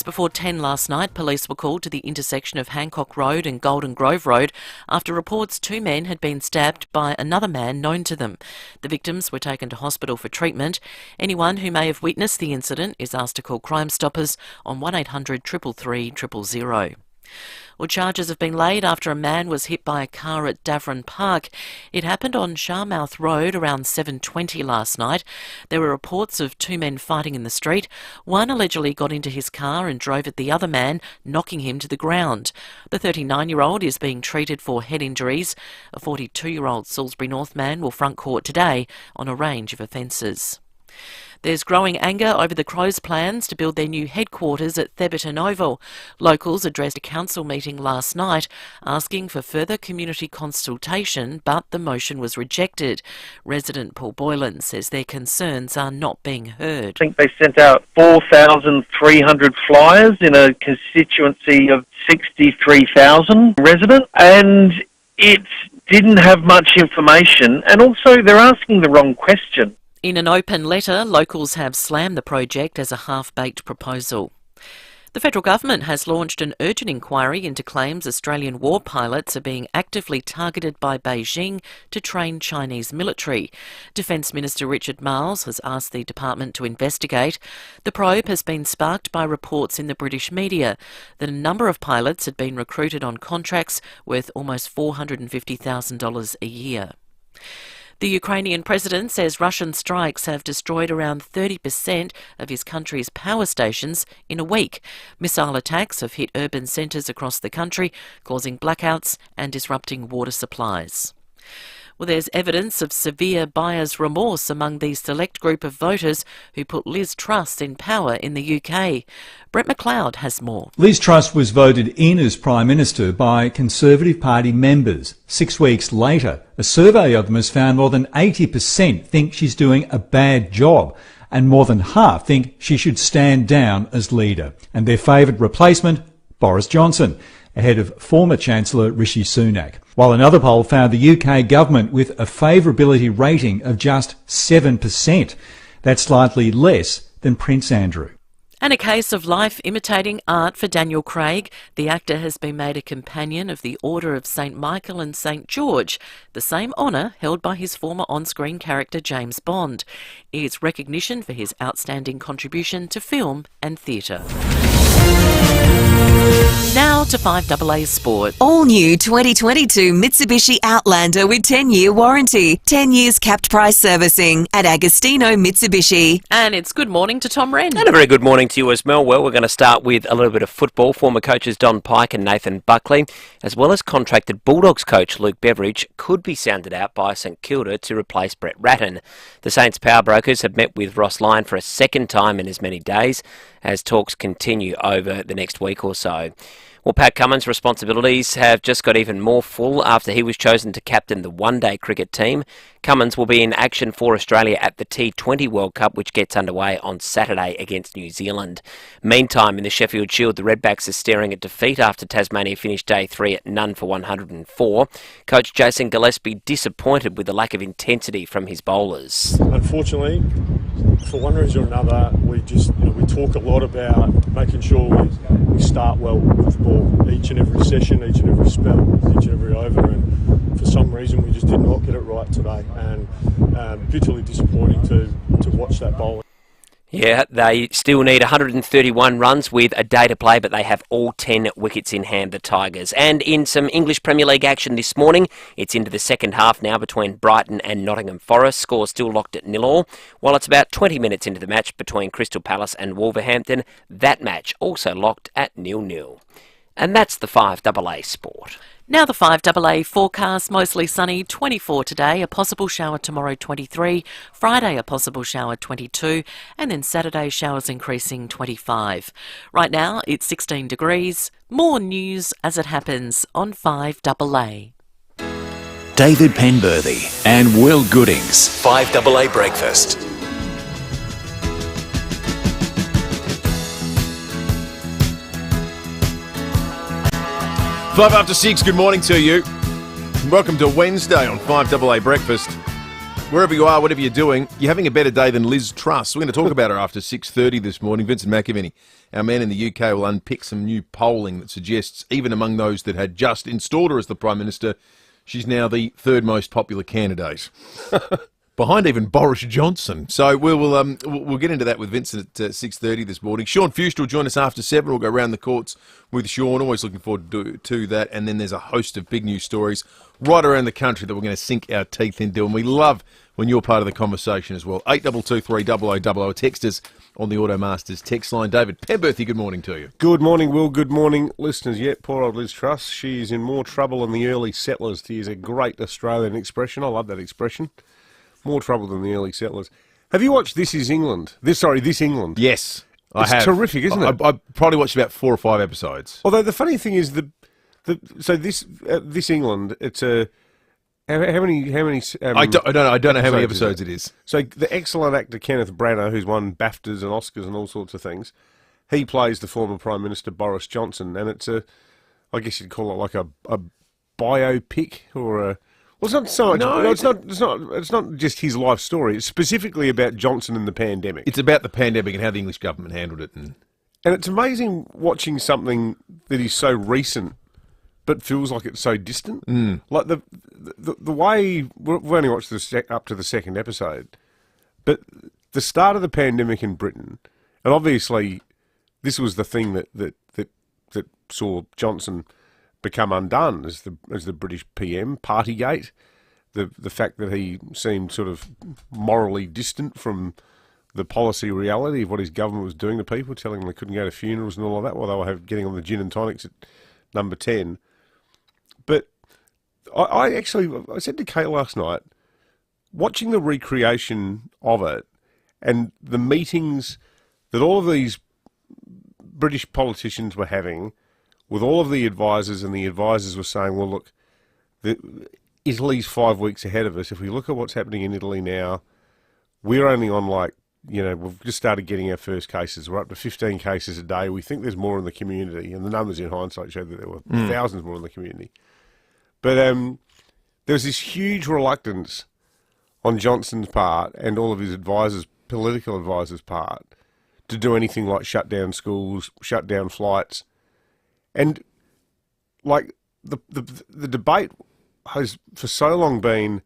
Minutes before 10 last night, police were called to the intersection of Hancock Road and Golden Grove Road after reports two men had been stabbed by another man known to them. The victims were taken to hospital for treatment. Anyone who may have witnessed the incident is asked to call Crime Stoppers on 1800 333 000. Well, charges have been laid after a man was hit by a car at Davern Park. It happened on Sharmouth Road around 7:20 last night. There were reports of two men fighting in the street. One allegedly got into his car and drove at the other man, knocking him to the ground. The 39-year-old is being treated for head injuries. A 42-year-old Salisbury North man will front court today on a range of offences. There's growing anger over the Crows' plans to build their new headquarters at Theberton Oval. Locals addressed a council meeting last night asking for further community consultation, but the motion was rejected. Resident Paul Boylan says their concerns are not being heard. I think they sent out 4,300 flyers in a constituency of 63,000 residents, and it didn't have much information, and also they're asking the wrong question. In an open letter, locals have slammed the project as a half-baked proposal. The federal government has launched an urgent inquiry into claims Australian war pilots are being actively targeted by Beijing to train Chinese military. Defence Minister Richard Marles has asked the department to investigate. The probe has been sparked by reports in the British media that a number of pilots had been recruited on contracts worth almost $450,000 a year. The Ukrainian president says Russian strikes have destroyed around 30% of his country's power stations in a week. Missile attacks have hit urban centres across the country, causing blackouts and disrupting water supplies. Well, there's evidence of severe buyer's remorse among the select group of voters who put Liz Truss in power in the UK. Brett McLeod has more. Liz Truss was voted in as Prime Minister by Conservative Party members. 6 weeks later, a survey of them has found more than 80% think she's doing a bad job, and more than half think she should stand down as leader. And their favourite replacement, Boris Johnson, ahead of former Chancellor Rishi Sunak. While another poll found the UK government with a favourability rating of just 7%. That's slightly less than Prince Andrew. And a case of life imitating art for Daniel Craig. The actor has been made a companion of the Order of St Michael and St George, the same honour held by his former on-screen character James Bond. It's recognition for his outstanding contribution to film and theatre. Now to FIVEAA Sport. All new 2022 Mitsubishi Outlander with 10-year warranty, 10 years capped price servicing at Agostino Mitsubishi. And it's good morning to Tom Wren. And a very good morning to you as well. Well, we're going to start with a little bit of football. Former coaches Don Pike and Nathan Buckley, as well as contracted Bulldogs coach Luke Beveridge, could be sounded out by St Kilda to replace Brett Ratton. The Saints power brokers have met with Ross Lyon for a second time in as many days as talks continue over the next week or so. Well, Pat Cummins' responsibilities have just got even more full after he was chosen to captain the one-day cricket team. Cummins will be in action for Australia at the T20 World Cup, which gets underway on Saturday against New Zealand. Meantime, in the Sheffield Shield, the Redbacks are staring at defeat after Tasmania finished day 3 at none for 104. Coach Jason Gillespie disappointed with the lack of intensity from his bowlers. Unfortunately, for one reason or another, we talk a lot about making sure we start well with the ball each and every session, each and every spell, each and every over, and for some reason we just did not get it right today, and bitterly disappointing to watch that bowling. Yeah, they still need 131 runs with a day to play, but they have all 10 wickets in hand, the Tigers. And in some English Premier League action this morning, it's into the second half now between Brighton and Nottingham Forest. Score still locked at 0-0. While it's about 20 minutes into the match between Crystal Palace and Wolverhampton, that match also locked at 0-0. And that's the FIVEAA Sport. Now the FIVEAA forecast, mostly sunny, 24 today, a possible shower tomorrow 23, Friday a possible shower 22, and then Saturday showers increasing 25. Right now it's 16 degrees. More news as it happens on FIVEAA. David Penberthy and Will Goodings, FIVEAA Breakfast. 6:05, good morning to you. Welcome to Wednesday on FIVEAA Breakfast. Wherever you are, whatever you're doing, you're having a better day than Liz Truss. We're going to talk about her after 6:30 this morning. Vincent McAvenny, our man in the UK, will unpick some new polling that suggests, even among those that had just installed her as the Prime Minister, she's now the third most popular candidate. Behind even Boris Johnson. So we'll get into that with Vincent at 6:30 this morning. Sean Fuster will join us after 7. We'll go around the courts with Sean. Always looking forward to that. And then there's a host of big news stories right around the country that we're going to sink our teeth into. And we love when you're part of the conversation as well. 8223 text us on the Automasters text line. David Penberthy, good morning to you. Good morning, Will. Good morning, listeners. Yet, poor old Liz Truss. She is in more trouble than the early settlers, to use a great Australian expression. I love that expression. More trouble than the early settlers. Have you watched This England? This England. Yes, I have. It's terrific, isn't it? I probably watched about 4 or 5 episodes. Although the funny thing is, This England, it's a how many? I don't know how many episodes it is. So the excellent actor Kenneth Branagh, who's won BAFTAs and Oscars and all sorts of things, he plays the former Prime Minister Boris Johnson, and it's I guess you'd call it like a biopic or a. Well, it's not so much. No, it's not just his life story. It's specifically about Johnson and the pandemic. It's about the pandemic and how the English government handled it, and it's amazing watching something that is so recent, but feels like it's so distant. Like the way we've only watched up to the second episode, but the start of the pandemic in Britain, and obviously this was the thing that saw Johnson become undone as the British PM. Partygate, the fact that he seemed sort of morally distant from the policy reality of what his government was doing to people, telling them they couldn't go to funerals and all of that while they were getting on the gin and tonics at number 10. But I said to Kate last night, watching the recreation of it and the meetings that all of these British politicians were having with all of the advisors, and the advisors were saying, well, look, Italy's 5 weeks ahead of us. If we look at what's happening in Italy now, we're only on we've just started getting our first cases. We're up to 15 cases a day. We think there's more in the community, and the numbers in hindsight show that there were thousands more in the community. But there was this huge reluctance on Johnson's part and all of his advisors, political advisors' part, to do anything like shut down schools, shut down flights. And like the debate has for so long been,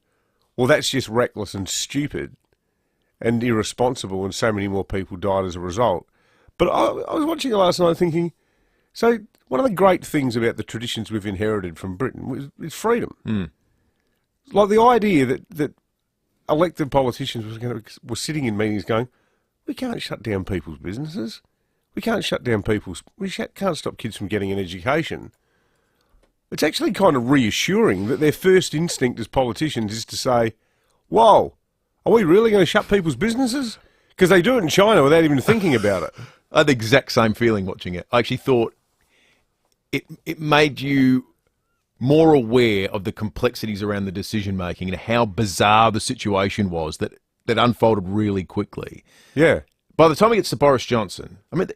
well, that's just reckless and stupid and irresponsible, and so many more people died as a result. But I was watching it last night thinking, so one of the great things about the traditions we've inherited from Britain is freedom. Like the idea that elected politicians were sitting in meetings going, we can't shut down people's businesses. We can't shut down we can't stop kids from getting an education. It's actually kind of reassuring that their first instinct as politicians is to say, whoa, are we really going to shut people's businesses? Because they do it in China without even thinking about it. I had the exact same feeling watching it. I actually thought it made you more aware of the complexities around the decision-making and how bizarre the situation was that unfolded really quickly. Yeah. By the time it gets to Boris Johnson, I mean,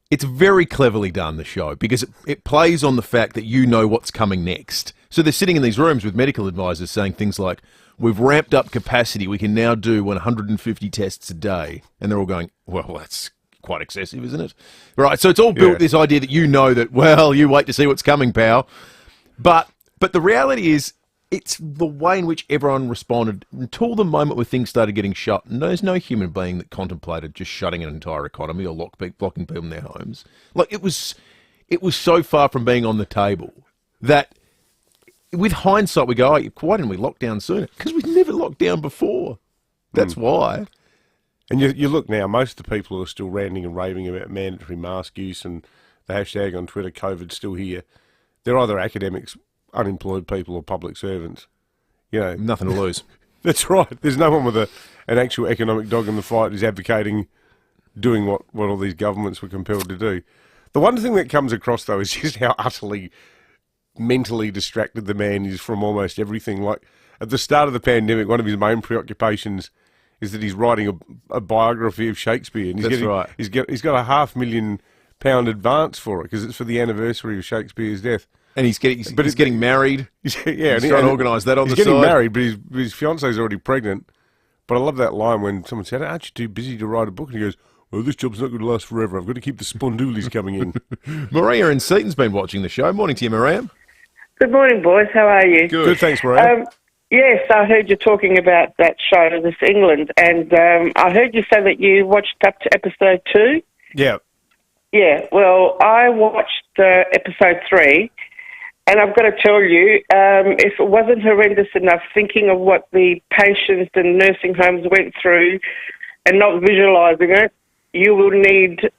it's very cleverly done, the show, because it plays on the fact that you know what's coming next. So they're sitting in these rooms with medical advisors saying things like, we've ramped up capacity, we can now do 150 tests a day. And they're all going, well, that's quite excessive, isn't it? Right, so it's all built this idea that you know that, well, you wait to see what's coming, pal. But the reality is, it's the way in which everyone responded until the moment where things started getting shut. And there's no human being that contemplated just shutting an entire economy or blocking people in their homes. Like, it was so far from being on the table that with hindsight we go, oh, why didn't we lock down sooner? Because we've never locked down before. That's why. And you look now, most of the people who are still ranting and raving about mandatory mask use and the hashtag on Twitter, COVID's still here, they're either academics, unemployed people, or public servants. You know, nothing to lose. That's right. There's no one with an actual economic dog in the fight who's advocating doing what all these governments were compelled to do. The one thing that comes across, though, is just how utterly mentally distracted the man is from almost everything. Like, at the start of the pandemic, one of his main preoccupations is that he's writing a biography of Shakespeare. And That's right. He's got a £500,000 advance for it because it's for the anniversary of Shakespeare's death. And he's getting married. Yeah, he's trying to organise that on the side. He's getting married, but his fiance's already pregnant. But I love that line when someone said, aren't you too busy to write a book? And he goes, well, this job's not going to last forever. I've got to keep the spondoolies coming in. Maria in Seaton's been watching the show. Morning to you, Maria. Good morning, boys. How are you? Good, thanks, Maria. Yes, I heard you talking about that show, This England, and I heard you say that you watched up to episode 2. Yeah. Yeah, well, I watched episode 3, and I've got to tell you, if it wasn't horrendous enough thinking of what the patients and nursing homes went through and not visualising it, you will need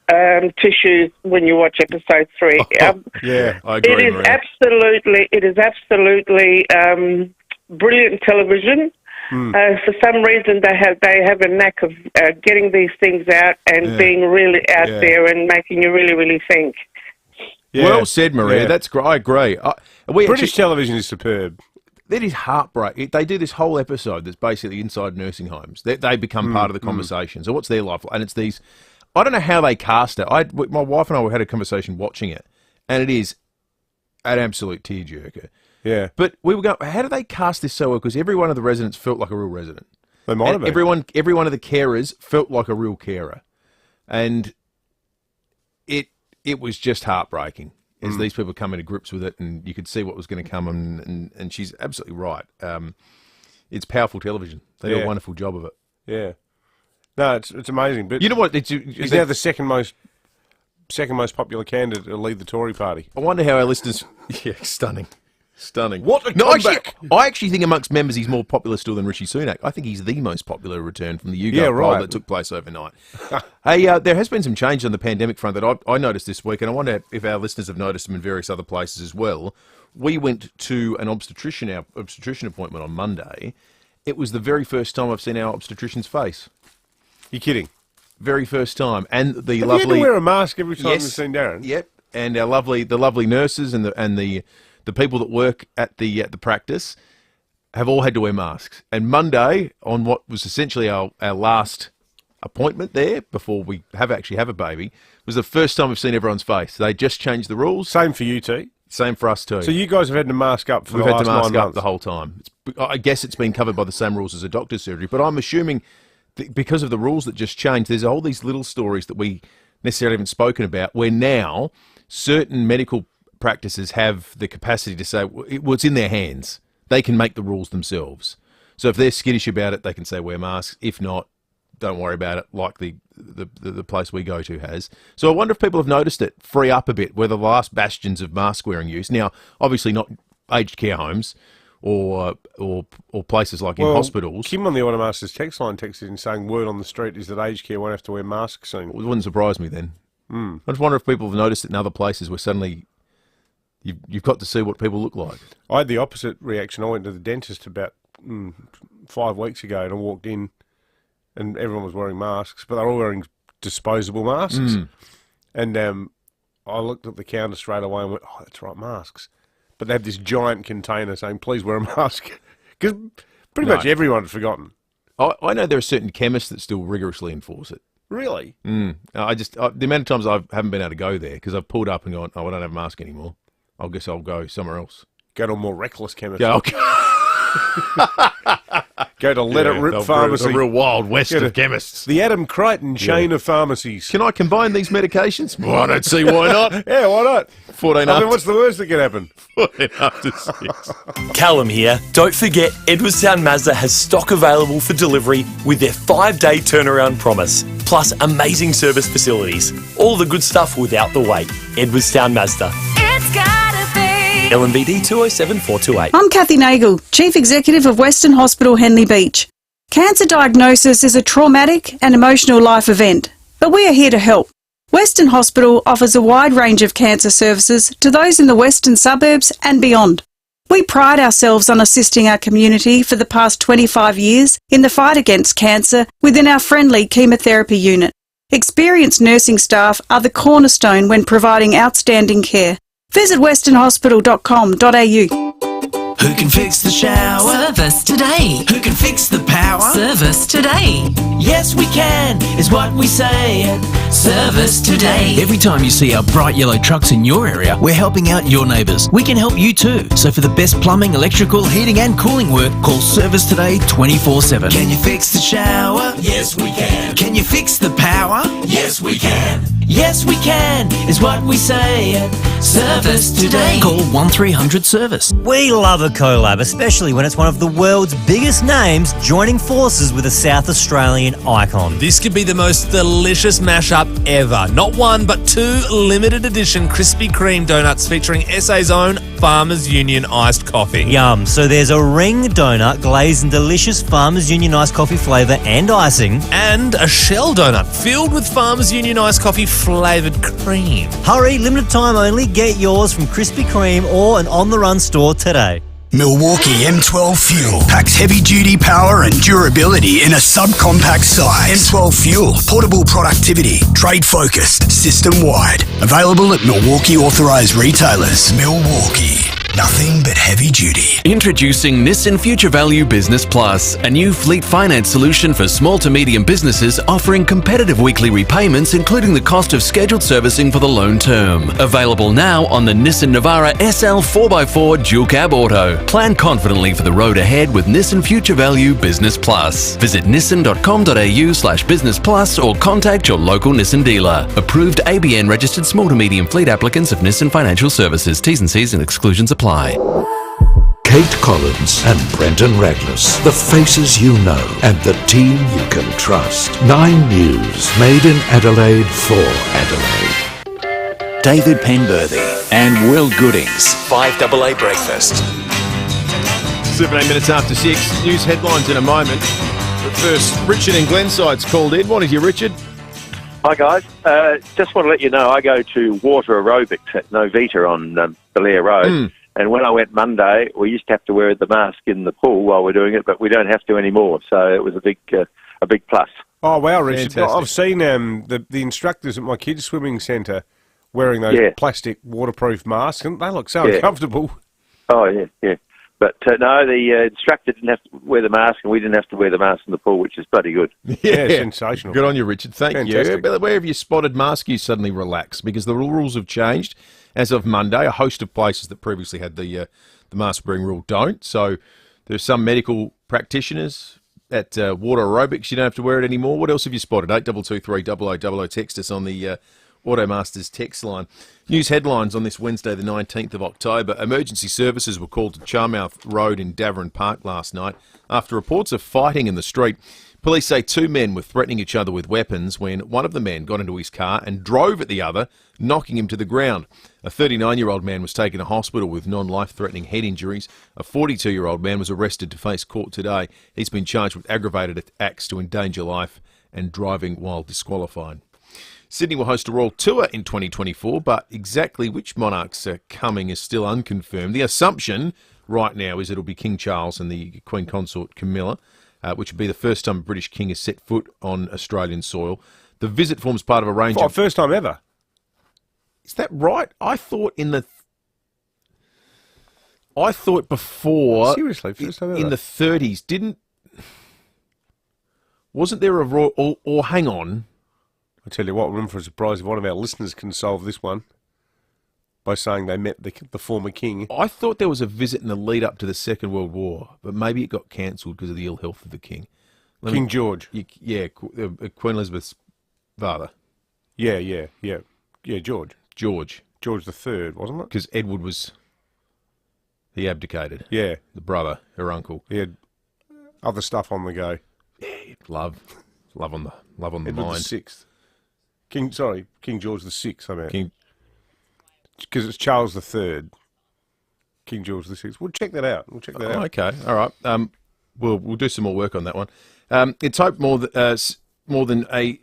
tissues when you watch episode 3. Yeah, I agree, It is absolutely brilliant television. For some reason, they have a knack of getting these things out and being really out there and making you really, really think. Yeah. Well said, Maria. Yeah. That's great. I agree. British television is superb. That is heartbreaking. They do this whole episode that's basically inside nursing homes. They become part of the conversation. So what's their life like? And it's these... I don't know how they cast it. My wife and I had a conversation watching it, and it is an absolute tearjerker. Yeah. But we were going, how do they cast this so well? Because every one of the residents felt like a real resident. They might have been. Every one of the carers felt like a real carer. And it was just heartbreaking as these people come into grips with it, and you could see what was going to come, and she's absolutely right. It's powerful television. They do a wonderful job of it. Yeah. No, it's amazing. But you know what? He's now the second most popular candidate to lead the Tory party. I wonder how our listeners... Yeah, stunning. What a comeback! I actually think amongst members he's more popular still than Rishi Sunak. I think he's the most popular return from the YouGov poll that took place overnight. Hey, there has been some change on the pandemic front that I noticed this week, and I wonder if our listeners have noticed them in various other places as well. We went to our obstetrician appointment on Monday. It was the very first time I've seen our obstetrician's face. You're kidding? Very first time. And the Have lovely... you had to wear a mask every time you've seen Darren? Yep. And the lovely nurses and the people that work at the practice have all had to wear masks. And Monday, on what was essentially our last appointment there before we actually have a baby, was the first time we've seen everyone's face. They just changed the rules. Same for you, T. Same for us too. So you guys have had to mask up for We've the had last to mask 9 up months. the whole time. I guess it's been covered by the same rules as a doctor's surgery, but I'm assuming because of the rules that just changed, there's all these little stories that we necessarily haven't spoken about, where now certain medical practices have the capacity to say, well, it's in their hands. They can make the rules themselves. So if they're skittish about it, they can say wear masks. If not, don't worry about it, like the place we go to has. So I wonder if people have noticed it free up a bit, where the last bastions of mask-wearing use. Now, obviously not aged care homes or places like in hospitals. Kim on the Automasters text line texted in saying word on the street is that aged care won't have to wear masks soon. Well, it wouldn't surprise me then. I just wonder if people have noticed it in other places where suddenly you've got to see what people look like. I had the opposite reaction. I went to the dentist about 5 weeks ago, and I walked in and everyone was wearing masks, but they're all wearing disposable masks. And I looked at the counter straight away and went, oh, that's right, masks. But they had this giant container saying, please wear a mask. Because pretty much everyone had forgotten. I know there are certain chemists that still rigorously enforce it. Really? The amount of times I haven't been able to go there because I've pulled up and gone, oh, I don't have a mask anymore. I guess I'll go somewhere else. Go to a more reckless chemist. Yeah, okay. Go to Let It Rip Pharmacy. The real wild west of chemists. The Adam Crichton chain of pharmacies. Can I combine these medications? Well, I don't see why not. Yeah, why not? 14 I mean, what's the worst that can happen? 14 after 6. Callum here. Don't forget, Edwardstown Mazda has stock available for delivery with their 5-day turnaround promise, plus amazing service facilities. All the good stuff without the wait. Edwardstown Mazda. It's gotta be. LMVD 207428. I'm Kathy Nagel, Chief Executive of Western Hospital Henley Beach. Cancer diagnosis is a traumatic and emotional life event, but we are here to help. Western Hospital offers a wide range of cancer services to those in the western suburbs and beyond. We pride ourselves on assisting our community for the past 25 years in the fight against cancer within our friendly chemotherapy unit. Experienced nursing staff are the cornerstone when providing outstanding care. Visit westernhospital.com.au. Who can fix the shower? Service today. Who can fix the power? Service today. Yes, we can, is what we say at Service Today. Every time you see our bright yellow trucks in your area, we're helping out your neighbours. We can help you too. So for the best plumbing, electrical, heating and cooling work, call Service Today 24/7. Can you fix the shower? Yes, we can. Can you fix the power? Yes, we can. Yes, we can, is what we say at Service Today. Call 1300 Service. We love a collab, especially when it's one of the world's biggest names joining forces with a South Australian icon. This could be the most delicious mashup ever. Not one, but two limited edition Krispy Kreme donuts featuring SA's own Farmers Union iced coffee. Yum. So there's a ring donut glazed in delicious Farmers Union iced coffee flavour and icing. And a shell donut filled with Farmers Union iced coffee flavoured cream. Hurry, limited time only. Get yours from Krispy Kreme or an on-the-run store today. Milwaukee M12 Fuel packs heavy-duty power and durability in a subcompact size. M12 Fuel, portable productivity, trade-focused, system-wide. Available at Milwaukee authorised retailers. Milwaukee, nothing but heavy duty. Introducing Nissan Future Value Business Plus, a new fleet finance solution for small to medium businesses offering competitive weekly repayments, including the cost of scheduled servicing for the loan term. Available now on the Nissan Navara SL 4x4 Dual Cab Auto. Plan confidently for the road ahead with Nissan Future Value Business Plus. Visit nissan.com.au/business plus or contact your local Nissan dealer. Approved ABN registered small to medium fleet applicants of Nissan Financial Services. T's and C's and exclusions apply. Kate Collins and Brendan Raglas, the faces you know and the team you can trust. 9 News, made in Adelaide for Adelaide. David Penberthy and Will Goodings, 5AA Breakfast. 17 minutes after 6. News headlines in a moment. But first, Richard in Glenside's called in. What is you, Richard? Hi, guys. Just want to let you know I go to water aerobics at Novita on Belair Road. And when I went Monday, we used to have to wear the mask in the pool while we're doing it, but we don't have to anymore. So it was a big plus. Oh, wow, Richard. Fantastic. I've seen the instructors at my kids' swimming centre wearing those plastic waterproof masks, and they look so uncomfortable. Oh, yeah. But no, the instructor didn't have to wear the mask, and we didn't have to wear the mask in the pool, which is bloody good. Yeah, sensational. Good on you, Richard. Thank you. But where have you spotted mask use suddenly relax? Because the rules have changed as of Monday. A host of places that previously had the mask wearing rule don't. So there's some medical practitioners at water aerobics. You don't have to wear it anymore. What else have you spotted? 8223 0000. Text us on the Automasters text line. News headlines on this Wednesday, the 19th of October. Emergency services were called to Charmouth Road in Davern Park last night after reports of fighting in the street. Police say 2 men were threatening each other with weapons when one of the men got into his car and drove at the other, knocking him to the ground. A 39-year-old man was taken to hospital with non-life-threatening head injuries. A 42-year-old man was arrested to face court today. He's been charged with aggravated acts to endanger life and driving while disqualified. Sydney will host a royal tour in 2024, but exactly which monarchs are coming is still unconfirmed. The assumption right now is it'll be King Charles and the Queen Consort Camilla, which would be the first time a British king has set foot on Australian soil. The visit forms part of a range of... First time ever. Is that right? I thought before... Seriously, first time ever. In the 30s, wasn't there a royal... Or hang on... I tell you what, room for a surprise if one of our listeners can solve this one by saying they met the former king. I thought there was a visit in the lead up to the Second World War, but maybe it got cancelled because of the ill health of the king. George. Queen Elizabeth's father. Yeah, George. George the Third, wasn't it? Because Edward he abdicated. Yeah. The brother, her uncle. He had other stuff on the go. Yeah, love on the Edward mind. the Sixth. King George the Sixth, I mean. Because it's Charles the Third. King George the Sixth. We'll check that out. Okay, all right. We'll do some more work on that one. It's hoped more than a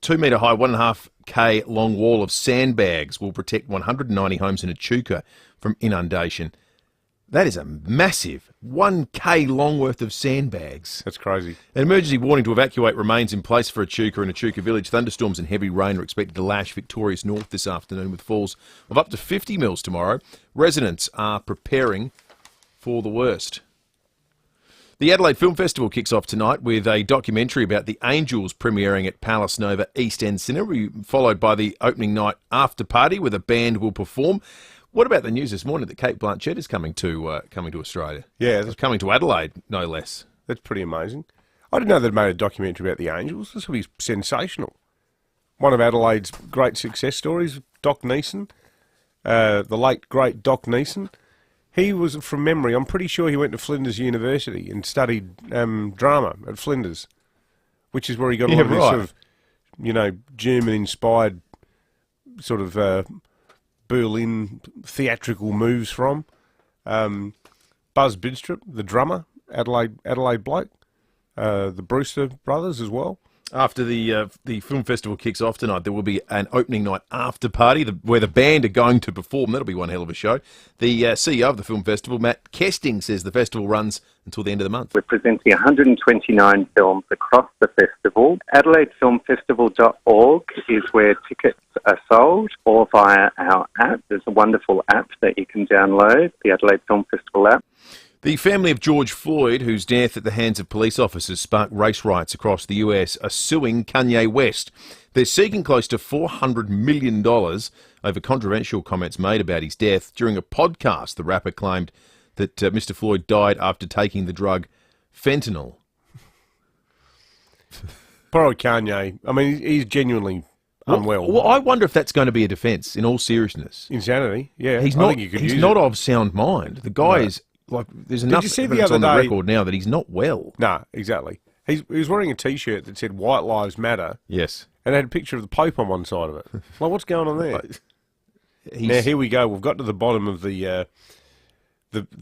2 metre high, 1.5k long wall of sandbags will protect 190 homes in Echuca from inundation. That is a massive 1k long worth of sandbags. That's crazy. An emergency warning to evacuate remains in place for Echuca and Echuca Village. Thunderstorms and heavy rain are expected to lash Victoria's north this afternoon with falls of up to 50 mils tomorrow. Residents are preparing for the worst. The Adelaide Film Festival kicks off tonight with a documentary about the Angels premiering at Palace Nova East End Cinema, followed by the opening night after party where the band will perform. What about the news this morning that Kate Blanchett is coming to Australia? Yeah, that's coming to Adelaide, no less. That's pretty amazing. I didn't know they'd made a documentary about the Angels. This will be sensational. One of Adelaide's great success stories, Doc Neeson, the late great Doc Neeson. He was, from memory, I'm pretty sure he went to Flinders University and studied drama at Flinders, which is where he got a lot of this sort of, German-inspired sort of Berlin theatrical moves from. Buzz Bidstrup, the drummer, Adelaide bloke, the Brewster brothers as well. After the film festival kicks off tonight, there will be an opening night after party where the band are going to perform. That'll be one hell of a show. The CEO of the film festival, Matt Kesting, says the festival runs until the end of the month. We're presenting 129 films across the festival. AdelaideFilmFestival.org is where tickets are sold, or via our app. There's a wonderful app that you can download, the Adelaide Film Festival app. The family of George Floyd, whose death at the hands of police officers sparked race riots across the US, are suing Kanye West. They're seeking close to $400 million over controversial comments made about his death. During a podcast, the rapper claimed that Mr. Floyd died after taking the drug fentanyl. Poor old Kanye. I mean, he's genuinely unwell. Well, I wonder if that's going to be a defence, in all seriousness. Insanity, yeah. He's not of sound mind. The guy is... Like, there's enough evidence on the record now that he's not well. No, exactly. He was wearing a T-shirt that said "White Lives Matter." Yes, and had a picture of the Pope on one side of it. Like, what's going on there? Now here we go. We've got to the bottom of the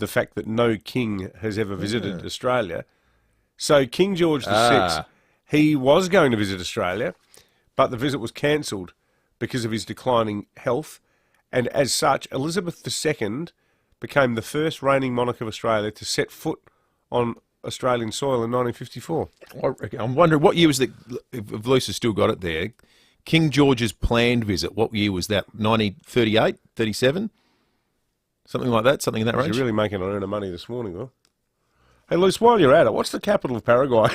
fact that no king has ever visited Australia. So King George VI, he was going to visit Australia, but the visit was cancelled because of his declining health, and as such, Elizabeth II became the first reigning monarch of Australia to set foot on Australian soil in 1954. I'm wondering, what year was that, if Lisa's still got it there, King George's planned visit, what year was that, 1938, 37? Something like that, something in that range? You're really making a lot of money this morning, though. Hey, Luce, while you're at it, what's the capital of Paraguay?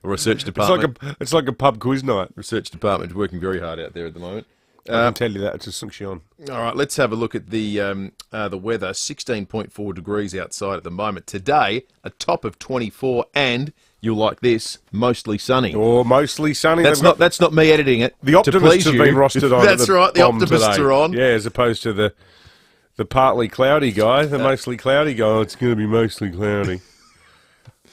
Research department. It's like a pub quiz night. Research department is working very hard out there at the moment. I can tell you that. It's Asuncion. All right, let's have a look at the weather. 16.4 degrees outside at the moment. Today, a top of 24, and you'll like this, mostly sunny. Oh, mostly sunny. That's not me editing it. The optimists have been rostered on. That's right. The optimists today. are on. Yeah, as opposed to the partly cloudy guy, the mostly cloudy guy. Oh, it's going to be mostly cloudy.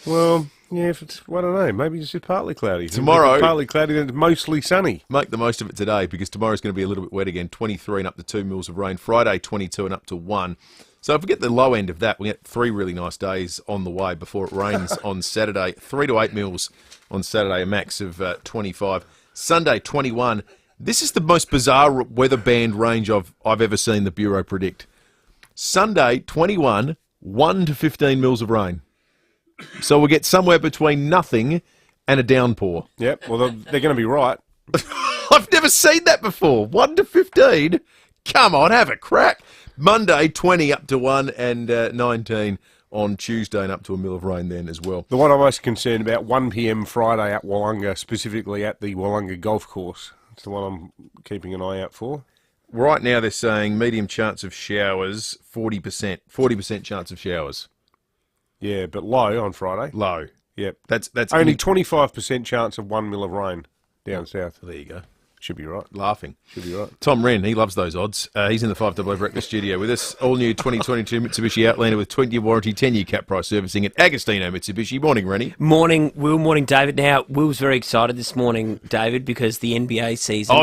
Well. Yeah, if it's, I don't know, maybe it's just partly cloudy. Tomorrow... partly cloudy, then it's mostly sunny. Make the most of it today, because tomorrow's going to be a little bit wet again, 23 and up to 2 mils of rain. Friday, 22 and up to 1. So if we get the low end of that, we get 3 really nice days on the way before it rains on Saturday. 3 to 8 mils on Saturday, a max of 25. Sunday, 21. This is the most bizarre weather band range I've ever seen the Bureau predict. Sunday, 21, 1 to 15 mils of rain. So we'll get somewhere between nothing and a downpour. Yep, well, they're going to be right. I've never seen that before. 1 to 15? Come on, have a crack. Monday, 20 up to 1 and 19 on Tuesday and up to a mil of rain then as well. The one I'm most concerned about, 1 p.m. Friday at Wollonga, specifically at the Wollonga Golf Course. It's the one I'm keeping an eye out for. Right now they're saying medium chance of showers, 40%. 40% chance of showers. Yeah, but low on Friday. Low. Yep. That's only 25% chance of 1 mil of rain down south. There you go. Should be right. Laughing. Should be right. Tom Wren, he loves those odds. He's in the 5AA Breakfast studio with us. All new 2022 Mitsubishi Outlander with 20-year warranty, 10-year cap price servicing at Agostino Mitsubishi. Morning, Rennie. Morning, Will. Morning, David. Now, Will's very excited this morning, David, because the NBA season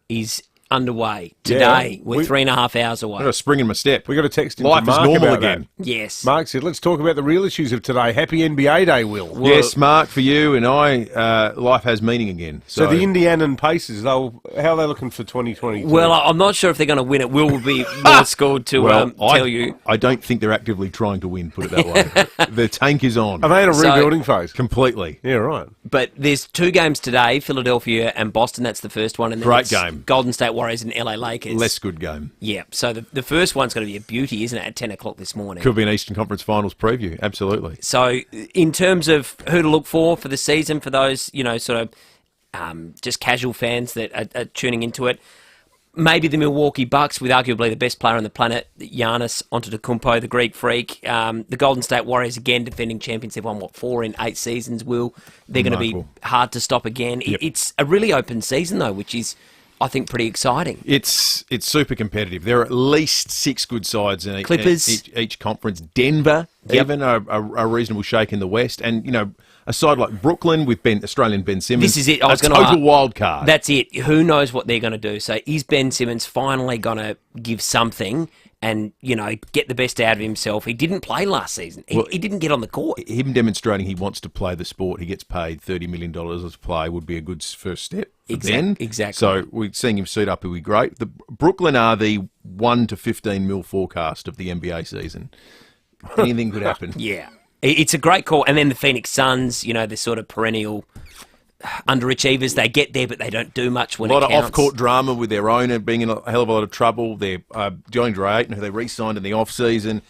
is underway today. We're 3.5 hours away. I've got a spring in my step. We got a text in Life to Mark is normal about again. That. Yes. Mark said, let's talk about the real issues of today. Happy NBA Day, Will. Yes, Mark, for you and I, life has meaning again. So the Indianan Pacers, how are they looking for 2022? Well, I'm not sure if they're going to win it. Will be more scored to tell you. I don't think they're actively trying to win, put it that way. The tank is on. Are they in a rebuilding phase? Completely. Yeah, right. But there's 2 games today, Philadelphia and Boston. That's the first one. And then Great game. Golden State, State Warriors and LA Lakers. Less good game. Yeah, so the first one's going to be a beauty, isn't it, at 10 o'clock this morning? Could be an Eastern Conference Finals preview, absolutely. So in terms of who to look for the season, for those, sort of just casual fans that are tuning into it, maybe the Milwaukee Bucks with arguably the best player on the planet, Giannis Antetokounmpo, the Greek freak. The Golden State Warriors, again, defending champions. They've won, 4 in 8 seasons, Will. They're going to be hard to stop again. Yep. It's a really open season, though, which is, I think, pretty exciting. It's super competitive. There are at least 6 good sides in Clippers. each conference. Denver, even a reasonable shake in the West. And, a side like Brooklyn with Australian Ben Simmons. This is it. A total wild card. That's it. Who knows what they're going to do? So is Ben Simmons finally going to give something and, get the best out of himself? He didn't play last season. He didn't get on the court. Him demonstrating he wants to play the sport, he gets paid $30 million to play, would be a good first step for Ben. Exactly. So we're seeing him suit up, it would be great. The Brooklyn are the 1 to 15 mil forecast of the NBA season. Anything could happen. Yeah. It's a great call. And then the Phoenix Suns, they're sort of perennial underachievers. They get there, but they don't do much when it counts. A lot of off-court drama with their owner being in a hell of a lot of trouble. They're DeAndre Ayton, who they re-signed in the off-season,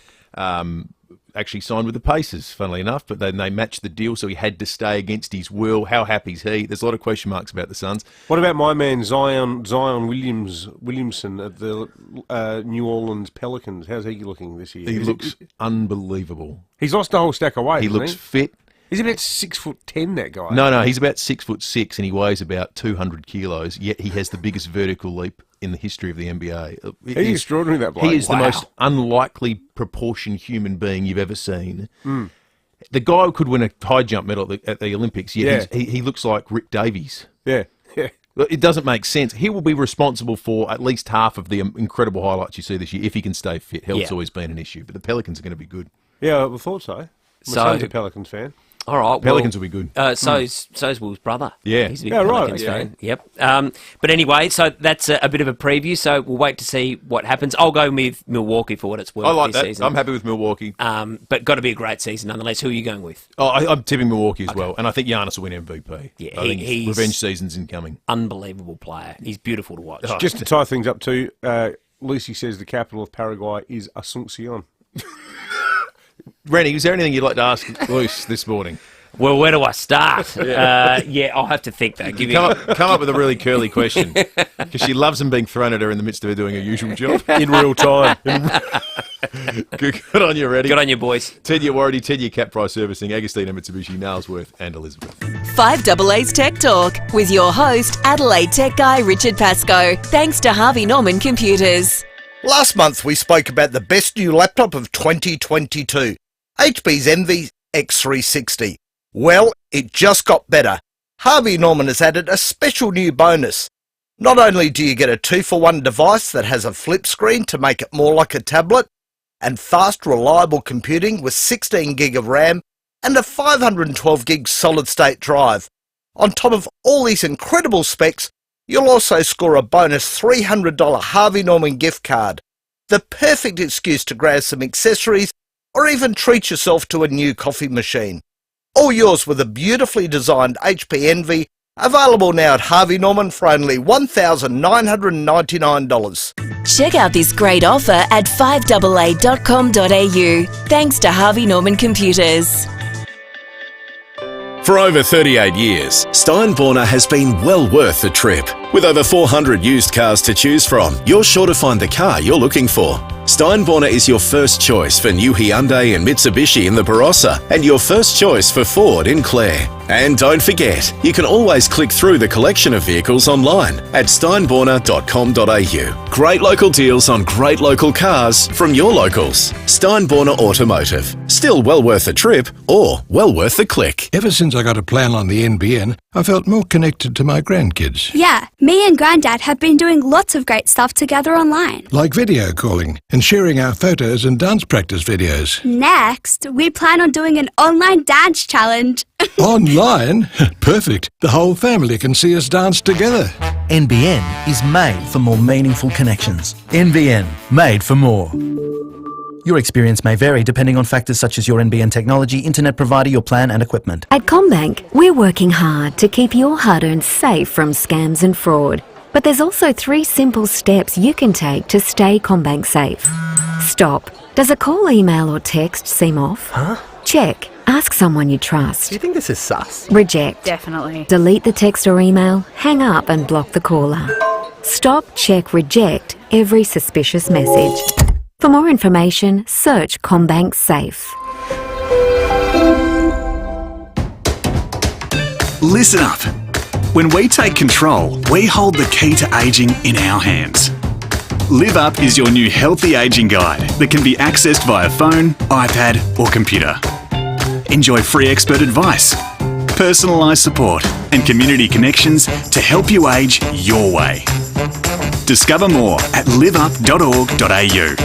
actually signed with the Pacers, funnily enough, but then they matched the deal, so he had to stay against his will. How happy's he? There's a lot of question marks about the Suns. What about my man Zion Williamson at the New Orleans Pelicans? How's he looking this year? He looks unbelievable. He's lost a whole stack of weight. He looks fit. He's about 6'10", that guy. No, he's about 6'6", and he weighs about 200 kilos. Yet he has the biggest vertical leap in the history of the NBA. He's extraordinary, that bloke. He is the most unlikely proportioned human being you've ever seen. Mm. The guy could win a high jump medal at the Olympics. Yet he looks like Rick Davies. Yeah. It doesn't make sense. He will be responsible for at least half of the incredible highlights you see this year if he can stay fit. Health's always been an issue, but the Pelicans are going to be good. Yeah, I thought so. My son's a Pelicans fan. All right, Pelicans will be good. So's Will's brother. Yeah, he's a big Pelicans fan. Yep. But anyway, so that's a bit of a preview. So we'll wait to see what happens. I'll go with Milwaukee for what it's worth. I like this that. season. I'm happy with Milwaukee. But got to be a great season nonetheless. Who are you going with? I'm tipping Milwaukee as well, and I think Giannis will win MVP. Yeah, I think revenge season's incoming. Unbelievable player. He's beautiful to watch. Just to tie things up too, Lucy says the capital of Paraguay is Asuncion. Rennie, is there anything you'd like to ask Luce this morning? Well, where do I start? I'll have to think, though. Come up with a really curly question, because she loves them being thrown at her in the midst of her doing her usual job. In real time. Good on you, Reddy. Good on you, boys. 10-year warranty, 10-year cap price servicing, Agostino, Mitsubishi, Nailsworth and Elizabeth. 5AA's Tech Talk with your host, Adelaide Tech Guy Richard Pascoe. Thanks to Harvey Norman Computers. Last month we spoke about the best new laptop of 2022, HP's Envy X360. Well, it just got better. Harvey Norman has added a special new bonus. Not only do you get a 2-for-1 device that has a flip screen to make it more like a tablet, and fast, reliable computing with 16 gig of RAM and a 512 gig solid-state drive. On top of all these incredible specs, you'll also score a bonus $300 Harvey Norman gift card. The perfect excuse to grab some accessories or even treat yourself to a new coffee machine. All yours with a beautifully designed HP Envy, available now at Harvey Norman for only $1,999. Check out this great offer at 5AA.com.au. Thanks to Harvey Norman Computers. For over 38 years, Steinborner has been well worth the trip. With over 400 used cars to choose from, you're sure to find the car you're looking for. Steinborner is your first choice for new Hyundai and Mitsubishi in the Barossa, and your first choice for Ford in Clare. And don't forget, you can always click through the collection of vehicles online at steinborner.com.au. Great local deals on great local cars from your locals. Steinborner Automotive. Still well worth the trip, or well worth the click. Ever since I got a plan on the NBN, I felt more connected to my grandkids. Yeah, me and Granddad have been doing lots of great stuff together online. Like video calling and sharing our photos and dance practice videos. Next, we plan on doing an online dance challenge. Online? Perfect. The whole family can see us dance together. NBN is made for more meaningful connections. NBN, made for more. Your experience may vary depending on factors such as your NBN technology, internet provider, your plan and equipment. At CommBank, we're working hard to keep your hard-earned safe from scams and fraud. But there's also 3 simple steps you can take to stay CommBank safe. Stop. Does a call, email or text seem off? Huh? Check. Ask someone you trust. Do you think this is sus? Reject. Definitely. Delete the text or email, hang up and block the caller. Stop, check, reject every suspicious message. For more information, search CommBank Safe. Listen up. When we take control, we hold the key to ageing in our hands. Live Up is your new healthy ageing guide that can be accessed via phone, iPad or computer. Enjoy free expert advice, personalised support and community connections to help you age your way. Discover more at liveup.org.au.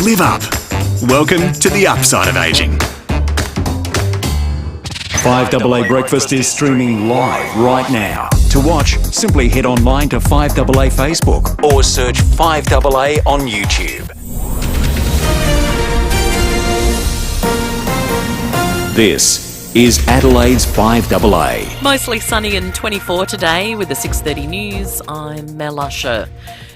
Live Up. Welcome to the upside of ageing. 5AA Breakfast is streaming live right now. To watch, simply head online to 5AA Facebook or search 5AA on YouTube. This is Adelaide's 5AA. Mostly sunny and 24 today with the 6:30 news. I'm Mel Usher.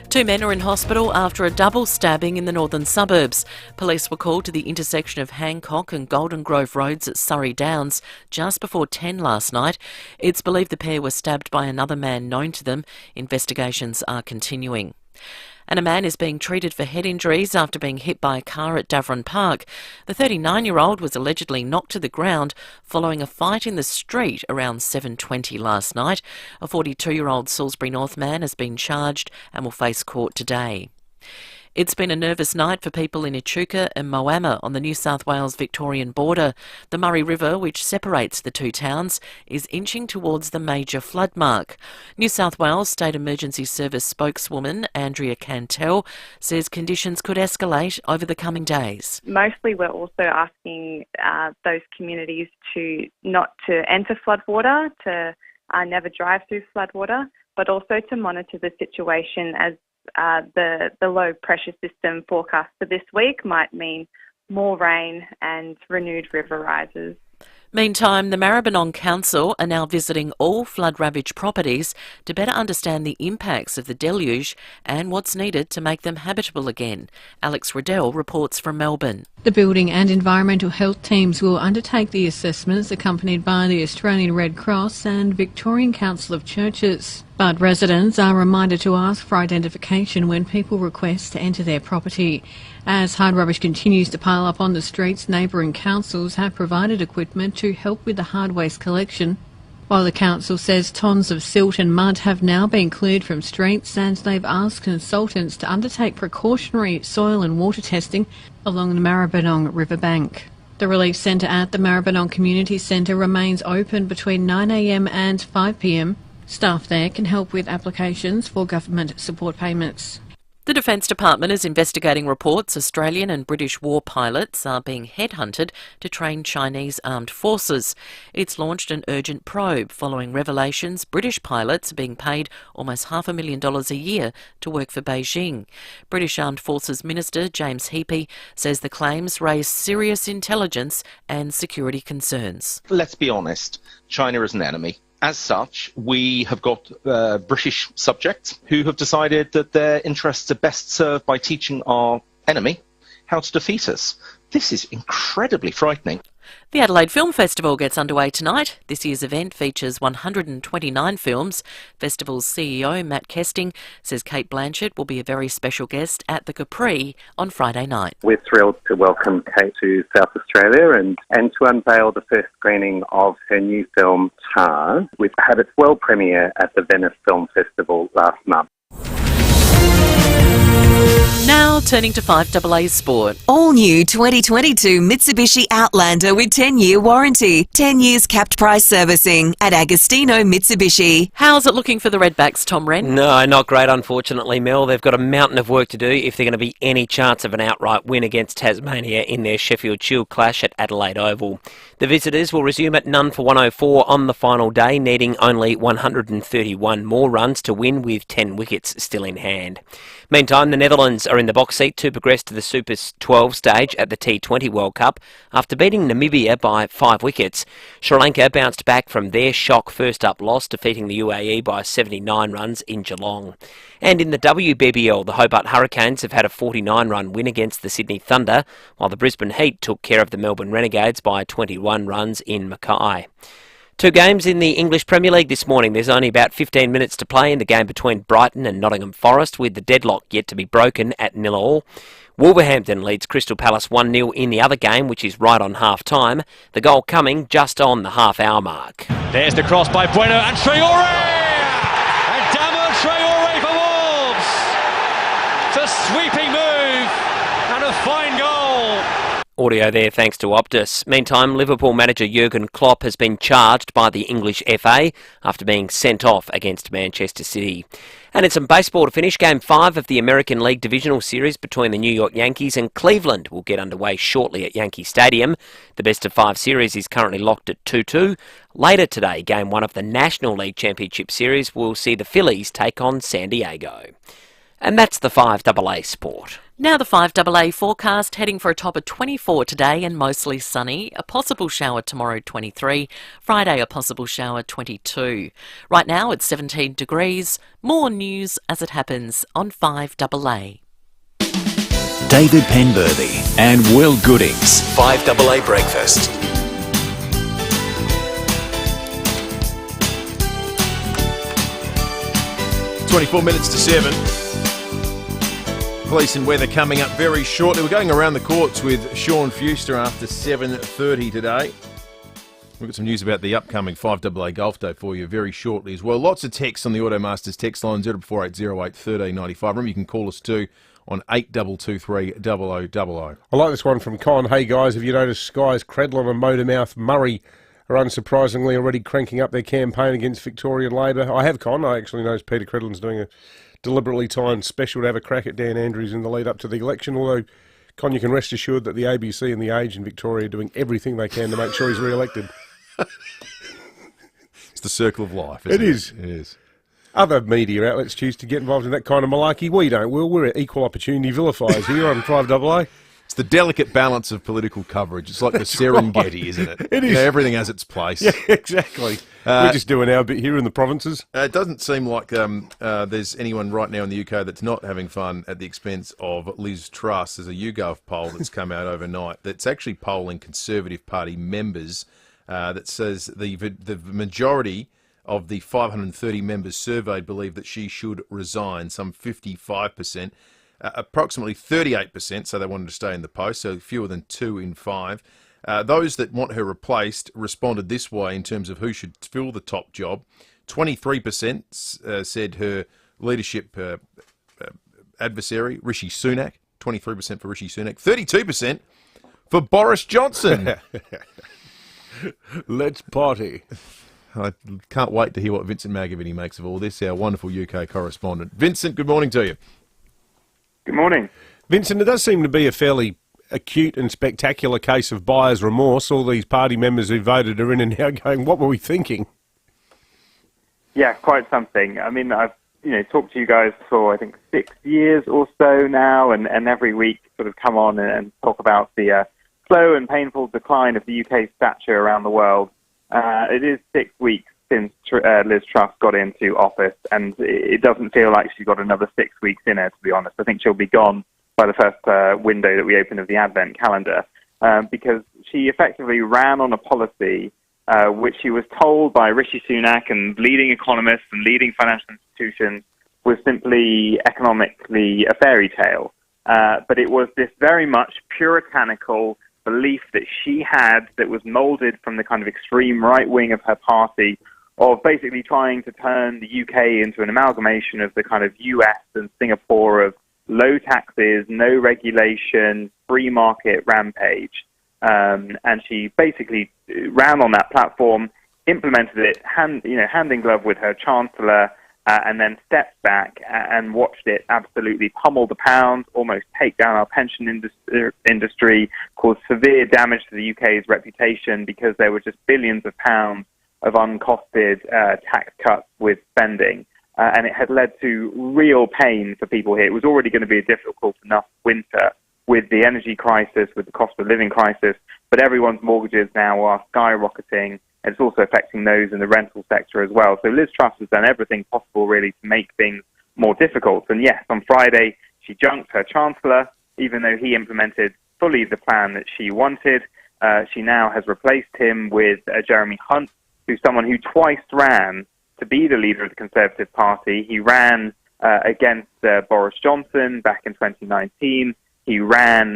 2 men are in hospital after a double stabbing in the northern suburbs. Police were called to the intersection of Hancock and Golden Grove Roads at Surrey Downs just before 10 last night. It's believed the pair were stabbed by another man known to them. Investigations are continuing. And a man is being treated for head injuries after being hit by a car at Davron Park. The 39-year-old was allegedly knocked to the ground following a fight in the street around 7:20 last night. A 42-year-old Salisbury North man has been charged and will face court today. It's been a nervous night for people in Echuca and Moama on the New South Wales-Victorian border. The Murray River, which separates the two towns, is inching towards the major flood mark. New South Wales State Emergency Service spokeswoman Andrea Cantell says conditions could escalate over the coming days. Mostly we're also asking those communities to not to enter floodwater, to never drive through floodwater, but also to monitor the situation as the low pressure system forecast for this week might mean more rain and renewed river rises. Meantime, the Maribyrnong Council are now visiting all flood-ravaged properties to better understand the impacts of the deluge and what's needed to make them habitable again. Alex Riddell reports from Melbourne. The building and environmental health teams will undertake the assessments accompanied by the Australian Red Cross and Victorian Council of Churches. But residents are reminded to ask for identification when people request to enter their property. As hard rubbish continues to pile up on the streets, neighbouring councils have provided equipment to help with the hard waste collection. While the council says tons of silt and mud have now been cleared from streets, and they've asked consultants to undertake precautionary soil and water testing along the Maribyrnong riverbank. The relief centre at the Maribyrnong Community Centre remains open between 9 a.m. and 5 p.m. Staff there can help with applications for government support payments. The Defence Department is investigating reports Australian and British war pilots are being headhunted to train Chinese armed forces. It's launched an urgent probe following revelations British pilots are being paid almost $500,000 a year to work for Beijing. British Armed Forces Minister James Heappey says the claims raise serious intelligence and security concerns. Let's be honest, China is an enemy. As such, we have got British subjects who have decided that their interests are best served by teaching our enemy how to defeat us. This is incredibly frightening. The Adelaide Film Festival gets underway tonight. This year's event features 129 films. Festival's CEO, Matt Kesting, says Kate Blanchett will be a very special guest at the Capri on Friday night. We're thrilled to welcome Kate to South Australia and to unveil the first screening of her new film, Tar, which had its world premiere at the Venice Film Festival last month. Now turning to 5AA Sport. All new 2022 Mitsubishi Outlander with 10-year warranty. 10 years capped price servicing at Agostino Mitsubishi. How's it looking for the Redbacks, Tom Wren? No, not great, unfortunately, Mel. They've got a mountain of work to do if they're going to be any chance of an outright win against Tasmania in their Sheffield Shield clash at Adelaide Oval. The visitors will resume at none for 104 on the final day, needing only 131 more runs to win with 10 wickets still in hand. Meantime, the Netherlands are in the box seat to progress to the Super 12 stage at the T20 World Cup after beating Namibia by 5 wickets. Sri Lanka bounced back from their shock first-up loss, defeating the UAE by 79 runs in Geelong. And in the WBBL, the Hobart Hurricanes have had a 49-run win against the Sydney Thunder, while the Brisbane Heat took care of the Melbourne Renegades by 21 runs in Mackay. 2 games in the English Premier League this morning. There's only about 15 minutes to play in the game between Brighton and Nottingham Forest, with the deadlock yet to be broken at 0-0. Wolverhampton leads Crystal Palace 1-0 in the other game, which is right on half-time. The goal coming just on the half-hour mark. There's the cross by Bueno and Traore! And Damo Traore for Wolves! It's a sweeping move and a fine goal! Audio there thanks to Optus. Meantime, Liverpool manager Jurgen Klopp has been charged by the English FA after being sent off against Manchester City. And in some baseball to finish, Game 5 of the American League Divisional Series between the New York Yankees and Cleveland will get underway shortly at Yankee Stadium. The best-of-5 series is currently locked at 2-2. Later today, Game 1 of the National League Championship Series will see the Phillies take on San Diego. And that's the FIVEAA Sport. Now the FIVEAA forecast, heading for a top of 24 today and mostly sunny. A possible shower tomorrow, 23. Friday, a possible shower, 22. Right now it's 17 degrees. More news as it happens on FIVEAA. David Penberthy and Will Goodings. FIVEAA Breakfast. Twenty-four minutes to 7. Police and weather coming up very shortly. We're going around the courts with Sean Fuster after 7:30 today. We've got some news about the upcoming FIVEAA Golf Day for you very shortly as well. Lots of texts on the Automasters text line 0480081395. Remember, you can call us too on 8223 0000. I like this one from Con. Hey guys, have you noticed Skies, Credlon and Motormouth Murray are unsurprisingly already cranking up their campaign against Victorian Labor? I have, Con. I actually noticed Peter Credlon's doing a deliberately timed special to have a crack at Dan Andrews in the lead up to the election, although, Con, you can rest assured that the ABC and the Age in Victoria are doing everything they can to make sure he's re-elected. It's the circle of life, isn't it? It is. Other media outlets choose to get involved in that kind of malarkey. We don't, Will. We're equal opportunity vilifiers here on FIVEAA. It's the delicate balance of political coverage. It's like the Serengeti, right, isn't it? It is. You know, everything has its place. Yeah, exactly. We're just doing our bit here in the provinces. It doesn't seem like there's anyone right now in the UK that's not having fun at the expense of Liz Truss. There's a YouGov poll that's come out overnight that's actually polling Conservative Party members that says the majority of the 530 members surveyed believe that she should resign, some 55%. Approximately 38% say they wanted to stay in the post, so fewer than 2 in 5. Those that want her replaced responded this way in terms of who should fill the top job. 23% said her leadership adversary, Rishi Sunak. 23% for Rishi Sunak. 32% for Boris Johnson. Let's party. I can't wait to hear what Vincent Magavini makes of all this, our wonderful UK correspondent. Vincent, good morning to you. Good morning. Vincent, it does seem to be a fairly acute and spectacular case of buyer's remorse. All these party members who voted are in and now going, what were we thinking? Yeah, quite something. I mean, I've talked to you guys for, I think, 6 years or so now, and every week sort of come on and talk about the slow and painful decline of the UK's stature around the world. It is 6 weeks since Liz Truss got into office, and it doesn't feel like she's got another 6 weeks in her, to be honest. I think she'll be gone by the first window that we open of the Advent calendar, because she effectively ran on a policy which she was told by Rishi Sunak and leading economists and leading financial institutions was simply economically a fairy tale. But it was this very much puritanical belief that she had that was molded from the kind of extreme right wing of her party, of basically trying to turn the UK into an amalgamation of the kind of US and Singapore of low taxes, no regulation, free market rampage. And she basically ran on that platform, implemented it hand in glove with her chancellor, and then stepped back and watched it absolutely pummel the pound, almost take down our pension industry, cause severe damage to the UK's reputation because there were just billions of pounds of uncosted tax cuts with spending. and it had led to real pain for people here. It was already going to be a difficult enough winter with the energy crisis, with the cost of living crisis, but everyone's mortgages now are skyrocketing, and it's also affecting those in the rental sector as well. So Liz Truss has done everything possible, really, to make things more difficult. And yes, on Friday, she junked her Chancellor, even though he implemented fully the plan that she wanted. She now has replaced him with Jeremy Hunt, who's someone who twice ran to be the leader of the Conservative Party. He ran against Boris Johnson back in 2019. He ran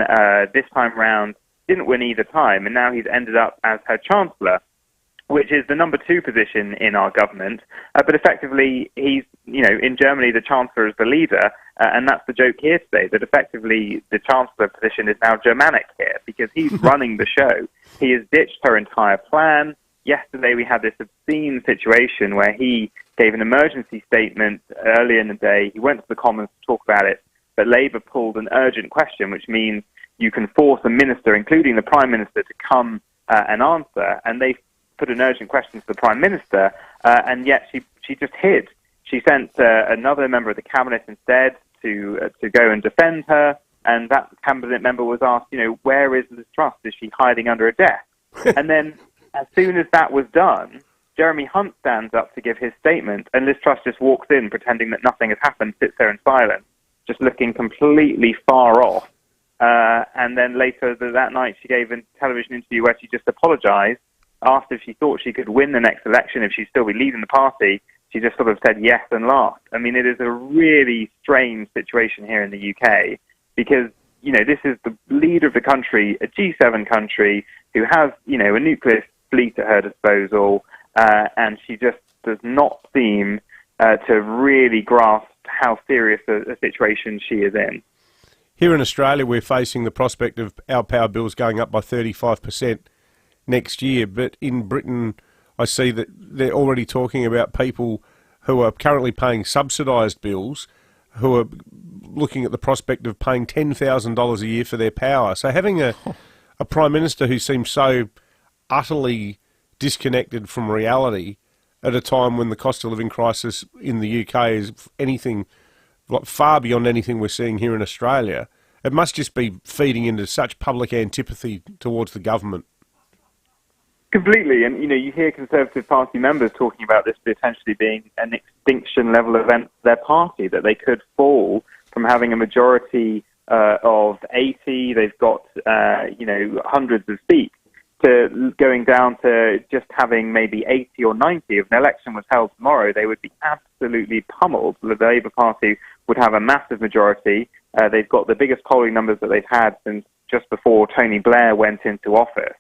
this time round, didn't win either time, and now he's ended up as her Chancellor, which is the number 2 position in our government. But effectively, he's, in Germany, the Chancellor is the leader, and that's the joke here today, that effectively the Chancellor position is now Germanic here, because he's running the show. He has ditched her entire plan. Yesterday, we had this obscene situation where he gave an emergency statement earlier in the day. He went to the Commons to talk about it, but Labour pulled an urgent question, which means you can force a minister, including the Prime Minister, to come and answer, and they put an urgent question to the Prime Minister, and yet she just hid. She sent another member of the Cabinet instead to go and defend her, and that Cabinet member was asked, where is Liz Truss? Is she hiding under a desk? And then as soon as that was done, Jeremy Hunt stands up to give his statement, and Liz Truss just walks in pretending that nothing has happened, sits there in silence, just looking completely far off. And then later that night, she gave a television interview where she just apologised, asked if she thought she could win the next election, if she'd still be leading the party. She just sort of said yes and laughed. I mean, it is a really strange situation here in the UK because, this is the leader of the country, a G7 country, who has, a nuclear fleet at her disposal, and she just does not seem to really grasp how serious a situation she is in. Here in Australia, we're facing the prospect of our power bills going up by 35% next year, but in Britain, I see that they're already talking about people who are currently paying subsidised bills who are looking at the prospect of paying $10,000 a year for their power. So having a Prime Minister who seems so utterly disconnected from reality at a time when the cost of living crisis in the UK is anything like far beyond anything we're seeing here in Australia, it must just be feeding into such public antipathy towards the government. Completely, and you hear Conservative Party members talking about this potentially being an extinction-level event for their party, that they could fall from having a majority of 80, they've got hundreds of seats, to going down to just having maybe 80 or 90. If an election was held tomorrow, they would be absolutely pummeled. The Labour Party would have a massive majority. They've got the biggest polling numbers that they've had since just before Tony Blair went into office.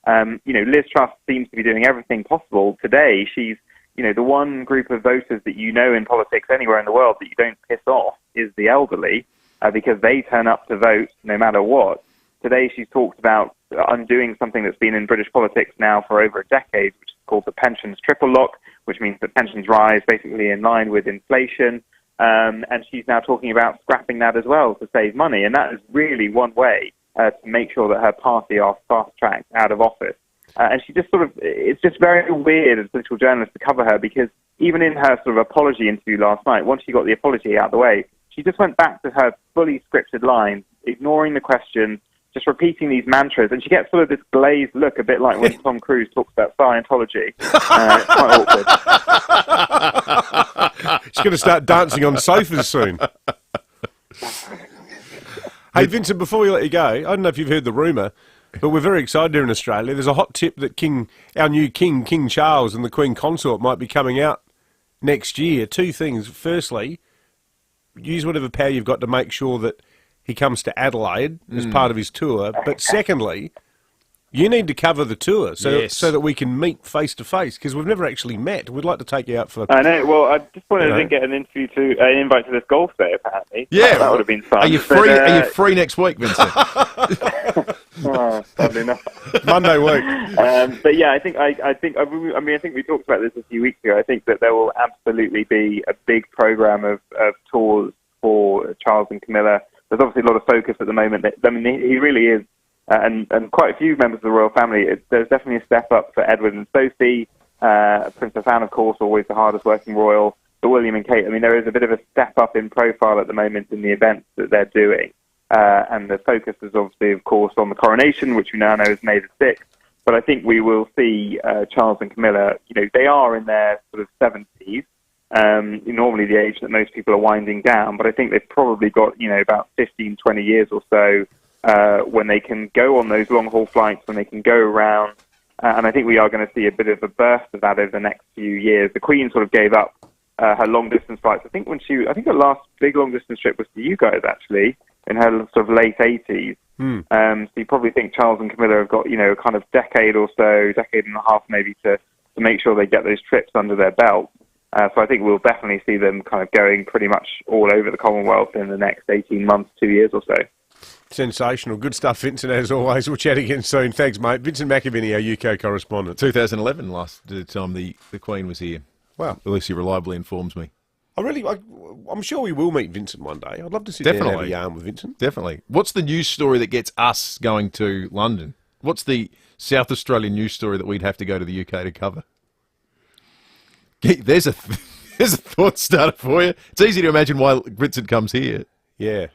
Liz Truss seems to be doing everything possible. Today, she's, the one group of voters that in politics anywhere in the world that you don't piss off is the elderly, because they turn up to vote no matter what. Today, she's talked about undoing something that's been in British politics now for over a decade, which is called the pensions triple lock, which means that pensions rise basically in line with inflation. And she's now talking about scrapping that as well to save money. And that is really one way to make sure that her party are fast-tracked out of office. And she just it's just very weird as a political journalist to cover her, because even in her sort of apology interview last night, once she got the apology out of the way, she just went back to her fully scripted lines, ignoring the question, just repeating these mantras, and she gets sort of this glazed look, a bit like when Tom Cruise talks about Scientology. It's quite awkward. She's going to start dancing on sofas soon. Hey, Vincent, before we let you go, I don't know if you've heard the rumour, but we're very excited here in Australia. There's a hot tip that our new King Charles and the Queen Consort might be coming out next year. Two things. Firstly, use whatever power you've got to make sure that he comes to Adelaide as part of his tour. But secondly, you need to cover the tour so that we can meet face to face, because we've never actually met. We'd like to take you out for... I know. Well, I just wanted to get an invite to this golf day, apparently. Yeah. That would have been fun. Are you free? Are you free next week, Vincent? Probably not. Monday week. But yeah, I think we talked about this a few weeks ago. I think that there will absolutely be a big program of tours for Charles and Camilla. There's obviously a lot of focus at the moment. I mean, he really is, and quite a few members of the royal family. There's definitely a step up for Edward and Sophie. Princess Anne, of course, always the hardest working royal. William and Kate, I mean, there is a bit of a step up in profile at the moment in the events that they're doing. And the focus is obviously, of course, on the coronation, which we now know is May the 6th. But I think we will see Charles and Camilla, they are in their sort of 70s, normally the age that most people are winding down. But I think they've probably got, about 15, 20 years or so when they can go on those long-haul flights, when they can go around. And I think we are going to see a bit of a burst of that over the next few years. The Queen sort of gave up her long-distance flights. I think her last big long-distance trip was to you guys, actually, in her sort of late 80s. So you probably think Charles and Camilla have got, kind of decade or so, decade and a half maybe, to make sure they get those trips under their belt. So I think we'll definitely see them kind of going pretty much all over the Commonwealth in the next 18 months, 2 years or so. Sensational. Good stuff, Vincent, as always. We'll chat again soon. Thanks, mate. Vincent McAviney, our UK correspondent. 2011 last time the Queen was here. Wow. At least he reliably informs me. I'm sure we will meet Vincent one day. I'd love to sit down and have a yarn with Vincent. Definitely. What's the news story that gets us going to London? What's the South Australian news story that we'd have to go to the UK to cover? There's a thought starter for you. It's easy to imagine why Vincent comes here. Yeah.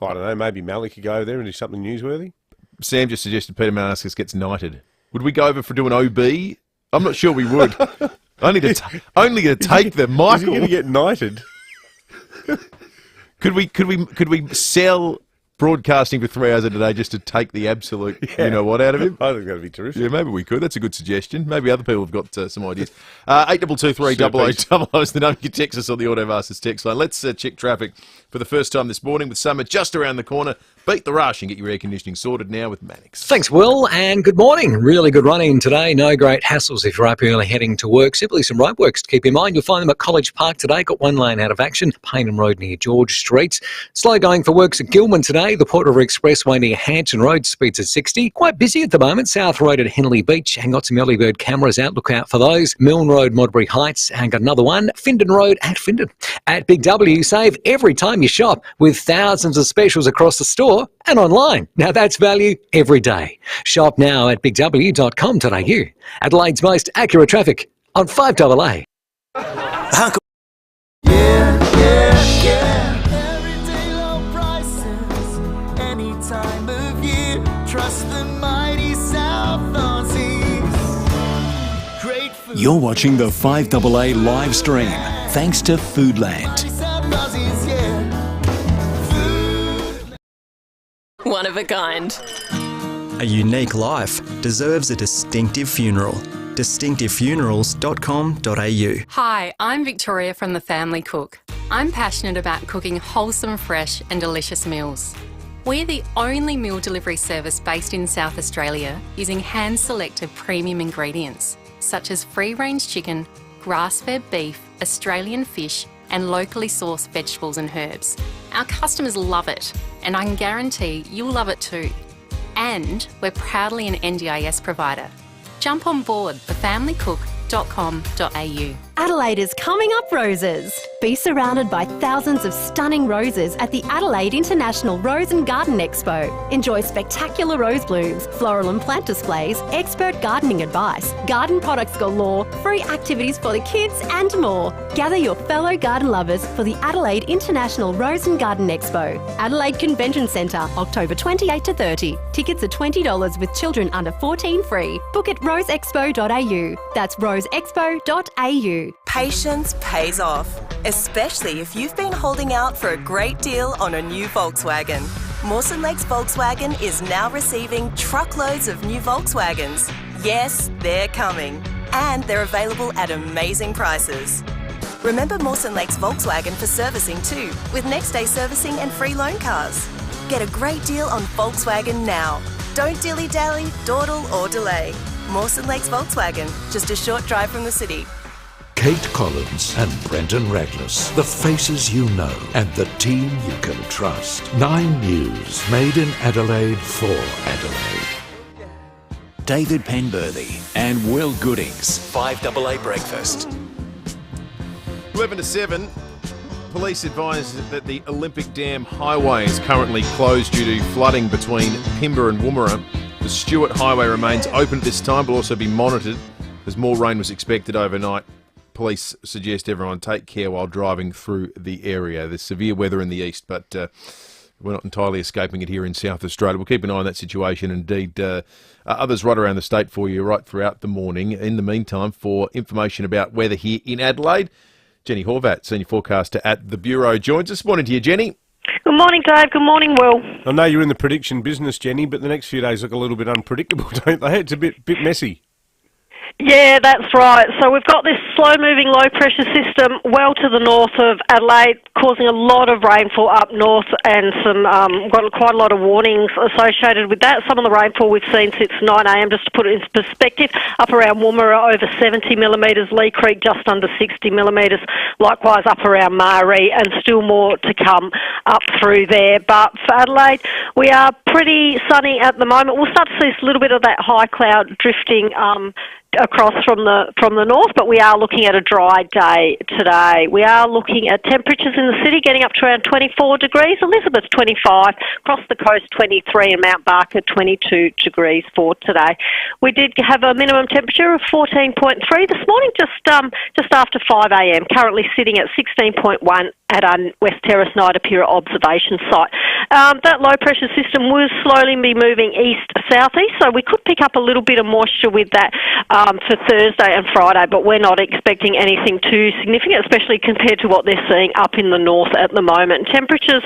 I don't know, maybe Malik could go over there and do something newsworthy. Sam just suggested Peter Manascus gets knighted. Would we go over for doing OB? I'm not sure we would. Only to take the Michael. Is he going to get knighted? Could we sell broadcasting for 3 hours a day just to take the absolute what out of him? I think that'd be terrific. Yeah, maybe we could. That's a good suggestion. Maybe other people have got some ideas. 8223 is the number. You can text us on the Automasters text line. Let's check traffic for the first time this morning with summer just around the corner. Beat the rush and get your air conditioning sorted now with Mannix. Thanks, Will, and good morning. Really good running today. No great hassles if you're up early heading to work. Simply some roadworks to keep in mind. You'll find them at College Park today. Got one lane out of action. Paynham Road near George Street. Slow going for works at Gilman today. The Port River Expressway near Hampton Road speeds at 60. Quite busy at the moment. South Road at Henley Beach and got some early bird cameras out. Look out for those. Milne Road, Modbury Heights, and got another one. Findon Road at Findon. At Big W, save every time you shop with thousands of specials across the store and online. Now that's value every day. Shop now at bigw.com.au. Adelaide's most accurate traffic on 5AA. Uncle. Everyday low prices, any time of year. Trust the mighty South Aussies. Great food. You're watching the 5AA live stream, thanks to Foodland. South Aussies, yeah. One of a kind. A unique life deserves a distinctive funeral. distinctivefunerals.com.au. Hi, I'm Victoria from The Family Cook. I'm passionate about cooking wholesome, fresh and delicious meals. We're the only meal delivery service based in South Australia using hand-selected premium ingredients such as free-range chicken, grass-fed beef, Australian fish and locally sourced vegetables and herbs. Our customers love it, and I can guarantee you'll love it too. And we're proudly an NDIS provider. Jump on board thefamilycook.com.au. Adelaide is coming up roses. Be surrounded by thousands of stunning roses at the Adelaide International Rose and Garden Expo. Enjoy spectacular rose blooms, floral and plant displays, expert gardening advice, garden products galore, free activities for the kids and more. Gather your fellow garden lovers for the Adelaide International Rose and Garden Expo. Adelaide Convention Centre, October 28 to 30. Tickets are $20 with children under 14 free. Book at roseexpo.au. That's roseexpo.au. Patience pays off, especially if you've been holding out for a great deal on a new Volkswagen. Mawson Lakes Volkswagen is now receiving truckloads of new Volkswagens. Yes, they're coming. And they're available at amazing prices. Remember Mawson Lakes Volkswagen for servicing too, with next day servicing and free loan cars. Get a great deal on Volkswagen now. Don't dilly-dally, dawdle or delay. Mawson Lakes Volkswagen, just a short drive from the city. Kate Collins and Brendan Raglas, the faces you know and the team you can trust. 9 News, made in Adelaide for Adelaide. David Penberthy and Will Goodings, 5AA Breakfast. 11 to 7. Police advise that the Olympic Dam Highway is currently closed due to flooding between Pimba and Woomera. The Stewart Highway remains open at this time, but will also be monitored as more rain was expected overnight. police suggest everyone take care while driving through the area. There's severe weather in the east, but we're not entirely escaping it here in South Australia. We'll keep an eye on that situation. Indeed, others right around the state for you right throughout the morning. In the meantime, for information about weather here in Adelaide, Jenny Horvat, Senior Forecaster at the Bureau, joins us. Morning to you, Jenny. Good morning, Dave. Good morning, Will. I know you're in the prediction business, Jenny, but the next few days look a little bit unpredictable, don't they? It's a bit messy. Yeah, that's right. So we've got this slow-moving low-pressure system well to the north of Adelaide, causing a lot of rainfall up north, and got quite a lot of warnings associated with that. Some of the rainfall we've seen since 9 a.m, just to put it into perspective, up around Woomera over 70 millimetres, Lee Creek just under 60 millimetres, likewise up around Maree, and still more to come up through there. But for Adelaide, we are pretty sunny at the moment. We'll start to see a little bit of that high cloud drifting across from the north, but we are looking at a dry day today. We are looking at temperatures in the city getting up to around 24 degrees, Elizabeth 25, across the coast 23, and Mount Barker 22 degrees for today. We did have a minimum temperature of 14.3 this morning, just after 5 a.m, currently sitting at 16.1 at our West Terrace Naidapira observation site. That low pressure system will slowly be moving east-southeast, so we could pick up a little bit of moisture with that for Thursday and Friday, but we're not expecting anything too significant, especially compared to what they're seeing up in the north at the moment. Temperatures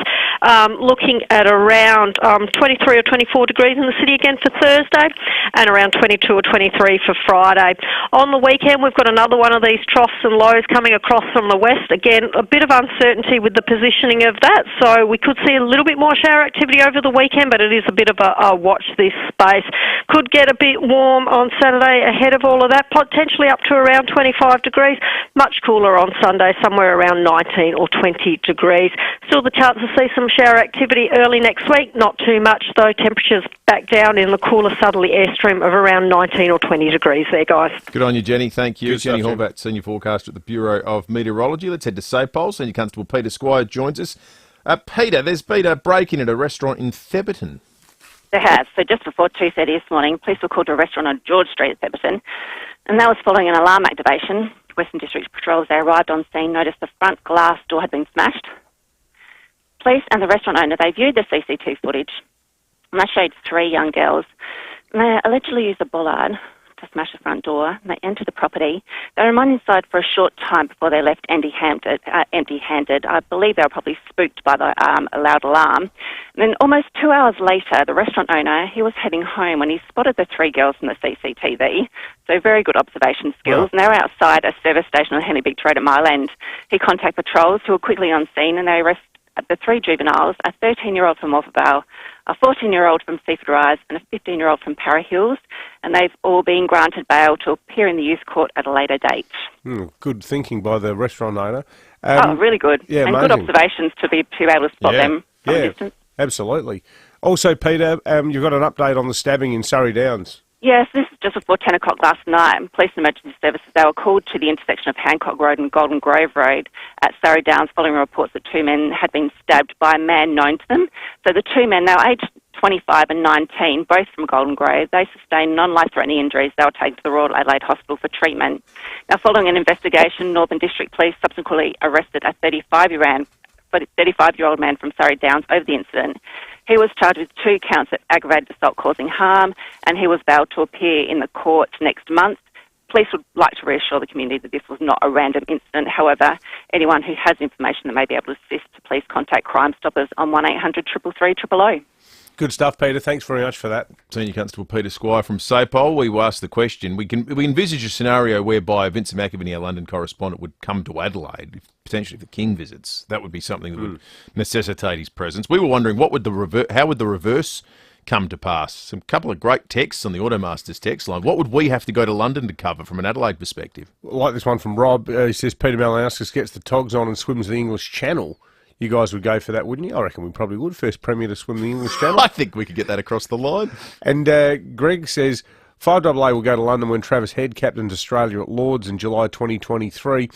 looking at around 23 or 24 degrees in the city again for Thursday, and around 22 or 23 for Friday. On the weekend, we've got another one of these troughs and lows coming across from the west. Again, a bit of uncertainty with the positioning of that, so we could see a little bit more shower activity over the weekend, but it is a bit of a watch this space. Could get a bit warm on Saturday ahead of all of that, potentially up to around 25 degrees. Much cooler on Sunday, somewhere around 19 or 20 degrees. Still the chance to see some shower activity early next week. Not too much, though. Temperatures back down in the cooler southerly airstream of around 19 or 20 degrees there, guys. Good on you, Jenny. Thank you. Good Jenny stuff, Horvat, Senior Forecaster at the Bureau of Meteorology. Let's head to SAPOL. Senior Constable Peter Squire joins us. Peter, there's been a break-in at a restaurant in Theberton. There has. So just before 2:30 this morning, police were called to a restaurant on George Street at Theberton, and that was following an alarm activation. Western District Patrol, as they arrived on scene, noticed the front glass door had been smashed. Police and the restaurant owner, they viewed the CCTV footage, and that showed 3 young girls. And they allegedly used a bollard to smash the front door, and they entered the property. They remained inside for a short time before they left empty-handed. I believe they were probably spooked by the loud alarm. And then almost 2 hours later, the restaurant owner, he was heading home when he spotted the 3 girls from the CCTV. So very good observation skills. Wow. And they were outside a service station on Henley Beach Road at Mile End. He contacted patrols who were quickly on scene, and they arrested the 3 juveniles, a 13-year-old from Morphettvale, a 14-year-old from Seaford Rise, and a 15-year-old from Para Hills, and they've all been granted bail to appear in the youth court at a later date. Good thinking by the restaurant owner. Really good. Yeah, and amazing. Good observations to be able to spot them from a distance. Absolutely. Also, Peter, you've got an update on the stabbing in Surrey Downs. Yes, this is just before 10 o'clock last night. Police and emergency services, they were called to the intersection of Hancock Road and Golden Grove Road at Surrey Downs following reports that 2 men had been stabbed by a man known to them. So the 2 men, they were aged 25 and 19, both from Golden Grove. They sustained non-life-threatening injuries. They were taken to the Royal Adelaide Hospital for treatment. Now, following an investigation, Northern District Police subsequently arrested a 35-year-old man from Surrey Downs over the incident. He was charged with 2 counts of aggravated assault causing harm, and he was bailed to appear in the court next month. Police would like to reassure the community that this was not a random incident. However, anyone who has information that may be able to assist, please contact Crime Stoppers on 1800 333 000. Good stuff, Peter. Thanks very much for that. Senior Constable Peter Squire from SAPOL. We asked the question. We envisage a scenario whereby Vincent McAvenny, our London correspondent, would come to Adelaide, potentially if the King visits. That would be something that would necessitate his presence. We were wondering how would the reverse come to pass? A couple of great texts on the Automasters text line. What would we have to go to London to cover from an Adelaide perspective? Like this one from Rob. He says Peter Malinauskas gets the togs on and swims the English Channel. You guys would go for that, wouldn't you? I reckon we probably would. First Premier to swim the English Channel. I think we could get that across the line. And Greg says 5AA will go to London when Travis Head captains Australia at Lords in July 2023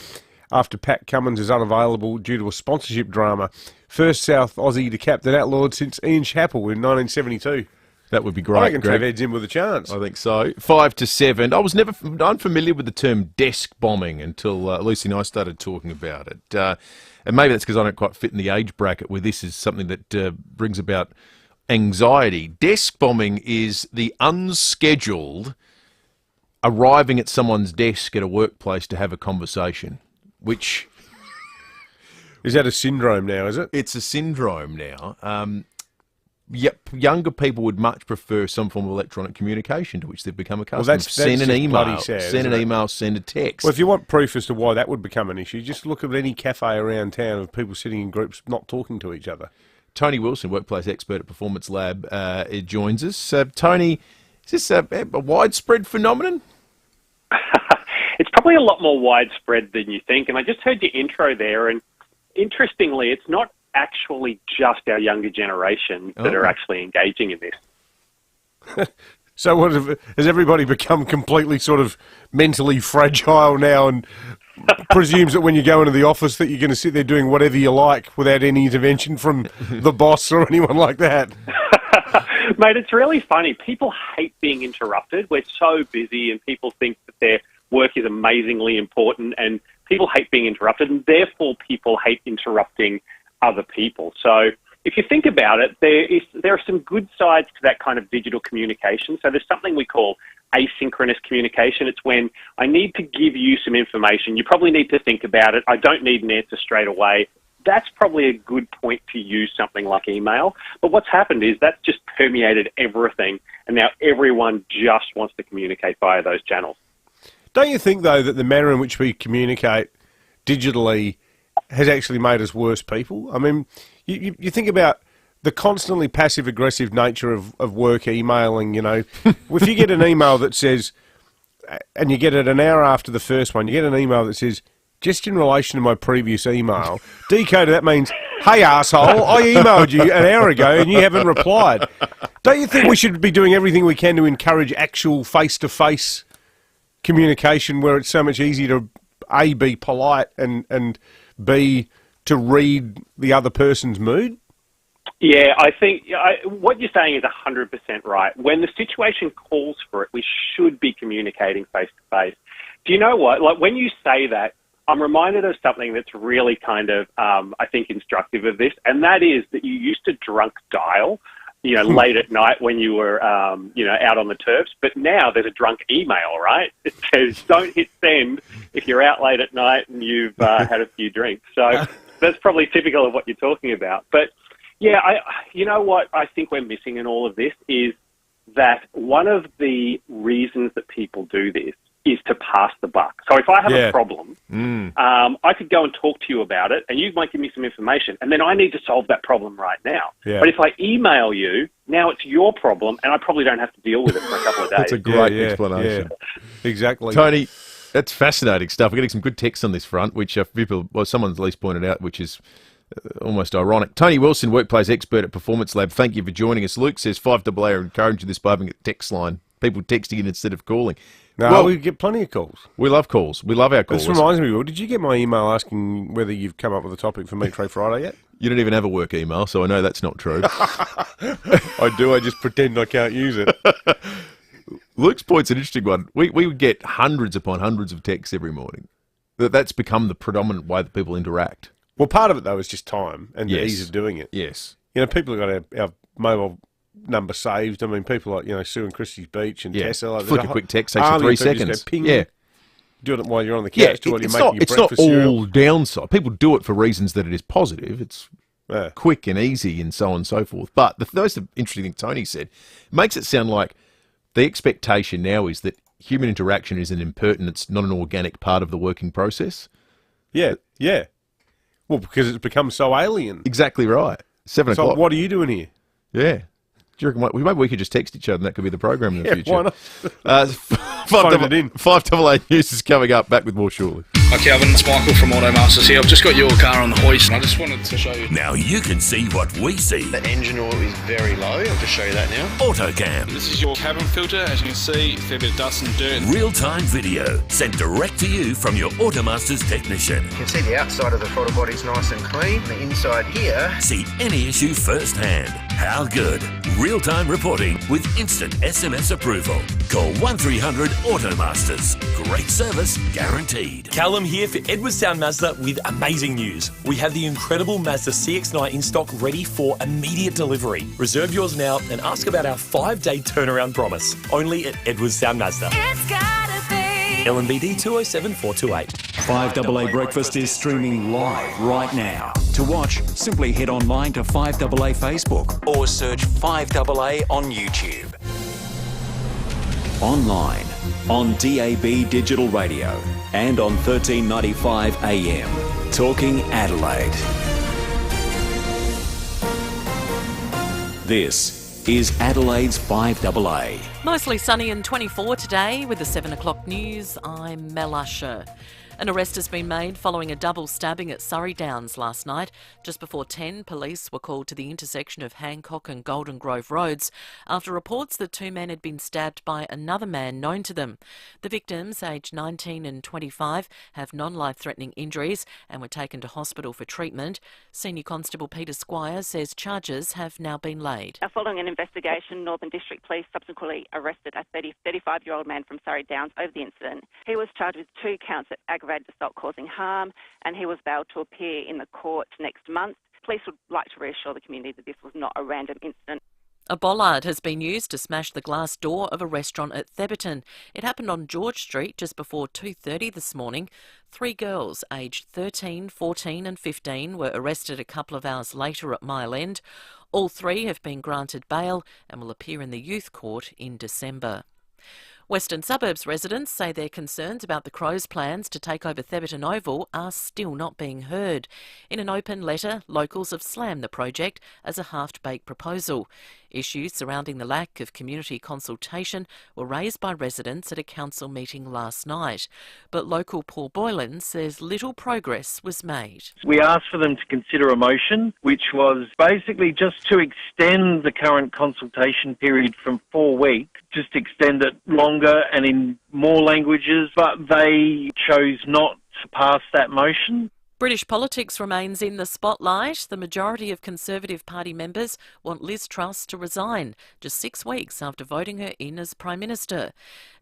after Pat Cummins is unavailable due to a sponsorship drama. First South Aussie to captain at Lords since Ian Chappell in 1972. That would be great. I reckon Greg. Trev heads in with a chance. I think so. 5 to 7. I was never unfamiliar with the term desk bombing until Lucy and I started talking about it. And maybe that's because I don't quite fit in the age bracket where this is something that brings about anxiety. Desk bombing is the unscheduled arriving at someone's desk at a workplace to have a conversation, which... Is that a syndrome now, is it? It's a syndrome now. Yep, younger people would much prefer some form of electronic communication to which they've become accustomed. Well, that's send an just email, bloody sad, send an isn't it? email, send a text. Well, if you want proof as to why that would become an issue, just look at any cafe around town of people sitting in groups not talking to each other. Tony Wilson, workplace expert at Performance Lab, joins us. Tony, is this a widespread phenomenon? It's probably a lot more widespread than you think. And I just heard your intro there, and interestingly, it's not actually just our younger generation that are actually engaging in this. So what has everybody become completely sort of mentally fragile now and presumes that when you go into the office that you're going to sit there doing whatever you like without any intervention from the boss or anyone like that? Mate, it's really funny. People hate being interrupted. We're so busy and people think that their work is amazingly important, and people hate being interrupted, and therefore people hate interrupting other people. So if you think about it, there are some good sides to that kind of digital communication. So there's something we call asynchronous communication. It's when I need to give you some information. You probably need to think about it. I don't need an answer straight away. That's probably a good point to use something like email. But what's happened is that's just permeated everything, and now everyone just wants to communicate via those channels. Don't you think, though, that the manner in which we communicate digitally has actually made us worse people? I mean, you think about the constantly passive-aggressive nature of work emailing, you know. If you get an email that says, and you get it an hour after the first one, you get an email that says, just in relation to my previous email, decoded that means, hey, asshole, I emailed you an hour ago and you haven't replied. Don't you think we should be doing everything we can to encourage actual face-to-face communication where it's so much easier to, A, be polite and B, to read the other person's mood? Yeah, I think what you're saying is 100% right. When the situation calls for it, we should be communicating face-to-face. Do you know what? Like, when you say that, I'm reminded of something that's really kind of, I think, instructive of this, and that is that you used to drunk dial, late at night when you were, out on the turfs, but now there's a drunk email, right? It says, don't hit send if you're out late at night and you've had a few drinks. So that's probably typical of what you're talking about. But, yeah, you know what I think we're missing in all of this is that one of the reasons that people do this is to pass the buck. So if I have a problem, I could go and talk to you about it, and you might give me some information, and then I need to solve that problem right now. Yeah. But if I email you, now it's your problem, and I probably don't have to deal with it for a couple of days. That's a great explanation. Yeah. Exactly. Tony, that's fascinating stuff. We're getting some good texts on this front, which someone's at least pointed out, which is almost ironic. Tony Wilson, workplace expert at Performance Lab, thank you for joining us. Luke says FIVEAA are encouraging this by having a text line, people texting in instead of calling. No, we get plenty of calls. We love calls. We love our calls. This reminds me, Will, did you get my email asking whether you've come up with a topic for Meat Tray Friday yet? You don't even have a work email, so I know that's not true. I do, I just pretend I can't use it. Luke's point's an interesting one. We would get hundreds upon hundreds of texts every morning. That's become the predominant way that people interact. Well, part of it, though, is just time and the ease of doing it. Yes. People have got our mobile number saved. I mean, people like, Sue and Christie's Beach and Tessa. Like, flick a quick text, takes you 3 seconds. Ping, yeah. Doing it while you're on the couch, while you're making your breakfast It's not cereal. all downside. People do it for reasons that it is positive. It's quick and easy and so on and so forth. But the most interesting thing Tony said makes it sound like the expectation now is that human interaction is an impertinence, not an organic part of the working process. Yeah, yeah. Well, because it's become so alien. Exactly right. 7 o'clock. So what are you doing here? Yeah. Do you reckon maybe we could just text each other and that could be the program in the future? Why not? phoned it in. 5AA News is coming up. Back with more shortly. Hi Calvin, it's Michael from Automasters here. I've just got your car on the hoist and I just wanted to show you. Now you can see what we see. The engine oil is very low. I'll just show you that now. Autocam. This is your cabin filter. As you can see, a fair bit of dust and dirt. Real-time video sent direct to you from your Automasters technician. You can see the outside of the throttle body's nice and clean. The inside here. See any issue firsthand. How good? Real-time reporting with instant SMS approval. Call 1300 Automasters. Great service guaranteed. Callum here for Edwardstown Mazda with amazing news. We have the incredible Mazda CX-9 in stock ready for immediate delivery. Reserve yours now and ask about our 5-day turnaround promise. Only at Edwardstown Mazda. It's gotta be. LNBD 207428. 5AA Breakfast is streaming live right now. To watch, simply head online to 5AA Facebook or search 5AA on YouTube. Online, on DAB Digital Radio and on 1395 AM. Talking Adelaide. This is Adelaide's 5AA. Mostly sunny and 24 today with the 7 o'clock news. I'm Mel Usher. An arrest has been made following a double stabbing at Surrey Downs last night. Just before 10, police were called to the intersection of Hancock and Golden Grove roads after reports that 2 men had been stabbed by another man known to them. The victims, aged 19 and 25, have non-life-threatening injuries and were taken to hospital for treatment. Senior Constable Peter Squire says charges have now been laid. Following an investigation, Northern District Police subsequently arrested a 35-year-old man from Surrey Downs over the incident. He was charged with 2 counts of aggravated assault causing harm, and he was bailed to appear in the court next month. Police would like to reassure the community that this was not a random incident. A bollard has been used to smash the glass door of a restaurant at Theberton. It happened on George Street just before 2:30 this morning. 3 girls aged 13, 14 and 15 were arrested a couple of hours later at Mile End. All 3 have been granted bail and will appear in the youth court in December. Western Suburbs residents say their concerns about the Crows' plans to take over Theberton Oval are still not being heard. In an open letter, locals have slammed the project as a half-baked proposal. Issues surrounding the lack of community consultation were raised by residents at a council meeting last night. But local Paul Boylan says little progress was made. We asked for them to consider a motion, which was basically just to extend the current consultation period from 4 weeks, just extend it longer and in more languages, but they chose not to pass that motion. British politics remains in the spotlight. The majority of Conservative Party members want Liz Truss to resign, just 6 weeks after voting her in as Prime Minister.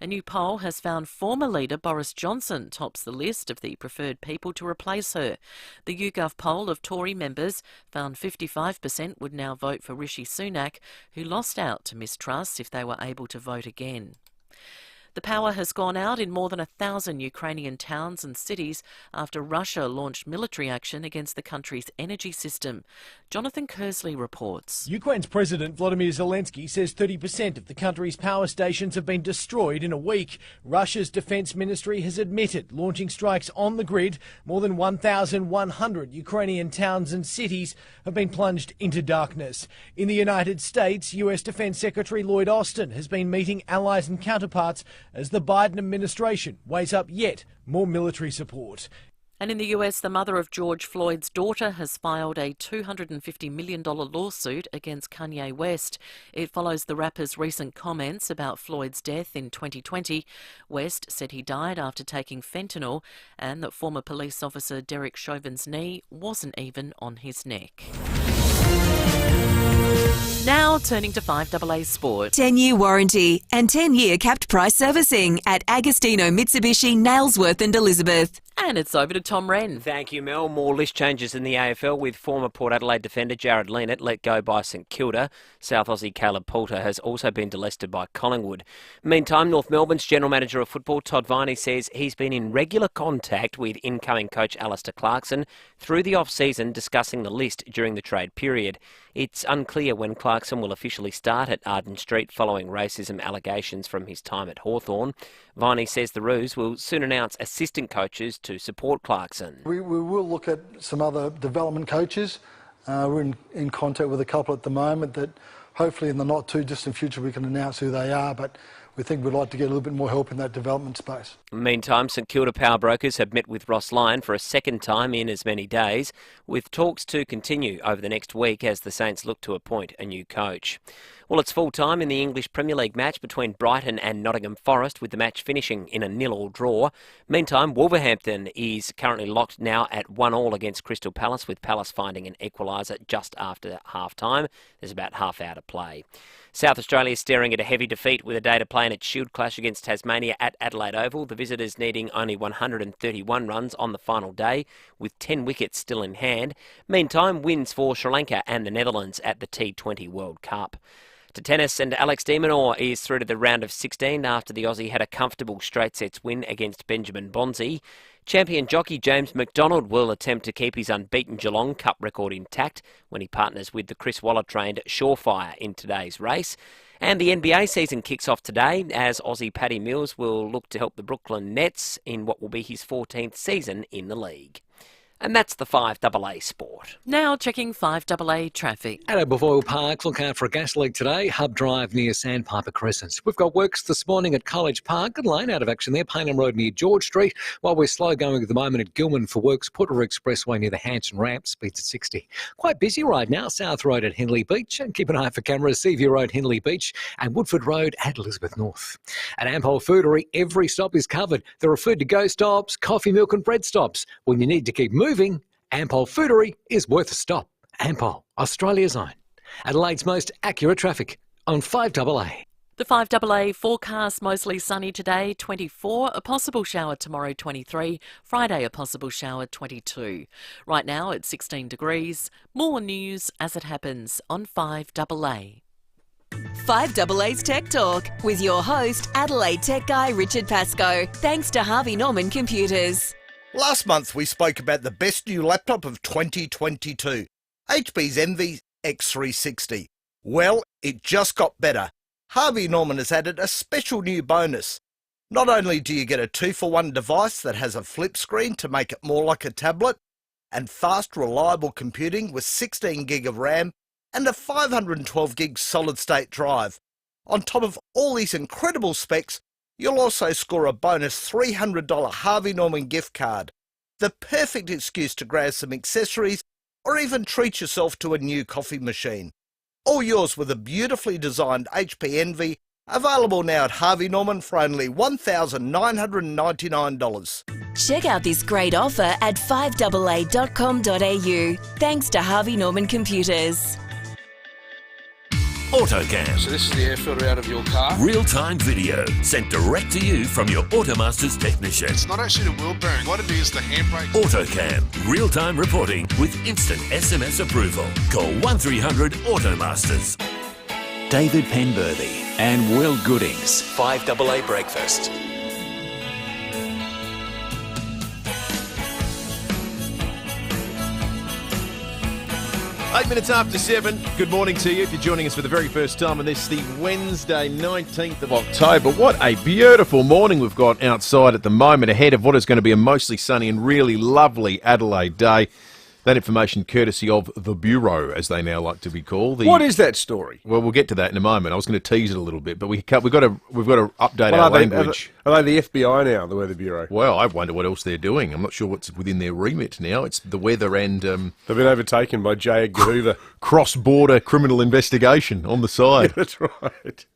A new poll has found former leader Boris Johnson tops the list of the preferred people to replace her. The YouGov poll of Tory members found 55% would now vote for Rishi Sunak, who lost out to Miss Truss if they were able to vote again. The power has gone out in more than 1,000 Ukrainian towns and cities after Russia launched military action against the country's energy system. Jonathan Kersley reports. Ukraine's President Volodymyr Zelensky says 30% of the country's power stations have been destroyed in a week. Russia's defense ministry has admitted launching strikes on the grid. More than 1,100 Ukrainian towns and cities have been plunged into darkness. In the United States, US Defense Secretary Lloyd Austin has been meeting allies and counterparts as the Biden administration weighs up yet more military support. And in the US, the mother of George Floyd's daughter has filed a $250 million lawsuit against Kanye West. It follows the rapper's recent comments about Floyd's death in 2020. West said he died after taking fentanyl and that former police officer Derek Chauvin's knee wasn't even on his neck. Now turning to 5AA Sport. 10-year warranty and 10-year capped price servicing at Agostino Mitsubishi, Nailsworth and Elizabeth. And it's over to Tom Wren. Thank you, Mel. More list changes in the AFL with former Port Adelaide defender Jared Leonard let go by St Kilda. South Aussie Caleb Poulter has also been delisted by Collingwood. Meantime, North Melbourne's General Manager of Football, Todd Viney, says he's been in regular contact with incoming coach Alistair Clarkson through the off-season, discussing the list during the trade period. It's unclear when Clarkson will officially start at Arden Street following racism allegations from his time at Hawthorn. Viney says the Roos will soon announce assistant coaches to support Clarkson. We will look at some other development coaches. We're in contact with a couple at the moment that hopefully in the not too distant future we can announce who they are, but we think we'd like to get a little bit more help in that development space. Meantime, St Kilda power brokers have met with Ross Lyon for a second time in as many days, with talks to continue over the next week as the Saints look to appoint a new coach. Well, it's full time in the English Premier League match between Brighton and Nottingham Forest, with the match finishing in a 0-0 draw. Meantime, Wolverhampton is currently locked now at 1-1 against Crystal Palace, with Palace finding an equaliser just after half-time. There's about half hour to play. South Australia is staring at a heavy defeat with a day to play in its Shield clash against Tasmania at Adelaide Oval. The visitors needing only 131 runs on the final day, with 10 wickets still in hand. Meantime, wins for Sri Lanka and the Netherlands at the T20 World Cup. To tennis, and Alex de Minaur is through to the round of 16 after the Aussie had a comfortable straight sets win against Benjamin Bonzi. Champion jockey James McDonald will attempt to keep his unbeaten Geelong Cup record intact when he partners with the Chris Waller-trained Surefire in today's race. And the NBA season kicks off today as Aussie Paddy Mills will look to help the Brooklyn Nets in what will be his 14th season in the league. And that's the 5AA Sport. Now checking 5AA traffic. At Aberfoyle Park, look out for a gas leak today. Hub Drive near Sandpiper Crescent. We've got works this morning at College Park. Good lane out of action there. Paynham Road near George Street. While we're slow going at the moment at Gilman for works. Putter Expressway near the Hanson Ramp. Speeds at 60. Quite busy right now. South Road at Henley Beach. And keep an eye out for cameras. Seaview Road, Henley Beach. And Woodford Road at Elizabeth North. At Ampol Foodery, every stop is covered. There are food-to-go stops, coffee, milk and bread stops. When you need to keep moving, Ampol Foodery is worth a stop. Ampol, Australia's own. Adelaide's most accurate traffic on 5AA. The 5AA forecast, mostly sunny today, 24, a possible shower tomorrow, 23, Friday a possible shower, 22. Right now it's 16 degrees. More news as it happens on 5AA. 5AA's Tech Talk with your host, Adelaide Tech Guy Richard Pascoe. Thanks to Harvey Norman Computers. Last month we spoke about the best new laptop of 2022, HP's Envy X360. Well, it just got better. Harvey Norman has added a special new bonus. Not only do you get a 2-for-1 device that has a flip screen to make it more like a tablet, and fast, reliable computing with 16 gig of RAM and a 512 gig solid-state drive. On top of all these incredible specs, you'll also score a bonus $300 Harvey Norman gift card. The perfect excuse to grab some accessories or even treat yourself to a new coffee machine. All yours with a beautifully designed HP Envy, available now at Harvey Norman for only $1,999. Check out this great offer at 5AA.com.au. Thanks to Harvey Norman Computers. AutoCam. So this is the air filter out of your car. Real-time video sent direct to you from your Automasters technician. It's not actually the wheel bearing. What it is, the handbrake. AutoCam. Real-time reporting with instant SMS approval. Call 1300 Automasters. David Penberthy and Will Goodings. 5AA Breakfast. 8 minutes after 7. Good morning to you if you're joining us for the very first time on this, the Wednesday 19th of October. What a beautiful morning we've got outside at the moment, ahead of what is going to be a mostly sunny and really lovely Adelaide day. That information courtesy of the Bureau, as they now like to be called. What is that story? Well, we'll get to that in a moment. I was going to tease it a little bit, but we've got to update our language. Are they the FBI now, the Weather Bureau? Well, I wonder what else they're doing. I'm not sure what's within their remit now. It's the weather and... They've been overtaken by J. Edgar Hoover. Cross-border criminal investigation on the side. Yeah, that's right.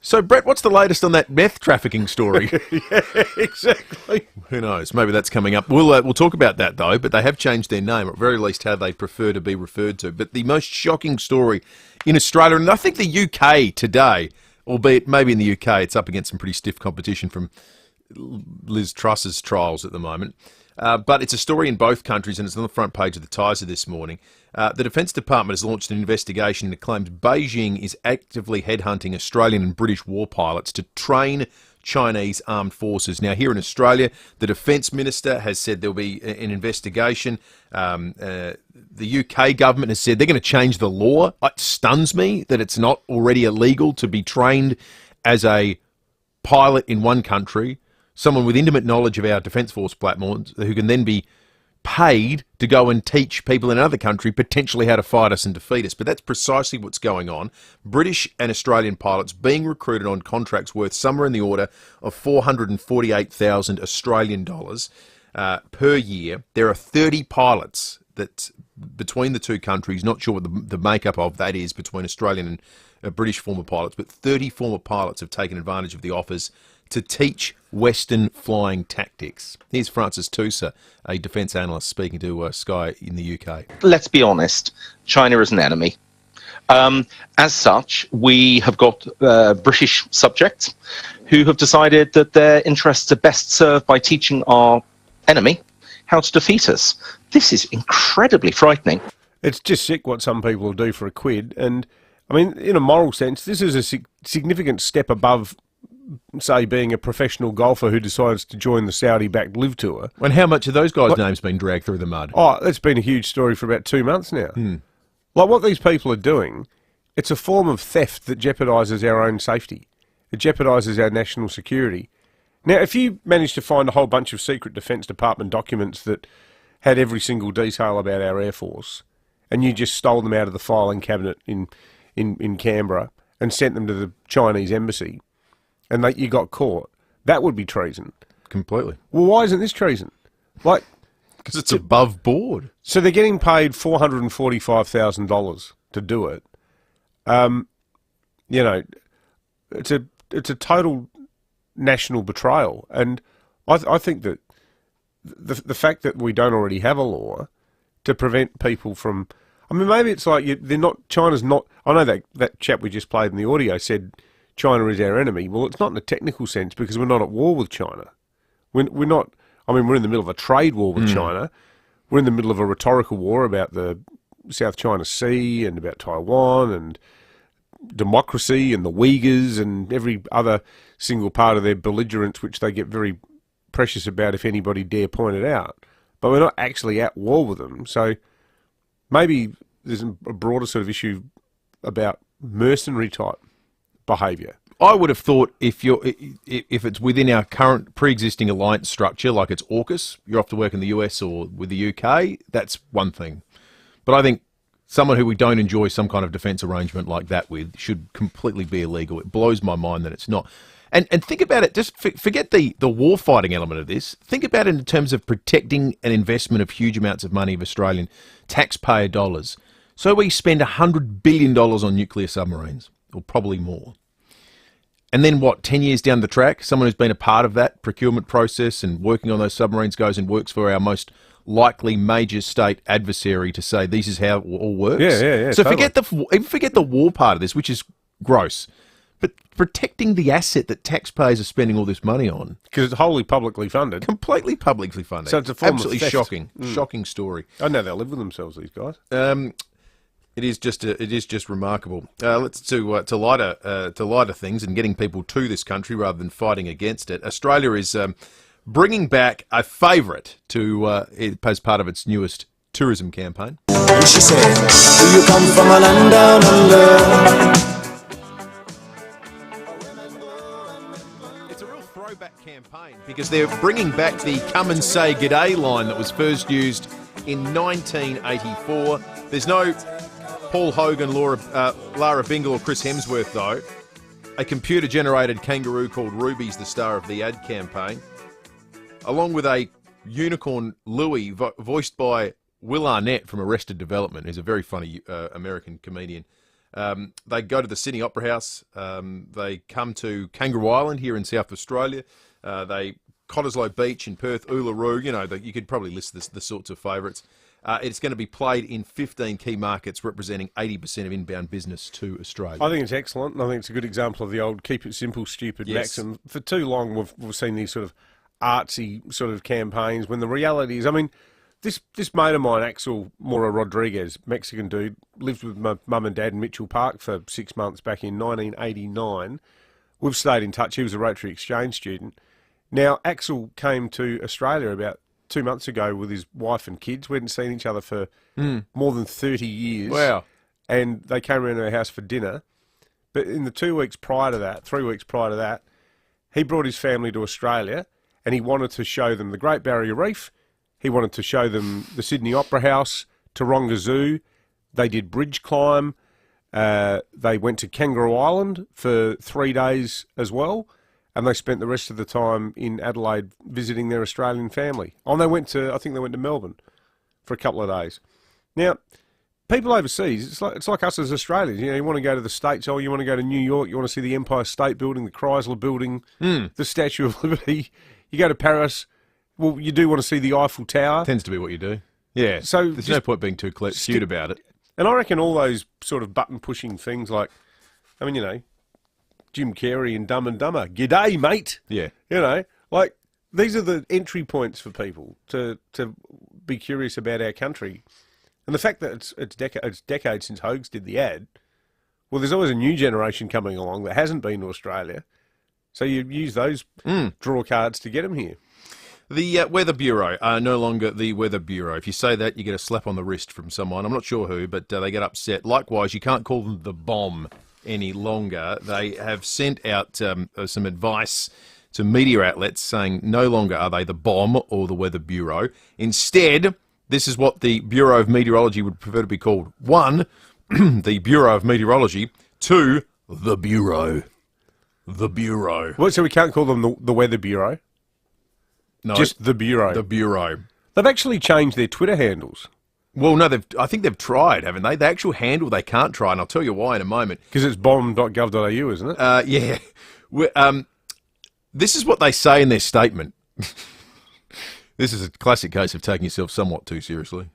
So, Brett, what's the latest on that meth trafficking story? Yeah, exactly. Who knows? Maybe that's coming up. We'll talk about that, though, but they have changed their name, or at very least how they prefer to be referred to. But the most shocking story in Australia, and I think the UK today, albeit maybe in the UK it's up against some pretty stiff competition from Liz Truss's trials at the moment, but it's a story in both countries, and it's on the front page of the Tiser this morning. The Defence Department has launched an investigation that claims Beijing is actively headhunting Australian and British war pilots to train Chinese armed forces. Now, here in Australia, the Defence Minister has said there'll be an investigation. The UK government has said they're going to change the law. It stuns me that it's not already illegal to be trained as a pilot in one country, someone with intimate knowledge of our Defence Force platforms who can then be paid to go and teach people in another country potentially how to fight us and defeat us. But that's precisely what's going on. British and Australian pilots being recruited on contracts worth somewhere in the order of 448,000 Australian dollars per year. There are 30 pilots that between the two countries, not sure what the makeup of that is between Australian and British former pilots, but 30 former pilots have taken advantage of the offers to teach Western flying tactics. Here's Francis Tousa, a defence analyst, speaking to Sky in the UK. Let's be honest, China is an enemy. As such, we have got British subjects who have decided that their interests are best served by teaching our enemy how to defeat us. This is incredibly frightening. It's just sick what some people will do for a quid. And, I mean, in a moral sense, this is a significant step above, say, being a professional golfer who decides to join the Saudi-backed Live Tour. And how much of those guys' names been dragged through the mud? Oh, that's been a huge story for about 2 months now. Like, what these people are doing, it's a form of theft that jeopardises our own safety. It jeopardises our national security. Now, if you managed to find a whole bunch of secret Defence Department documents that had every single detail about our Air Force, and you just stole them out of the filing cabinet in Canberra and sent them to the Chinese embassy, and you got caught, that would be treason. Completely. Well, why isn't this treason? Like, because it's above board. So they're getting paid $445,000 to do it. You know, it's a total national betrayal, and I think that the fact that we don't already have a law to prevent people from, I mean, maybe it's like they're not. China's not. I know that chap we just played in the audio said China is our enemy. Well, it's not in a technical sense because we're not at war with China. We're not. I mean, we're in the middle of a trade war with China. We're in the middle of a rhetorical war about the South China Sea and about Taiwan and democracy and the Uyghurs and every other single part of their belligerence, which they get very precious about if anybody dare point it out. But we're not actually at war with them. So maybe there's a broader sort of issue about mercenary type behaviour. I would have thought if it's within our current pre-existing alliance structure, like it's AUKUS, you're off to work in the US or with the UK, that's one thing. But I think someone who we don't enjoy some kind of defence arrangement like that with should completely be illegal. It blows my mind that it's not. And think about it, just forget the war fighting element of this. Think about it in terms of protecting an investment of huge amounts of money of Australian taxpayer dollars. So we spend $100 billion on nuclear submarines, or probably more. And then 10 years down the track, someone who's been a part of that procurement process and working on those submarines goes and works for our most likely major state adversary to say this is how it all works. Yeah. So totally. forget the war part of this, which is gross. But protecting the asset that taxpayers are spending all this money on. Because it's wholly publicly funded. Completely publicly funded. So it's a form absolutely of theft. Shocking. Shocking story. I know they'll live with themselves, these guys. It is just remarkable. Let's to lighter things and getting people to this country rather than fighting against it. Australia is bringing back a favourite as part of its newest tourism campaign. And she said, "Do you come from a land down under?" It's a real throwback campaign because they're bringing back the "Come and Say G'day" line that was first used in 1984. There's no Paul Hogan, Lara Bingle or Chris Hemsworth, though. A computer-generated kangaroo called Ruby's the star of the ad campaign, along with a unicorn Louie, voiced by Will Arnett from Arrested Development, who's a very funny American comedian. They go to the Sydney Opera House. They come to Kangaroo Island here in South Australia. They Cottesloe Beach in Perth, Uluru. You know, you could probably list the sorts of favourites. It's going to be played in 15 key markets, representing 80% of inbound business to Australia. I think it's excellent, and I think it's a good example of the old "keep it simple, stupid" maxim. For too long, we've seen these sort of artsy sort of campaigns when the reality is, I mean, this mate of mine, Axel Mora Rodriguez, Mexican dude, lived with my mum and dad in Mitchell Park for 6 months back in 1989. We've stayed in touch. He was a Rotary Exchange student. Now, Axel came to Australia about 2 months ago with his wife and kids. We hadn't seen each other for more than 30 years. Wow. And they came around to our house for dinner. But in the 3 weeks prior to that, he brought his family to Australia and he wanted to show them the Great Barrier Reef He wanted to show them the Sydney Opera House, Taronga Zoo. They did bridge climb. They went to Kangaroo Island for 3 days as well. And they spent the rest of the time in Adelaide visiting their Australian family. I think they went to Melbourne for a couple of days. Now, people overseas, it's like us as Australians. You want to go to the States, you want to go to New York, you want to see the Empire State Building, the Chrysler Building, the Statue of Liberty. You go to Paris, well, you do want to see the Eiffel Tower. Tends to be what you do. Yeah, so there's no point being too cute about it. And I reckon all those sort of button-pushing things like, Jim Carrey and Dumb and Dumber. G'day, mate. Yeah. These are the entry points for people to be curious about our country. And the fact that it's decades since Hogs did the ad, well, there's always a new generation coming along that hasn't been to Australia. So you use those draw cards to get them here. The Weather Bureau are no longer the Weather Bureau. If you say that, you get a slap on the wrist from someone. I'm not sure who, but they get upset. Likewise, you can't call them the bomb any longer. They have sent out some advice to media outlets saying no longer are they the bomb or the Weather Bureau. Instead, this is what the Bureau of Meteorology would prefer to be called. 1, the Bureau of Meteorology. 2, the Bureau. The Bureau. What, so we can't call them the Weather Bureau? No. Just the Bureau. The Bureau. They've actually changed their Twitter handles. Well, no, I think they've tried, haven't they? The actual handle they can't try, and I'll tell you why in a moment. Because it's bomb.gov.au, isn't it? Yeah. This is what they say in their statement. This is a classic case of taking yourself somewhat too seriously.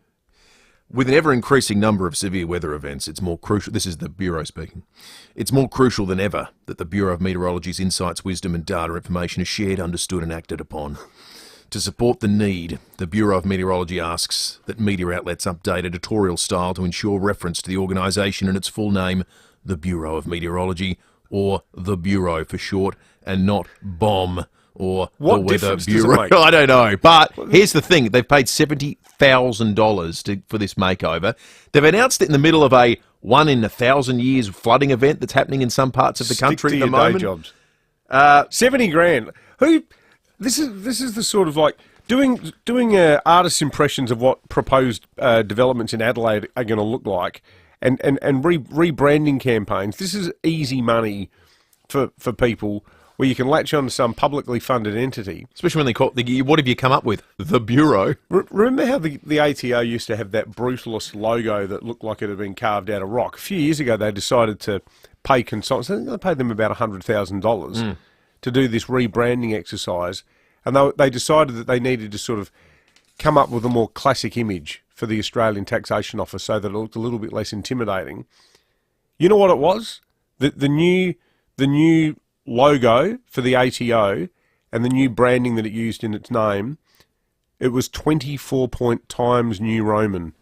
With an ever-increasing number of severe weather events, it's more crucial... This is the Bureau speaking. It's more crucial than ever that the Bureau of Meteorology's insights, wisdom and data information is shared, understood and acted upon. To support the need, the Bureau of Meteorology asks that media outlets update editorial style to ensure reference to the organisation and its full name, the Bureau of Meteorology, or the Bureau for short, and not BOM or what the Weather difference Bureau. Does it make? I don't know. But here's the thing. They've paid $70,000 for this makeover. They've announced it in the middle of a 1 in 1,000 years flooding event that's happening in some parts of the country at the moment. Day jobs. 70 grand. This is the sort of doing artist impressions of what proposed developments in Adelaide are going to look like, and rebranding campaigns. This is easy money for people where you can latch on to some publicly funded entity. Especially when they call what have you come up with? The Bureau. Remember how the ATO used to have that brutalist logo that looked like it had been carved out of rock? A few years ago, they decided to pay consultants. I think they paid them about $100,000 to do this rebranding exercise. And they decided that they needed to sort of come up with a more classic image for the Australian Taxation Office so that it looked a little bit less intimidating. You know what it was? The new logo for the ATO and the new branding that it used in its name, it was 24-point Times New Roman,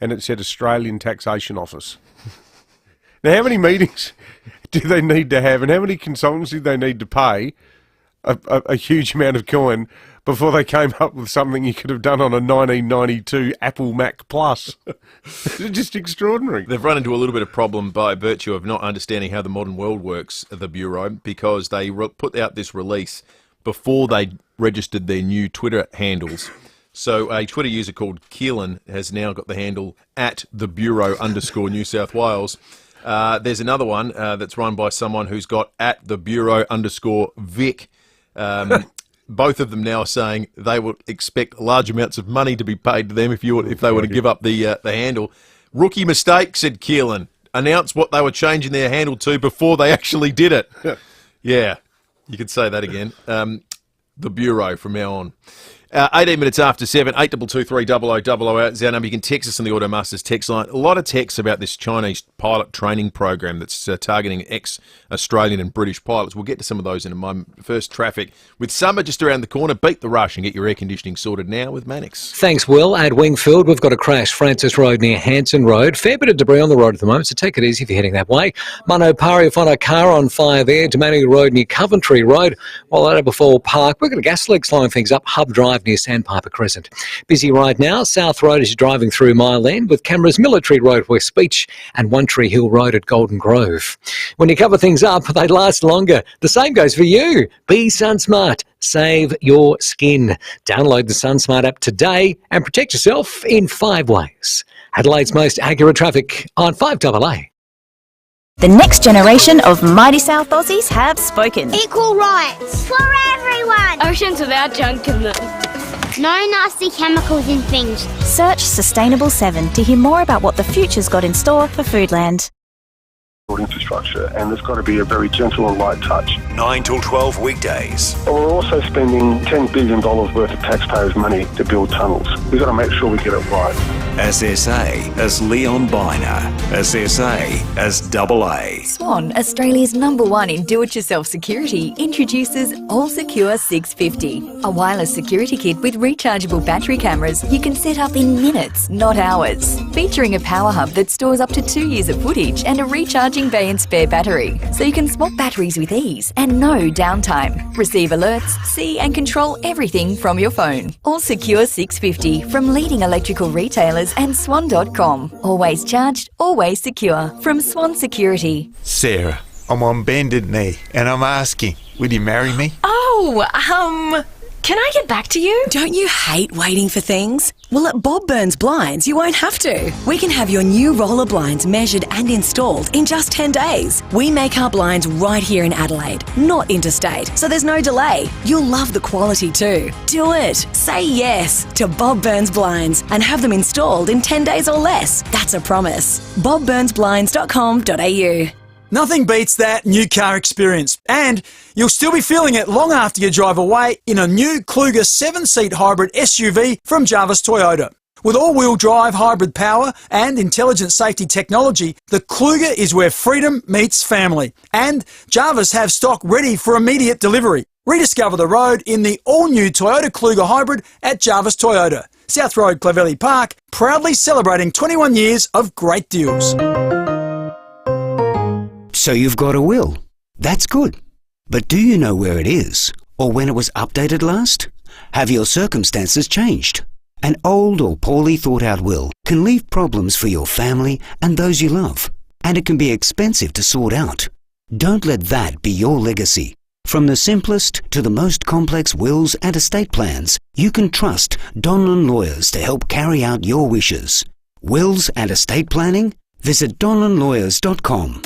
and it said Australian Taxation Office. Now, how many meetings do they need to have, and how many consultants do they need to pay a huge amount of coin before they came up with something you could have done on a 1992 Apple Mac Plus? It's just extraordinary. They've run into a little bit of problem by virtue of not understanding how the modern world works, the Bureau, because they put out this release before they registered their new Twitter handles. So a Twitter user called Keelan has now got the handle @thebureau_New South Wales. There's another one that's run by someone who's got @thebureau_Vic. Both of them now saying they would expect large amounts of money to be paid to them if they were to give up the handle. Rookie mistake, said Keelan. Announced what they were changing their handle to before they actually did it. Yeah, you could say that again. The Bureau from now on. 18 minutes after 7, 8223 is our number. You can text us on the Automasters text line. A lot of texts about this Chinese pilot training program that's targeting ex-Australian and British pilots. We'll get to some of those in a moment. First, traffic. With summer just around the corner, beat the rush and get your air conditioning sorted now with Mannix. Thanks, Will. At Wingfield, we've got a crash. Francis Road near Hanson Road. Fair bit of debris on the road at the moment, so take it easy if you're heading that way. Manopari, you'll find a car on FIVEAA. Demani Road near Coventry Road. While at Aberfoyle Park, we've got a gas leak slowing things up. Hub Drive Drive near Sandpiper Crescent. Busy right now, South Road as you're driving through Mile End, with cameras Military Road, West Beach, and One Tree Hill Road at Golden Grove. When you cover things up, they last longer. The same goes for you. Be SunSmart. Save your skin. Download the SunSmart app today and protect yourself in 5 ways. Adelaide's most accurate traffic on 5AA. The next generation of mighty South Aussies have spoken. Equal rights for everyone. Oceans without junk in them. No nasty chemicals in things. Search Sustainable 7 to hear more about what the future's got in store for Foodland. Infrastructure, and there's got to be a very gentle and light touch. 9 till 12 weekdays. But we're also spending $10 billion worth of taxpayers' money to build tunnels. We've got to make sure we get it right. SSA as Leon Biner. SSA as AA. Swan, Australia's #1 in do-it-yourself security, introduces All Secure 650, a wireless security kit with rechargeable battery cameras you can set up in minutes, not hours. Featuring a power hub that stores up to 2 years of footage and a recharging bay and spare battery, so you can swap batteries with ease and no downtime. Receive alerts, see and control everything from your phone. All Secure 650 from leading electrical retailers and Swan.com. Always charged, always secure. From Swan Security. Sarah, I'm on bended knee and I'm asking, will you marry me? Can I get back to you? Don't you hate waiting for things? Well, at Bob Burns Blinds, you won't have to. We can have your new roller blinds measured and installed in just 10 days. We make our blinds right here in Adelaide, not interstate, so there's no delay. You'll love the quality too. Do it. Say yes to Bob Burns Blinds and have them installed in 10 days or less. That's a promise. bobburnsblinds.com.au. Nothing beats that new car experience, and you'll still be feeling it long after you drive away in a new Kluger 7-seat hybrid SUV from Jarvis Toyota. With all-wheel drive hybrid power and intelligent safety technology, the Kluger is where freedom meets family. And Jarvis have stock ready for immediate delivery. Rediscover the road in the all-new Toyota Kluger hybrid at Jarvis Toyota, South Road, Clavelli Park, proudly celebrating 21 years of great deals. So you've got a will. That's good. But do you know where it is? Or when it was updated last? Have your circumstances changed? An old or poorly thought out will can leave problems for your family and those you love. And it can be expensive to sort out. Don't let that be your legacy. From the simplest to the most complex wills and estate plans, you can trust Donlan Lawyers to help carry out your wishes. Wills and estate planning? Visit donlanlawyers.com.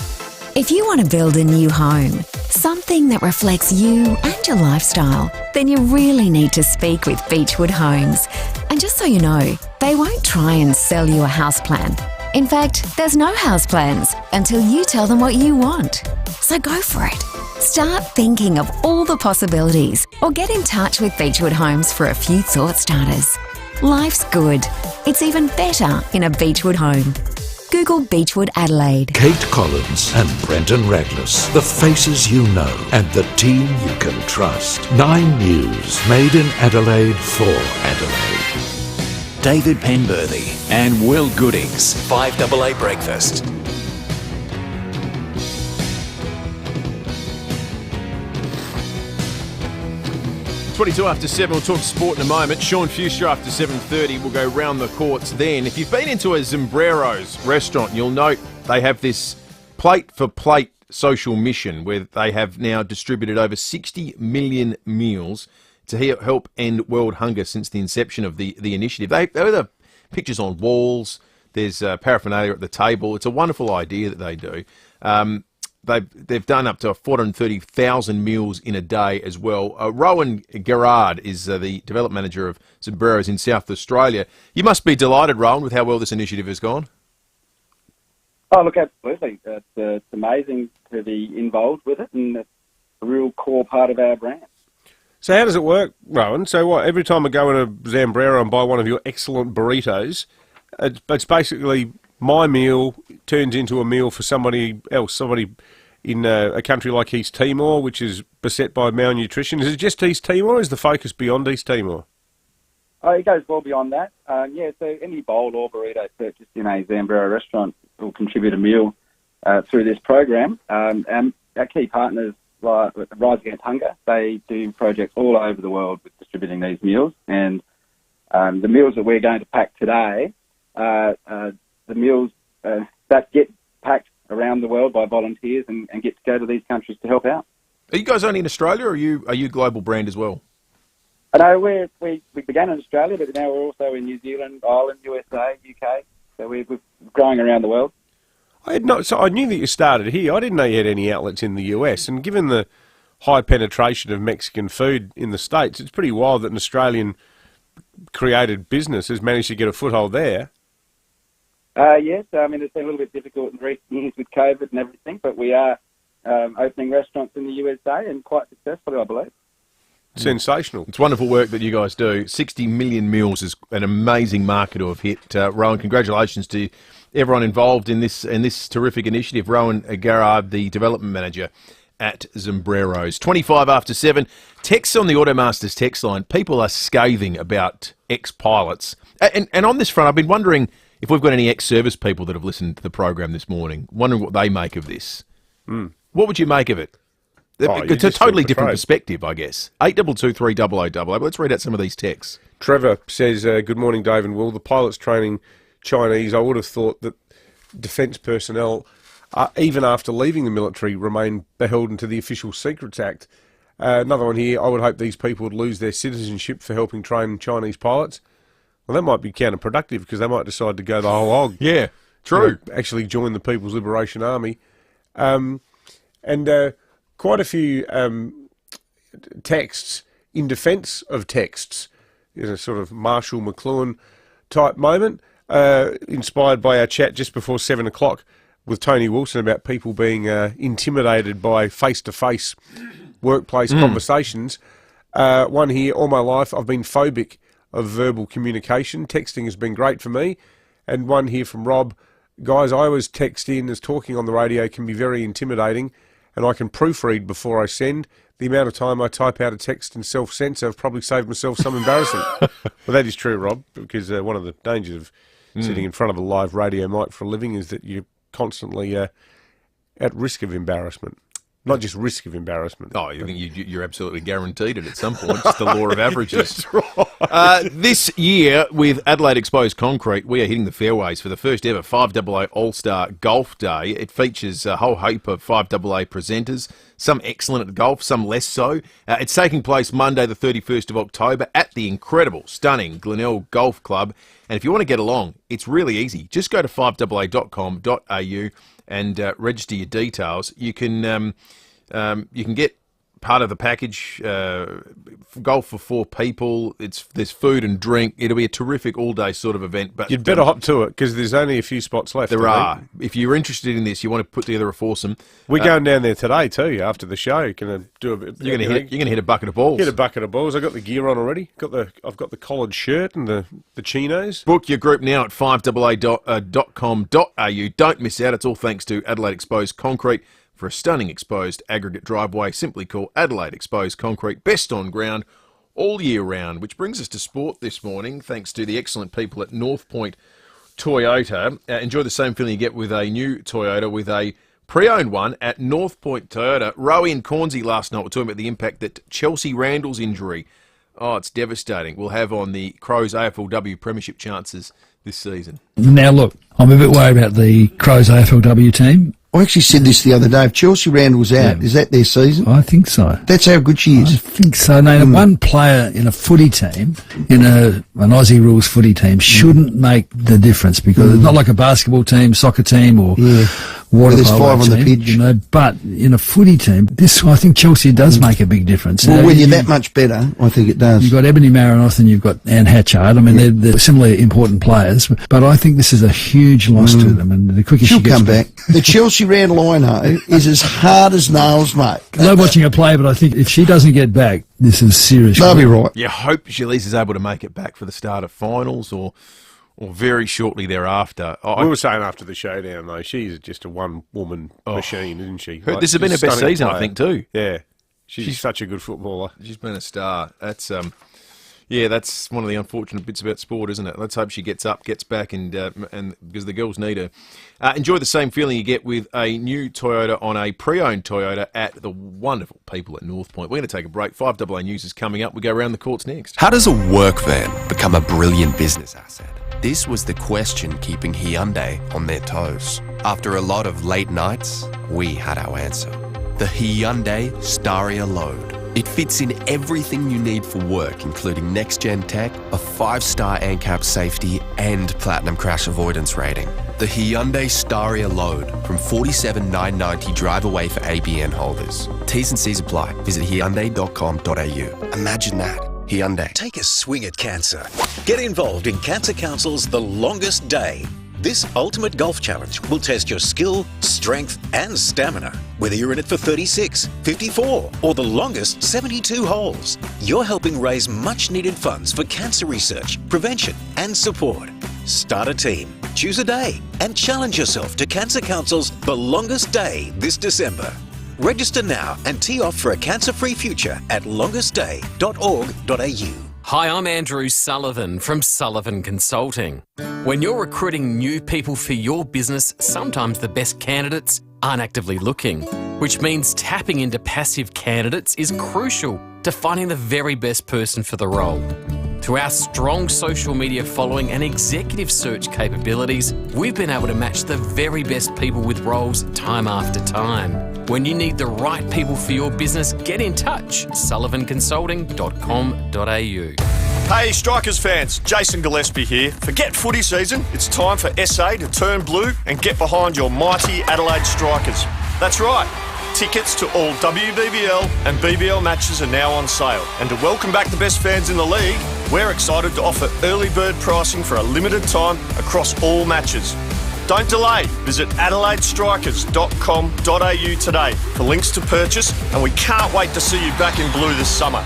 If you want to build a new home, something that reflects you and your lifestyle, then you really need to speak with Beechwood Homes. And just so you know, they won't try and sell you a house plan. In fact, there's no house plans until you tell them what you want. So go for it. Start thinking of all the possibilities or get in touch with Beechwood Homes for a few thought starters. Life's good. It's even better in a Beechwood home. Google Beechwood Adelaide. Kate Collins and Brendan Raglas, the faces you know and the team you can trust. 9 News, made in Adelaide for Adelaide. David Penberthy and Will Goodings, 5AA Breakfast. 22 after 7, we'll talk sport in a moment. Sean Fuster after 7:30, we'll go round the courts then. If you've been into a Zambrero's restaurant, you'll note they have this plate-for-plate social mission where they have now distributed over 60 million meals to help end world hunger since the inception of the initiative. There are the pictures on walls, there's paraphernalia at the table. It's a wonderful idea that they do. They've done up to 430,000 meals in a day as well. Rowan Gerard is the development manager of Zambrero's in South Australia. You must be delighted, Rowan, with how well this initiative has gone. Oh, look, absolutely. It's amazing to be involved with it, and it's a real core part of our brand. So how does it work, Rowan? So what? Every time I go in a Zambrero and buy one of your excellent burritos, it's basically my meal turns into a meal for somebody else, somebody in a country like East Timor, which is beset by malnutrition. Is it just East Timor, or is the focus beyond East Timor? Oh, it goes well beyond that. So any bowl or burrito purchased in a Zambrero restaurant will contribute a meal through this program. Our key partners like Rise Against Hunger, they do projects all over the world with distributing these meals. And the meals that we're going to pack today are the meals that get packed around the world by volunteers and get to go to these countries to help out. Are you guys only in Australia, or are you a global brand as well? I know we began in Australia, but now we're also in New Zealand, Ireland, USA, UK. So we're growing around the world. I knew that you started here. I didn't know you had any outlets in the US. And given the high penetration of Mexican food in the States, it's pretty wild that an Australian created business has managed to get a foothold there. Yes, I mean, it's been a little bit difficult in recent years with COVID and everything, but we are opening restaurants in the USA and quite successfully, I believe. Sensational. It's wonderful work that you guys do. 60 million meals is an amazing market to have hit. Rowan, congratulations to everyone involved in this terrific initiative. Rowan Garrard, the development manager at Zambreros. 25 after 7. Texts on the Automasters text line. People are scathing about ex-pilots. And on this front, I've been wondering if we've got any ex-service people that have listened to the program this morning, wondering what they make of this. What would you make of it? It's a totally different perspective, I guess. 8223 Let's read out some of these texts. Trevor says, good morning, Dave and Will. The pilots training Chinese, I would have thought that defence personnel, even after leaving the military, remain beholden to the Official Secrets Act. Another one here, I would hope these people would lose their citizenship for helping train Chinese pilots. Well, that might be counterproductive because they might decide to go the whole hog. Yeah, true. Actually join the People's Liberation Army. Quite a few texts in defence of texts. There's a sort of Marshall McLuhan type moment, inspired by our chat just before 7 o'clock with Tony Wilson about people being intimidated by face-to-face workplace conversations. One here, all my life I've been phobic of verbal communication. Texting has been great for me. And one here from Rob, guys, I always text in as talking on the radio can be very intimidating, and I can proofread before I send. The amount of time I type out a text and self-censor, I've probably saved myself some embarrassment. Well, that is true, Rob, because one of the dangers of sitting in front of a live radio mic for a living is that you're constantly at risk of embarrassment. Not just risk of embarrassment. Oh, you think you're absolutely guaranteed it at some point. It's the law of averages. That's right. This year, with Adelaide Exposed Concrete, we are hitting the fairways for the first ever FIVEAA All-Star Golf Day. It features a whole heap of FIVEAA presenters, some excellent at golf, some less so. It's taking place Monday, the 31st of October at the incredible, stunning Glenelg Golf Club. And if you want to get along, it's really easy. Just go to fiveaa.com.au and register your details. You can get part of the package, golf for 4 people. There's food and drink. It'll be a terrific all-day sort of event. But you'd better hop to it because there's only a few spots left. There are. If you're interested in this, you want to put together a foursome. We're going down there today too. After the show, you're going to do a bit. You're going to hit a bucket of balls. Hit a bucket of balls. I've got the gear on already. I've got the collared shirt and the chinos. Book your group now at fiveaa.com.au. Don't miss out. It's all thanks to Adelaide Exposed Concrete. For a stunning exposed aggregate driveway, simply call Adelaide Exposed Concrete, best on ground all year round. Which brings us to sport this morning, thanks to the excellent people at North Point Toyota. Enjoy the same feeling you get with a new Toyota, with a pre-owned one at North Point Toyota. Rowie and Cornsey last night were talking about the impact that Chelsea Randall's injury, it's devastating, will have on the Crows AFLW premiership chances this season. Now look, I'm a bit worried about the Crows AFLW team. I actually said this the other day. If Chelsea Randall's out, is that their season? I think so. That's how good she is. I think so. Now, one player in a footy team, in an Aussie rules footy team, shouldn't make the difference because it's not like a basketball team, soccer team, or water there's polo 5 on team, the pitch. you know. But in a footy team, I think Chelsea does make a big difference. Well, when you're that much better, I think it does. You've got Ebony Marinoth and you've got Anne Hatchard. I mean, they're similarly important players, but I think this is a huge loss to them. And the quicker she'll she gets come back. The Chelsea Randall I know is as hard as nails, mate. I love watching her play, but I think if she doesn't get back, this is serious. They'll be right. You hope she at least is able to make it back for the start of finals or very shortly thereafter. We were saying after the showdown, though, she's just a one-woman machine, isn't she? This has been her best season, I think, too. Yeah. She's such a good footballer. She's been a star. That's Yeah, that's one of the unfortunate bits about sport, isn't it? Let's hope she gets up, gets back, and because the girls need her. Enjoy the same feeling you get with a new Toyota on a pre-owned Toyota at the wonderful people at North Point. We're going to take a break. 5AA News is coming up. We go around the courts next. How does a work van become a brilliant business asset? This was the question keeping Hyundai on their toes. After a lot of late nights, we had our answer. The Hyundai Staria Load. It fits in everything you need for work, including next-gen tech, a 5-star ANCAP safety, and platinum crash avoidance rating. The Hyundai Staria Load from $47,990 drive away for ABN holders. T's and C's apply. Visit Hyundai.com.au. Imagine that. Hyundai. Take a swing at cancer. Get involved in Cancer Council's The Longest Day. This ultimate golf challenge will test your skill, strength, and stamina. Whether you're in it for 36, 54, or the longest 72 holes, you're helping raise much-needed funds for cancer research, prevention, and support. Start a team, choose a day, and challenge yourself to Cancer Council's The Longest Day this December. Register now and tee off for a cancer-free future at longestday.org.au. Hi, I'm Andrew Sullivan from Sullivan Consulting. When you're recruiting new people for your business, sometimes the best candidates aren't actively looking, which means tapping into passive candidates is crucial to finding the very best person for the role. Through our strong social media following and executive search capabilities, we've been able to match the very best people with roles time after time. When you need the right people for your business, get in touch. sullivanconsulting.com.au. Hey Strikers fans, Jason Gillespie here. Forget footy season, it's time for SA to turn blue and get behind your mighty Adelaide Strikers. That's right. Tickets to all WBBL and BBL matches are now on sale. And to welcome back the best fans in the league, we're excited to offer early bird pricing for a limited time across all matches. Don't delay. Visit adelaidestrikers.com.au today for links to purchase, and we can't wait to see you back in blue this summer.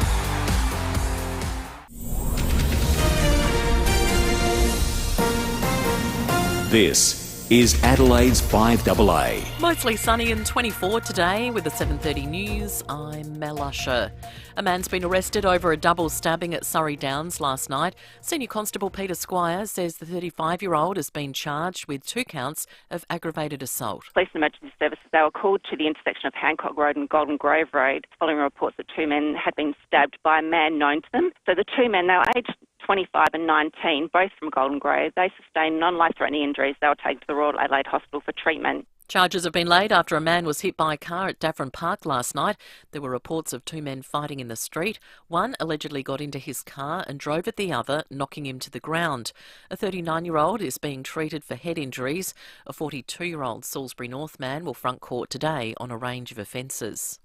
This is Adelaide's 5AA. Mostly sunny and 24 today with the 7:30 news. I'm Mel Usher. A man's been arrested over a double stabbing at Surrey Downs last night. Senior Constable Peter Squire says the 35-year-old has been charged with 2 counts of aggravated assault. Police and emergency services, they were called to the intersection of Hancock Road and Golden Grove Road following reports that 2 men had been stabbed by a man known to them. So the 2 men, they were aged 25 and 19, both from Golden Grove. They sustained non-life-threatening injuries. They were taken to the Royal Adelaide Hospital for treatment. Charges have been laid after a man was hit by a car at Davern Park last night. There were reports of 2 men fighting in the street. One allegedly got into his car and drove at the other, knocking him to the ground. A 39-year-old is being treated for head injuries. A 42-year-old Salisbury North man will front court today on a range of offences.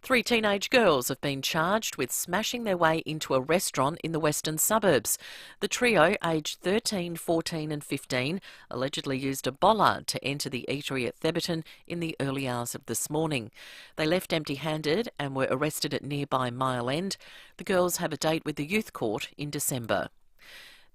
3 teenage girls have been charged with smashing their way into a restaurant in the western suburbs. The trio, aged 13, 14 and 15, allegedly used a bollard to enter the eatery at Theberton in the early hours of this morning. They left empty-handed and were arrested at nearby Mile End. The girls have a date with the youth court in December.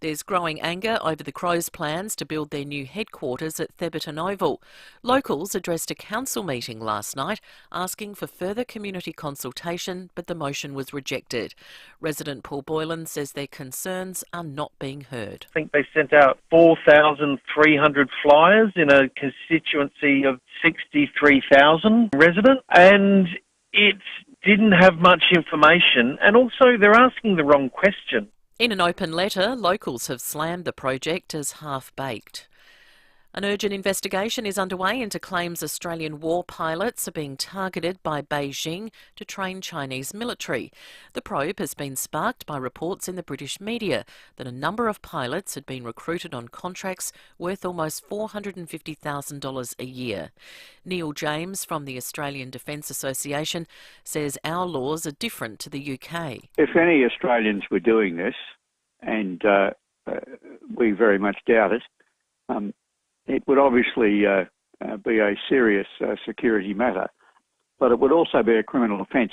There's growing anger over the Crows' plans to build their new headquarters at Theberton Oval. Locals addressed a council meeting last night asking for further community consultation, but the motion was rejected. Resident Paul Boylan says their concerns are not being heard. I think they sent out 4,300 flyers in a constituency of 63,000 residents, and it didn't have much information, and also they're asking the wrong question. In an open letter, locals have slammed the project as half-baked. An urgent investigation is underway into claims Australian war pilots are being targeted by Beijing to train Chinese military. The probe has been sparked by reports in the British media that a number of pilots had been recruited on contracts worth almost $450,000 a year. Neil James from the Australian Defence Association says our laws are different to the UK. If any Australians were doing this, and we very much doubt it, it would obviously be a serious security matter, but it would also be a criminal offence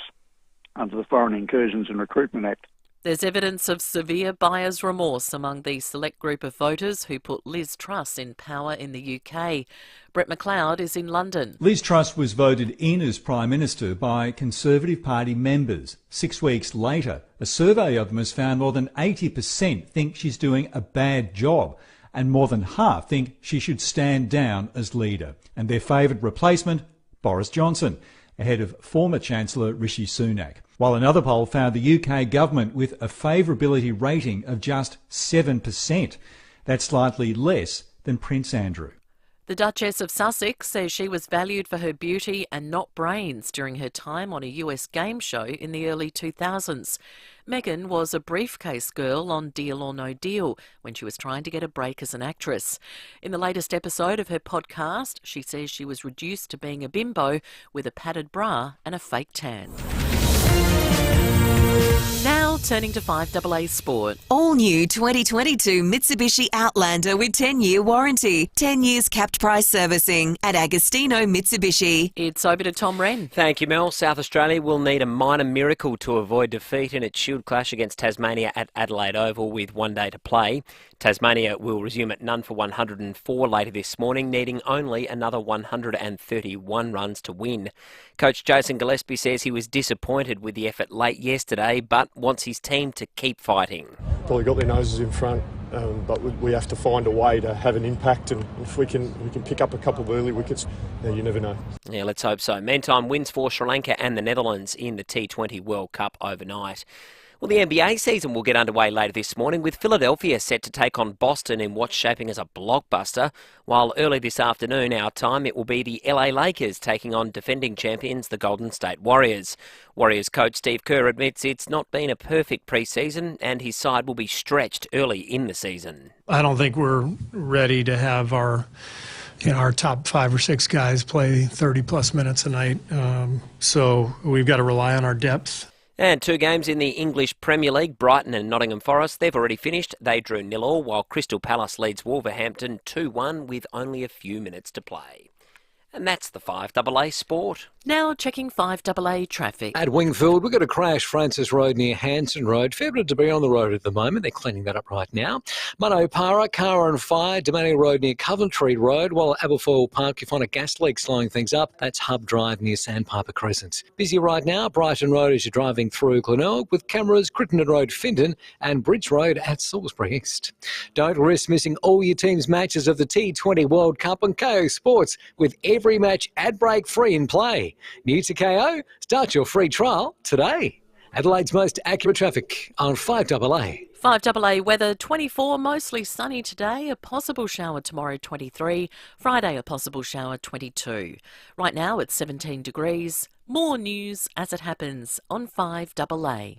under the Foreign Incursions and Recruitment Act. There's evidence of severe buyer's remorse among the select group of voters who put Liz Truss in power in the UK. Brett McLeod is in London. Liz Truss was voted in as Prime Minister by Conservative Party members. 6 weeks later, a survey of them has found more than 80% think she's doing a bad job, and more than half think she should stand down as leader. And their favoured replacement, Boris Johnson, ahead of former Chancellor Rishi Sunak. While another poll found the UK government with a favourability rating of just 7%. That's slightly less than Prince Andrew. The Duchess of Sussex says she was valued for her beauty and not brains during her time on a US game show in the early 2000s. Meghan was a briefcase girl on Deal or No Deal when she was trying to get a break as an actress. In the latest episode of her podcast, she says she was reduced to being a bimbo with a padded bra and a fake tan. Now turning to 5AA Sport. All new 2022 Mitsubishi Outlander with 10-year warranty, 10 years capped price servicing at Agostino Mitsubishi. It's over to Tom Wren. Thank you, Mel. South Australia will need a minor miracle to avoid defeat in its Shield clash against Tasmania at Adelaide Oval with 1 day to play. Tasmania will resume at none for 104 later this morning, needing only another 131 runs to win. Coach Jason Gillespie says he was disappointed with the effort late yesterday, but wants his team to keep fighting. Probably got their noses in front, but we have to find a way to have an impact, and if we can pick up a couple of early wickets, you never know. Yeah, let's hope so. Meantime, wins for Sri Lanka and the Netherlands in the T20 World Cup overnight. Well, the NBA season will get underway later this morning with Philadelphia set to take on Boston in what's shaping as a blockbuster, while early this afternoon, our time, it will be the LA Lakers taking on defending champions, the Golden State Warriors. Warriors coach Steve Kerr admits it's not been a perfect pre-season and his side will be stretched early in the season. I don't think we're ready to have our top 5 or 6 guys play 30-plus minutes a night, so we've got to rely on our depth. And 2 games in the English Premier League, Brighton and Nottingham Forest, they've already finished. They drew 0-0, while Crystal Palace leads Wolverhampton 2-1 with only a few minutes to play. And that's the 5AA Sport. Now checking 5AA traffic. At Wingfield, we've got a crash, Francis Road near Hanson Road. Fair bit of debris on the road at the moment. They're cleaning that up right now. Monopara, car on fire, Demanding Road near Coventry Road. While at Aberfoyle Park, you find a gas leak slowing things up. That's Hub Drive near Sandpiper Crescent. Busy right now, Brighton Road as you're driving through Glenelg, with cameras Crittenden Road, Finton, and Bridge Road at Salisbury East. Don't risk missing all your team's matches of the T20 World Cup on KO Sports, with every match ad break free in play. New to KO? Start your free trial today. Adelaide's most accurate traffic on 5AA. 5AA weather, 24, mostly sunny today, a possible shower tomorrow, 23, Friday a possible shower, 22. Right now it's 17 degrees. More news as it happens on 5AA.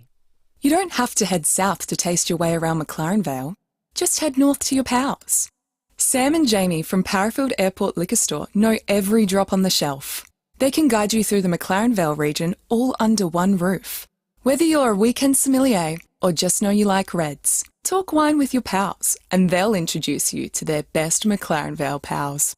You don't have to head south to taste your way around McLaren Vale. Just head north to your pals. Sam and Jamie from Parafield Airport Liquor Store know every drop on the shelf. They can guide you through the McLaren Vale region all under one roof. Whether you're a weekend sommelier or just know you like reds, talk wine with your pals and they'll introduce you to their best McLaren Vale pals.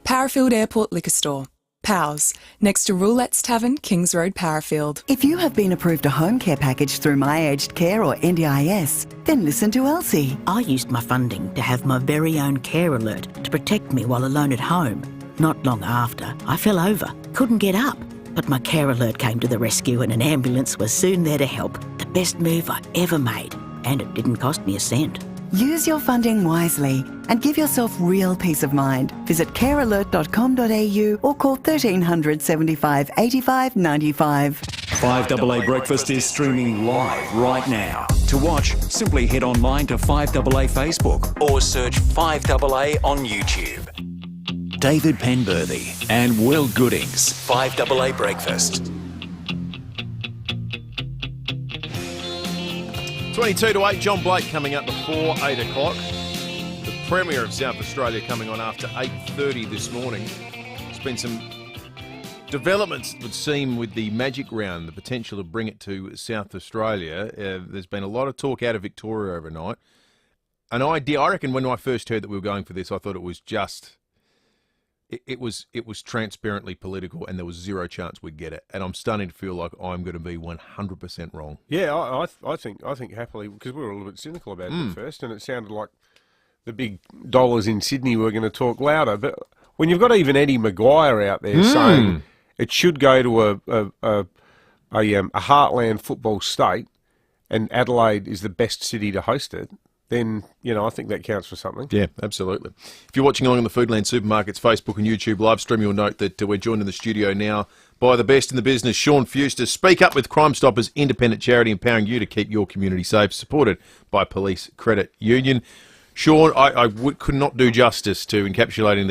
Parafield Airport Liquor Store. Pals, next to Roulette's Tavern, Kings Road, Parafield. If you have been approved a home care package through My Aged Care or NDIS, then listen to Elsie. I used my funding to have my very own care alert to protect me while alone at home. Not long after, I fell over, couldn't get up. But my care alert came to the rescue and an ambulance was soon there to help. The best move I ever made, and it didn't cost me a cent. Use your funding wisely and give yourself real peace of mind. Visit carealert.com.au or call 1300 75 85 95. 5AA Breakfast is streaming live right now. To watch, simply head online to 5AA Facebook or search 5AA on YouTube. David Penberthy and Will Goodings, 5AA Breakfast. 22 to 8, John Blake coming up before 8 o'clock. The Premier of South Australia coming on after 8:30 this morning. There's been some developments, it would seem, with the Magic Round, the potential to bring it to South Australia. There's been a lot of talk out of Victoria overnight. An idea, I reckon when I first heard that we were going for this, I thought it was just it was transparently political, and there was zero chance we'd get it. And I'm starting to feel like I'm going to be 100% wrong. Yeah, I think happily, because we were a little bit cynical about it at first, and it sounded like the big dollars in Sydney were going to talk louder. But when you've got even Eddie Maguire out there saying it should go to a heartland football state, and Adelaide is the best city to host it, then, I think that counts for something. Yeah, absolutely. If you're watching along on the Foodland Supermarkets Facebook and YouTube live stream, you'll note that we're joined in the studio now by the best in the business, Sean Fewster. Speak Up with Crime Stoppers, independent charity empowering you to keep your community safe, supported by Police Credit Union. Sean, I could not do justice to encapsulating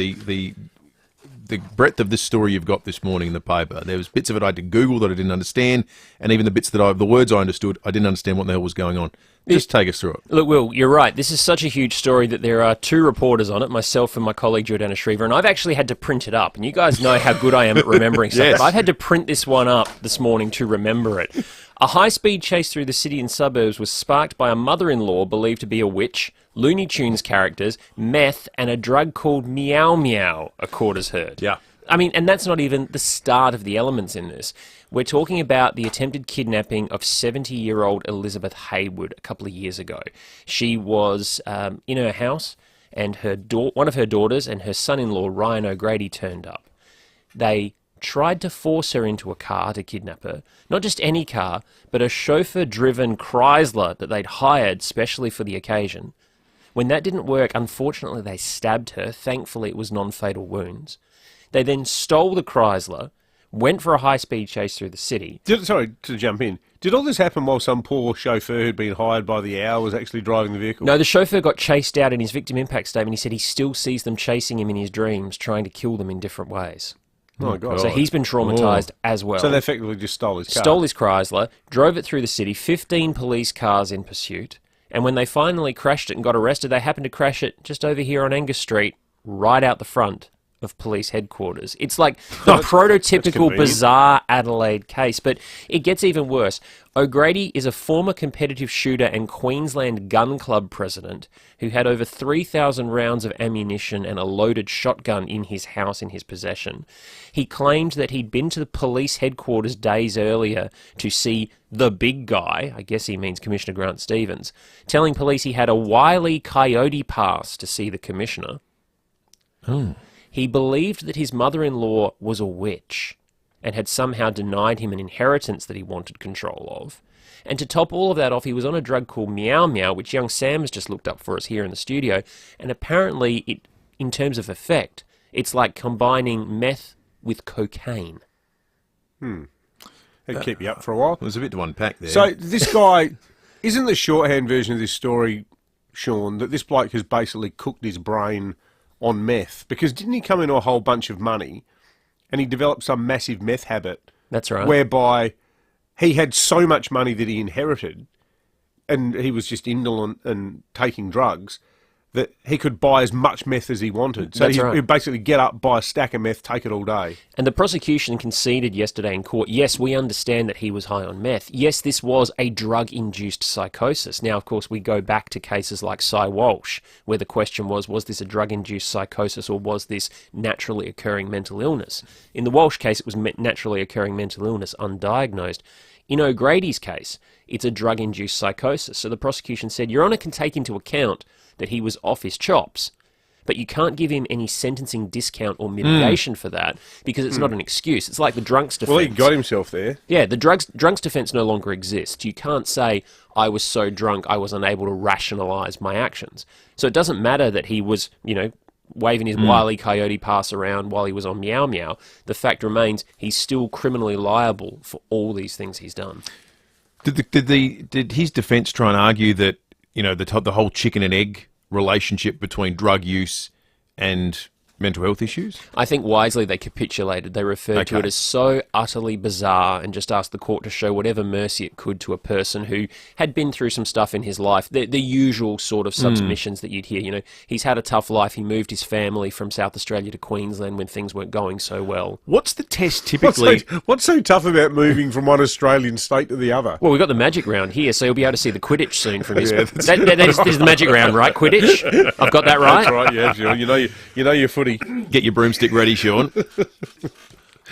the breadth of this story you've got this morning in the paper. There was bits of it I had to Google that I didn't understand, and even the bits that the words I understood, I didn't understand what the hell was going on. Just take us through it. Look, Will, you're right. This is such a huge story that there are two reporters on it, myself and my colleague Jordana Shriver, and I've actually had to print it up. And you guys know how good I am at remembering stuff, Yes. but I've had to print this one up this morning to remember it. A high-speed chase through the city and suburbs was sparked by a mother-in-law believed to be a witch, Looney Tunes characters, meth, and a drug called Meow Meow, a court has heard. Yeah. I mean, and that's not even the start of the elements in this. We're talking about the attempted kidnapping of 70-year-old Elizabeth Haywood a couple of years ago. She was in her house, and one of her daughters and her son-in-law, Ryan O'Grady, turned up. They tried to force her into a car to kidnap her. Not just any car, but a chauffeur-driven Chrysler that they'd hired specially for the occasion. When that didn't work, unfortunately, they stabbed her. Thankfully, it was non-fatal wounds. They then stole the Chrysler, went for a high-speed chase through the city. Sorry to jump in. Did all this happen while some poor chauffeur who'd been hired by the hour was actually driving the vehicle? No, the chauffeur got chased out. In his victim impact statement, he said he still sees them chasing him in his dreams, trying to kill them in different ways. Oh, my God. So he's been traumatised as well. So they effectively just stole his car. Stole his Chrysler, drove it through the city, 15 police cars in pursuit. And when they finally crashed it and got arrested, they happened to crash it just over here on Angus Street, right out the front of police headquarters. It's like the prototypical bizarre Adelaide case, but it gets even worse. O'Grady is a former competitive shooter and Queensland Gun Club president who had over 3,000 rounds of ammunition and a loaded shotgun in his house in his possession. He claimed that he'd been to the police headquarters days earlier to see the big guy, I guess he means Commissioner Grant Stevens, telling police he had a Wile E. Coyote pass to see the commissioner. He believed that his mother-in-law was a witch and had somehow denied him an inheritance that he wanted control of. And to top all of that off, he was on a drug called Meow Meow, which young Sam has just looked up for us here in the studio, and apparently, in terms of effect, it's like combining meth with cocaine. That'd keep you up for a while. There's a bit to unpack there. So this guy, isn't the shorthand version of this story, Sean, that this bloke has basically cooked his brain on meth? Because didn't he come into a whole bunch of money and he developed some massive meth habit? That's right. Whereby he had so much money that he inherited and he was just indolent and taking drugs that he could buy as much meth as he wanted. So he'd basically get up, buy a stack of meth, take it all day. And the prosecution conceded yesterday in court, yes, we understand that he was high on meth. Yes, this was a drug-induced psychosis. Now, of course, we go back to cases like Cy Walsh, where the question was this a drug-induced psychosis or was this naturally occurring mental illness? In the Walsh case, it was naturally occurring mental illness, undiagnosed. In O'Grady's case, it's a drug-induced psychosis. So the prosecution said, Your Honour can take into account that he was off his chops, but you can't give him any sentencing discount or mitigation for that because it's not an excuse. It's like the drunk's defence. Well, he got himself there. Yeah, the drunk's defence no longer exists. You can't say, I was so drunk I was unable to rationalise my actions. So it doesn't matter that he was, waving his Wile E. Coyote pass around while he was on Meow Meow. The fact remains he's still criminally liable for all these things he's done. Did his defence try and argue that the whole chicken and egg relationship between drug use and mental health issues? I think wisely they capitulated. They referred to it as so utterly bizarre and just asked the court to show whatever mercy it could to a person who had been through some stuff in his life. The usual sort of submissions that you'd hear. He's had a tough life. He moved his family from South Australia to Queensland when things weren't going so well. What's the test typically? What's so tough about moving from one Australian state to the other? Well, we've got the Magic Round here, so you'll be able to see the Quidditch soon from his... That is the Magic Round, right? Quidditch? I've got that right? That's right, yeah, sure. You know your footy footy. Get your broomstick ready, Sean.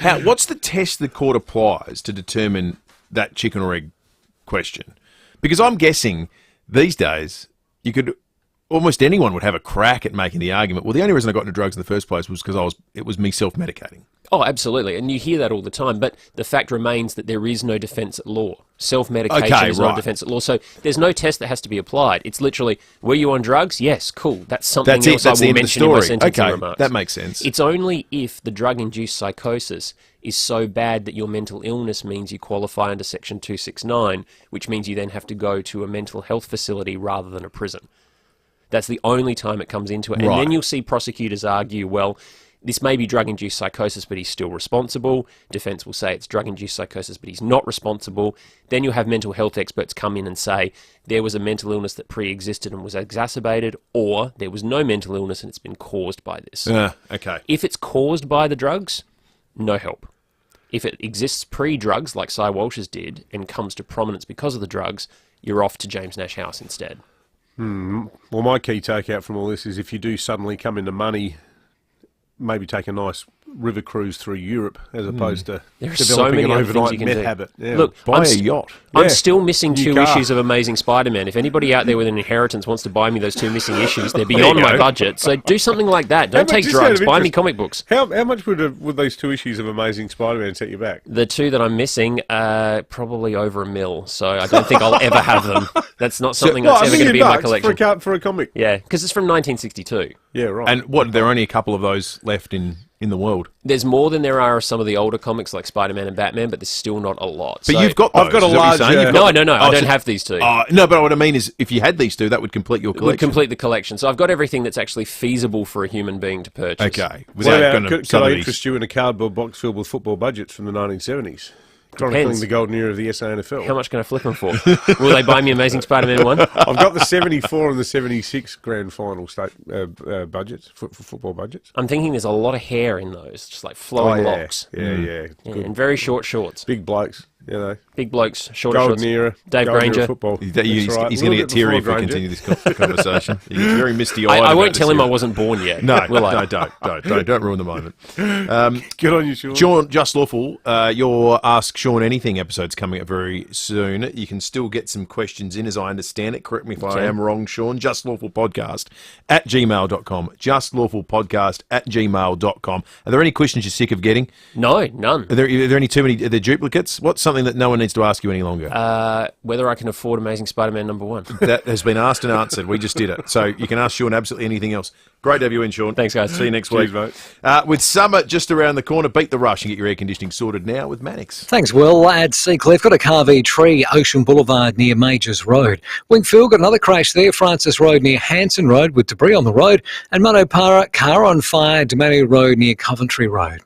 What's the test the court applies to determine that chicken or egg question? Because I'm guessing these days almost anyone would have a crack at making the argument. Well, the only reason I got into drugs in the first place was because it was me self-medicating. Oh, absolutely. And you hear that all the time. But the fact remains that there is no defence at law. Self-medication is not defence at law. So there's no test that has to be applied. It's literally, were you on drugs? Yes, cool. That's something else I will mention in my sentencing remarks. That makes sense. It's only if the drug-induced psychosis is so bad that your mental illness means you qualify under Section 269, which means you then have to go to a mental health facility rather than a prison. That's the only time it comes into it. And then you'll see prosecutors argue, well, this may be drug-induced psychosis, but he's still responsible. Defence will say it's drug-induced psychosis, but he's not responsible. Then you'll have mental health experts come in and say there was a mental illness that pre-existed and was exacerbated, or there was no mental illness and it's been caused by this. Okay. If it's caused by the drugs, no help. If it exists pre-drugs, like Cy Walsh's did, and comes to prominence because of the drugs, you're off to James Nash House instead. Well, my key takeout from all this is if you do suddenly come into money, maybe take a nice river cruise through Europe as opposed to developing an overnight meth habit. Yeah. Look, buy a yacht. I'm still missing two issues of Amazing Spider-Man. If anybody out there with an inheritance wants to buy me those two missing issues, they're beyond my budget. So do something like that. Don't take drugs. Buy me comic books. How much would those two issues of Amazing Spider-Man set you back? The two that I'm missing, probably over $1 million. So I don't think I'll ever have them. That's not something that's ever going to be in my collection. For a comic? Yeah, because it's from 1962. Yeah, right. And there are only a couple of those left in the world. There's more than there are some of the older comics like Spider-Man and Batman, but there's still not a lot. But you've got those. I've got a large... No, I don't have these two. No, but what I mean is if you had these two, that would complete your collection. It would complete the collection. So I've got everything that's actually feasible for a human being to purchase. Okay. Could I interest you in a cardboard box filled with football budgets from the 1970s? Chronicling the golden era of the SANFL. How much can I flip them for? Will they buy me Amazing Spider-Man 1? I've got the 74 and the 76 grand final state budgets, for football budgets. I'm thinking there's a lot of hair in those, just like flowing locks. Yeah. And very short shorts. Big blokes, you know. Big blokes, short golden shorts. Era. Dave golden Granger. Era football. He's going to get teary if we continue this conversation. He's very misty-eyed. I won't tell him I wasn't born yet. No, will I? No, don't ruin the moment. Good on you, Sean. Sean, Just Lawful, your Ask Sean Anything episode's coming up very soon. You can still get some questions in, as I understand it. Correct me if I am wrong, Sean. justlawfulpodcast@gmail.com. justlawfulpodcast@gmail.com. Are there any questions you're sick of getting? No, none. Are there any too many? Are there duplicates? What's something that no one needs to ask you any longer? Whether I can afford Amazing Spider-Man #1. That has been asked and answered. We just did it. So you can ask Sean absolutely anything else. Great to have you in, Sean. Thanks, guys. See you next week. Cheers, mate. With summer just around the corner, beat the rush and get your air conditioning sorted now with Mannix. Thanks, Will. At Seacliff, got a car v tree, Ocean Boulevard near Majors Road. Wingfield got another crash there, Francis Road near Hanson Road with debris on the road. And Manopara, car on fire, Demani Road near Coventry Road.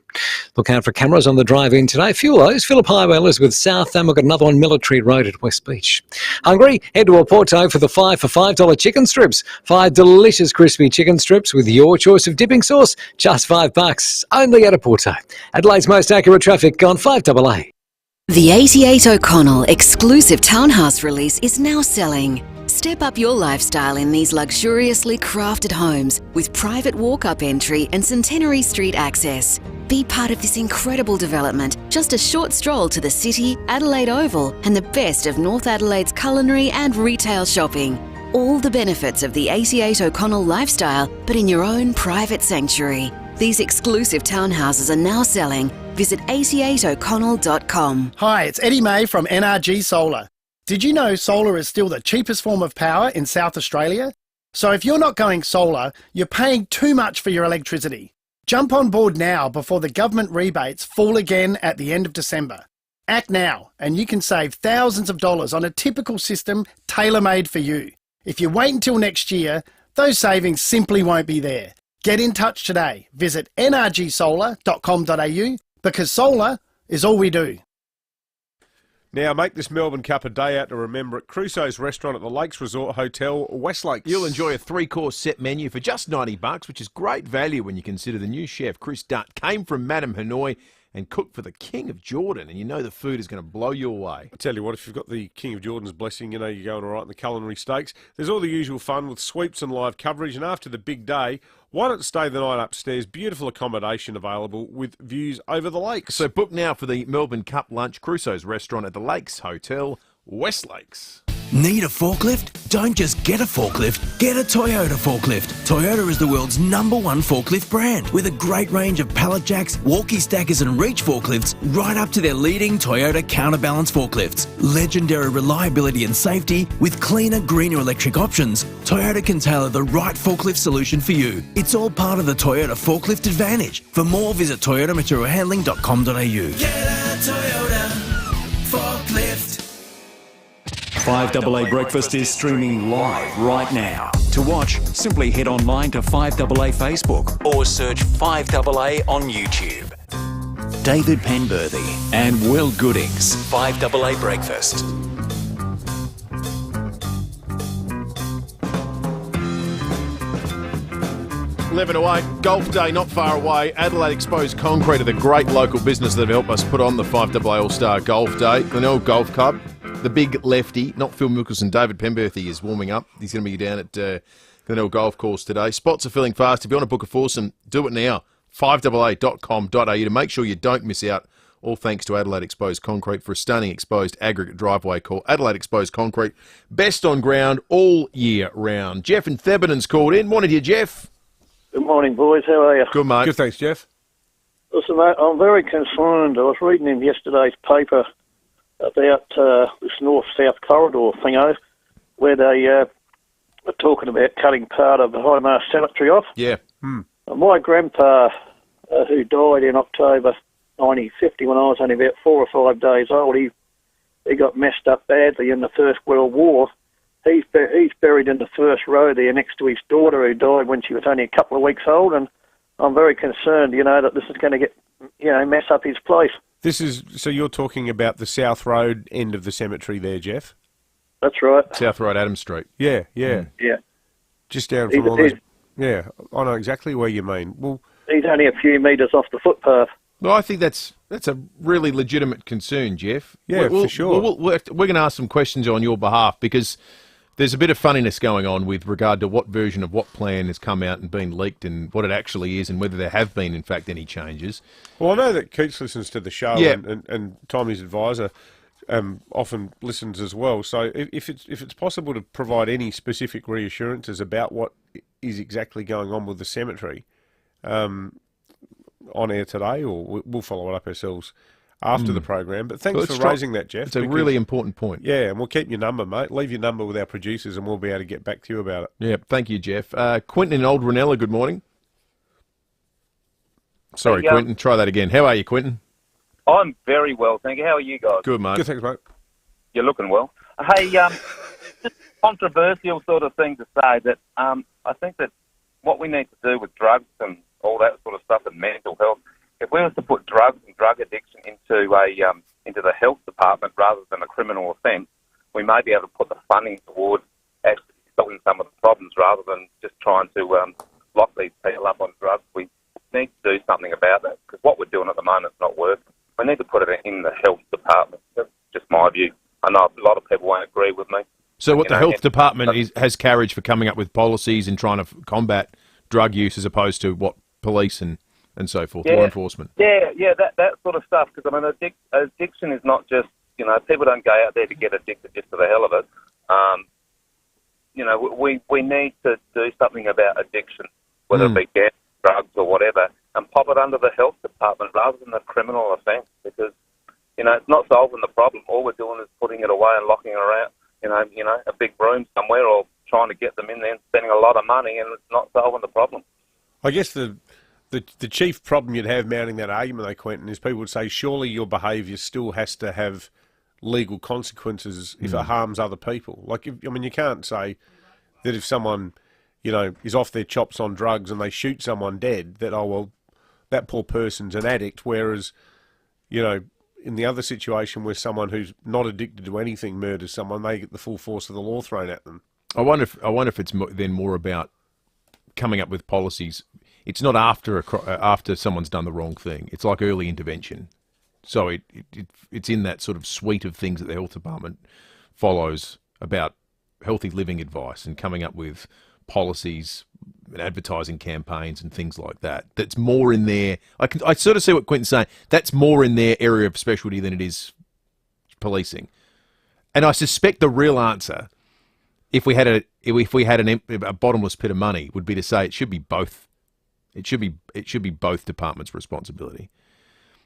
Look out for cameras on the drive-in today. Fuelos, Phillip Highway Elizabeth South, and we've got another on Military Road at West Beach. Hungry? Head to Oporto for the 5 for $5 chicken strips. 5 delicious crispy chicken strips with your choice of dipping sauce. Just $5. Only at Oporto. Adelaide's most accurate traffic on 5AA. The 88 O'Connell exclusive townhouse release is now selling. Step up your lifestyle in these luxuriously crafted homes with private walk-up entry and Centenary Street access. Be part of this incredible development, just a short stroll to the city, Adelaide Oval, and the best of North Adelaide's culinary and retail shopping. All the benefits of the 88 O'Connell lifestyle, but in your own private sanctuary. These exclusive townhouses are now selling. Visit 88o'connell.com. Hi, it's Eddie May from NRG Solar. Did you know solar is still the cheapest form of power in South Australia? So if you're not going solar, you're paying too much for your electricity. Jump on board now before the government rebates fall again at the end of December. Act now and you can save thousands of dollars on a typical system tailor-made for you. If you wait until next year, those savings simply won't be there. Get in touch today. Visit nrgsolar.com.au because solar is all we do. Now, make this Melbourne Cup a day out to remember at Crusoe's Restaurant at the Lakes Resort Hotel, West Lakes. You'll enjoy a 3-course set menu for just $90, which is great value when you consider the new chef, Chris Dutt, came from Madame Hanoi and cooked for the King of Jordan, and you know the food is going to blow you away. I tell you what, if you've got the King of Jordan's blessing, you know you're going all right in the culinary stakes. There's all the usual fun with sweeps and live coverage, and after the big day, Why not stay the night upstairs? Beautiful accommodation available with views over the lakes. So book now for the Melbourne Cup Lunch Crusoe's restaurant at the Lakes Hotel, West Lakes. Need a forklift? Don't just get a forklift, get a Toyota forklift. Toyota is the world's #1 forklift brand with a great range of pallet jacks, walkie stackers and reach forklifts right up to their leading Toyota counterbalance forklifts. Legendary reliability and safety with cleaner, greener electric options. Toyota can tailor the right forklift solution for you. It's all part of the Toyota Forklift Advantage. For more, visit toyotamaterialhandling.com.au. Get a Toyota forklift. 5AA Breakfast is streaming live right now. To watch, simply head online to 5AA Facebook or search 5AA on YouTube. David Penberthy and Will Goodings, 5AA Breakfast. Eleven away, Golf Day not far away. Adelaide Exposed Concrete are the great local business that have helped us put on the 5AA All-Star Golf Day. Glenelg Golf Club. The big lefty, not Phil Mickelson, David Penberthy is warming up. He's going to be down at Glenelg Golf Course today. Spots are filling fast. If you want to book a foursome, do it now. 5AA.com.au to make sure you don't miss out. All thanks to Adelaide Exposed Concrete for a stunning exposed aggregate driveway call. Adelaide Exposed Concrete, best on ground all year round. Jeff and Thebanon's called in. Morning to you, Jeff. Good morning, boys. How are you? Good, mate. Good, thanks, Jeff. Listen, mate, I'm very concerned. I was reading in yesterday's paper about this north-south corridor thingo, where they were talking about cutting part of the High Mast Cemetery off. Yeah. My grandpa, who died in October 1950 when I was only about 4 or 5 days old, he got messed up badly in the First World War. He's buried in the first row there next to his daughter, who died when she was only a couple of weeks old, and I'm very concerned, that this is going to get, mess up his place. So you're talking about the South Road end of the cemetery there, Jeff? That's right. South Road, Adam Street. Yeah. Yeah. Just down from all those... Yeah, I know exactly where you mean. Well, he's only a few metres off the footpath. Well, I think that's a really legitimate concern, Jeff. Yeah, for sure. We're going to ask some questions on your behalf because there's a bit of funniness going on with regard to what version of what plan has come out and been leaked and what it actually is and whether there have been, in fact, any changes. Well, I know that Keats listens to the show Yeah. and Tommy's advisor often listens as well. So if it's possible to provide any specific reassurances about what is exactly going on with the cemetery on air today, or we'll follow it up ourselves after the program. But thanks for raising that, Jeff. It's a really important point. Yeah, and we'll keep your number, mate. Leave your number with our producers and we'll be able to get back to you about it. Yeah, thank you, Jeff. Quentin in Old Ranella, good morning. Sorry, Quentin, try that again. How are you, Quentin? I'm very well, thank you. How are you guys? Good, mate. Good, thanks, mate. You're looking well. Hey, just controversial sort of thing to say that I think that what we need to do with drugs and all that sort of stuff and mental health, if we were to put drugs and drug addiction into the health department rather than a criminal offence, we may be able to put the funding towards actually solving some of the problems rather than just trying to lock these people up on drugs. We need to do something about that because what we're doing at the moment is not working. We need to put it in the health department. That's just my view. I know a lot of people won't agree with me. So what the health department has carriage for coming up with policies and trying to combat drug use as opposed to what police and so forth, law enforcement? Yeah, that sort of stuff. Because, I mean, addiction is not just, people don't go out there to get addicted just for the hell of it. We need to do something about addiction, whether it be gas, drugs or whatever, and pop it under the health department rather than a criminal offence because, it's not solving the problem. All we're doing is putting it away and locking it around, a big room somewhere or trying to get them in there and spending a lot of money and it's not solving the problem. I guess the chief problem you'd have mounting that argument, though, Quentin, is people would say surely your behaviour still has to have legal consequences if it harms other people. Like, you can't say that if someone, is off their chops on drugs and they shoot someone dead, that, that poor person's an addict, whereas, in the other situation where someone who's not addicted to anything murders someone, they get the full force of the law thrown at them. I wonder if it's then more about coming up with policies. It's not after someone's done the wrong thing. It's like early intervention. So it's in that sort of suite of things that the health department follows about healthy living advice and coming up with policies advertising campaigns and things like that. That's more in their. I sort of see what Quentin's saying. That's more in their area of specialty than it is policing. And I suspect the real answer, if we had a bottomless pit of money, would be to say it should be both. It should be both departments' responsibility,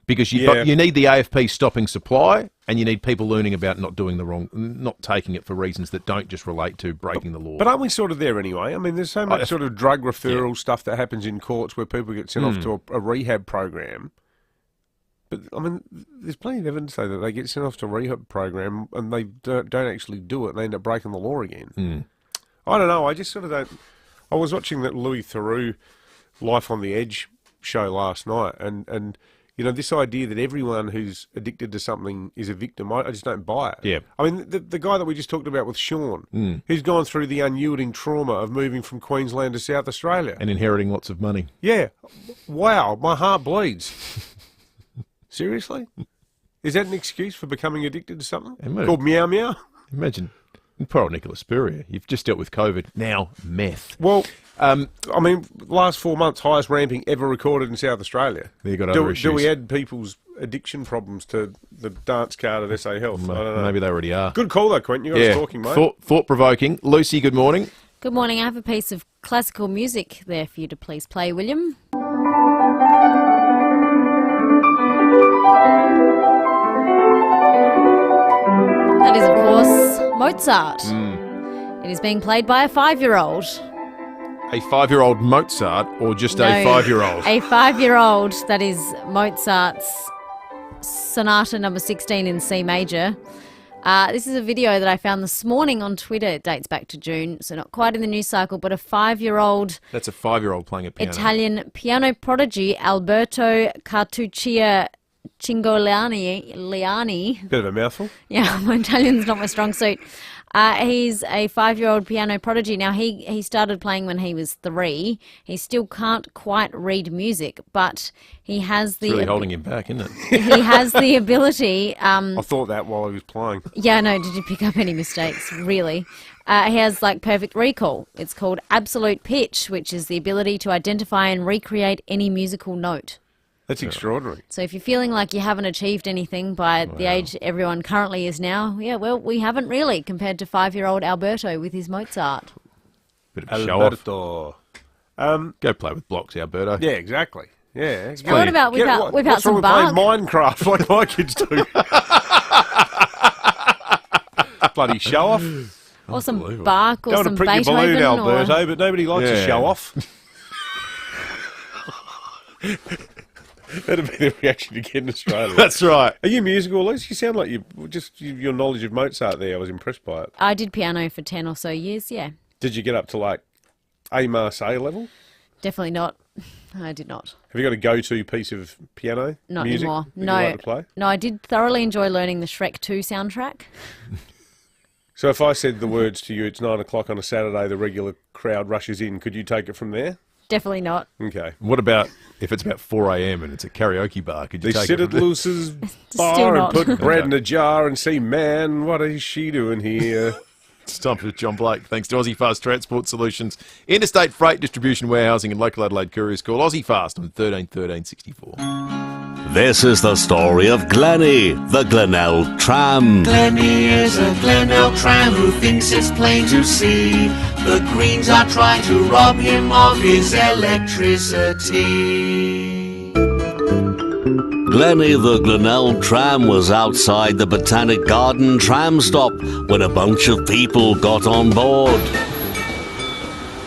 because you need the AFP stopping supply, and you need people learning about not taking it for reasons that don't just relate to breaking the law. But aren't we sort of there anyway? I mean, there's so much sort of drug referral stuff that happens in courts where people get sent off to a rehab program. But, I mean, there's plenty of evidence, though, that they get sent off to a rehab program and they don't actually do it, and they end up breaking the law again. I don't know. I just sort of don't... I was watching that Louis Theroux Life on the Edge show last night, and you know, this idea that everyone who's addicted to something is a victim, I just don't buy it. Yeah. I mean, the guy that we just talked about with Sean, who's gone through the unyielding trauma of moving from Queensland to South Australia. And inheriting lots of money. Yeah. Wow, my heart bleeds. Seriously? Is that an excuse for becoming addicted to something? Called meow meow? Imagine. Poor old Nicola Spurrier. You've just dealt with COVID. Now, meth. Well, I mean, last 4 months, highest ramping ever recorded in South Australia. You got other issues. Do we add people's addiction problems to the dance card at SA Health? I don't know. Maybe they already are. Good call, though, Quentin. You got us talking, mate. Thought-provoking. Lucy, good morning. Good morning. I have a piece of classical music there for you to please play, William. That is, of course, Mozart. It is being played by a 5-year-old. A 5-year-old Mozart, or just a 5-year-old? A 5-year-old. That is Mozart's Sonata number 16 in C major. This is a video that I found this morning on Twitter. It dates back to June, so not quite in the news cycle, but a 5-year-old... That's a 5-year-old playing a piano. Italian piano prodigy, Alberto Cartuccia Cingoliani. Bit of a mouthful. Yeah, my Italian's not my strong suit. He's a 5-year-old piano prodigy. Now, he started playing when he was 3. He still can't quite read music, but he has the... It's really holding him back, isn't it? He has the ability... I thought that while he was playing. Yeah, no, did you pick up any mistakes? Really? He has, like, perfect recall. It's called absolute pitch, which is the ability to identify and recreate any musical note. That's extraordinary. So if you're feeling like you haven't achieved anything by the age everyone currently is now, yeah, well, we haven't really compared to 5-year-old Alberto with his Mozart. Bit of show off. Go play with blocks, Alberto. Yeah, exactly. Yeah. What about whip out some Bach? Playing Minecraft like my kids do. Bloody show off. Or some Bach or some Beethoven. Don't want to prick your balloon, Alberto, but nobody likes a show off. That'd be the reaction you get in Australia. That's right. Are you musical, at least? You sound like your knowledge of Mozart there. I was impressed by it. I did piano for 10 or so years, yeah. Did you get up to like A Marseille level? Definitely not. I did not. Have you got a go-to piece of piano Not music anymore. that you like to play? No, I did thoroughly enjoy learning the Shrek 2 soundtrack. So if I said the words to you, it's 9 o'clock on a Saturday, the regular crowd rushes in, could you take it from there? Definitely not. Okay. What about if it's about 4 a.m. and it's a karaoke bar? Could you they take sit it at Luce's bar and put bread in a jar and say, man, what is she doing here? It's time for John Blake. Thanks to Aussie Fast Transport Solutions, interstate freight distribution, warehousing and local Adelaide couriers. Call Aussie Fast on 13 13 64. This is the story of Glennie, the Glenelg tram. Glennie is a Glenelg tram who thinks it's plain to see the Greens are trying to rob him of his electricity. Glennie, the Glenelg tram, was outside the Botanic Garden tram stop when a bunch of people got on board.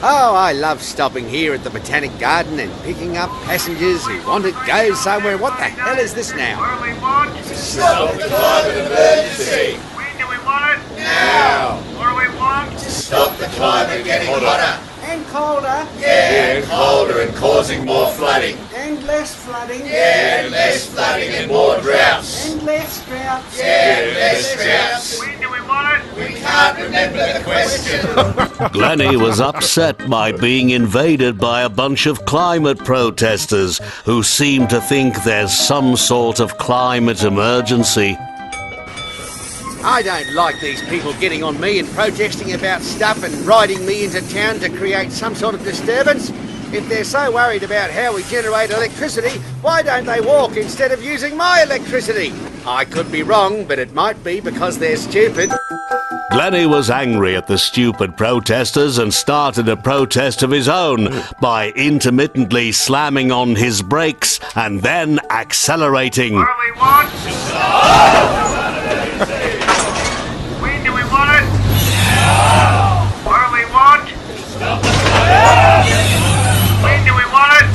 Oh, I love stopping here at the Botanic Garden and picking up passengers who want to go somewhere. What the hell is this now? What do we want? Stop the climate emergency. When do we want it? Now. What do we want? To stop the climate getting hotter. And colder. Yeah, and colder and causing more flooding. And less flooding. Yeah, and less flooding and more droughts. And less droughts. Yeah, and less droughts. When do we want it? We can't remember the question. Glennie was upset by being invaded by a bunch of climate protesters who seem to think there's some sort of climate emergency. I don't like these people getting on me and protesting about stuff and riding me into town to create some sort of disturbance. If they're so worried about how we generate electricity, why don't they walk instead of using my electricity? I could be wrong, but it might be because they're stupid. Glennie was angry at the stupid protesters and started a protest of his own by intermittently slamming on his brakes and then accelerating. What do we want? When do we want it? Now. What do we want? Stop the when do we want it?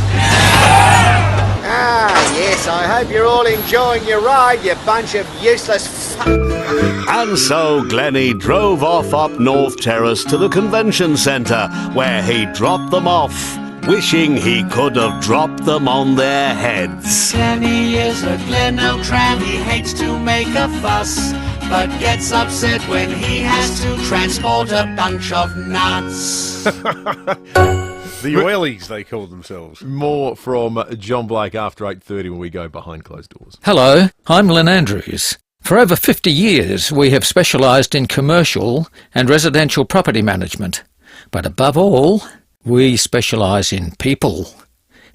Ah, yes, I hope you're all enjoying your ride, you bunch of useless And so Glennie drove off up North Terrace to the convention centre, where he dropped them off, wishing he could have dropped them on their heads. Glennie is a Glenelg tram, he hates to make a fuss, but gets upset when he has to transport a bunch of nuts. The oilies, they call themselves. More from John Blake after 8:30 when we go behind closed doors. Hello, I'm Lynn Andrews. For over 50 years, we have specialised in commercial and residential property management. But above all, we specialise in people,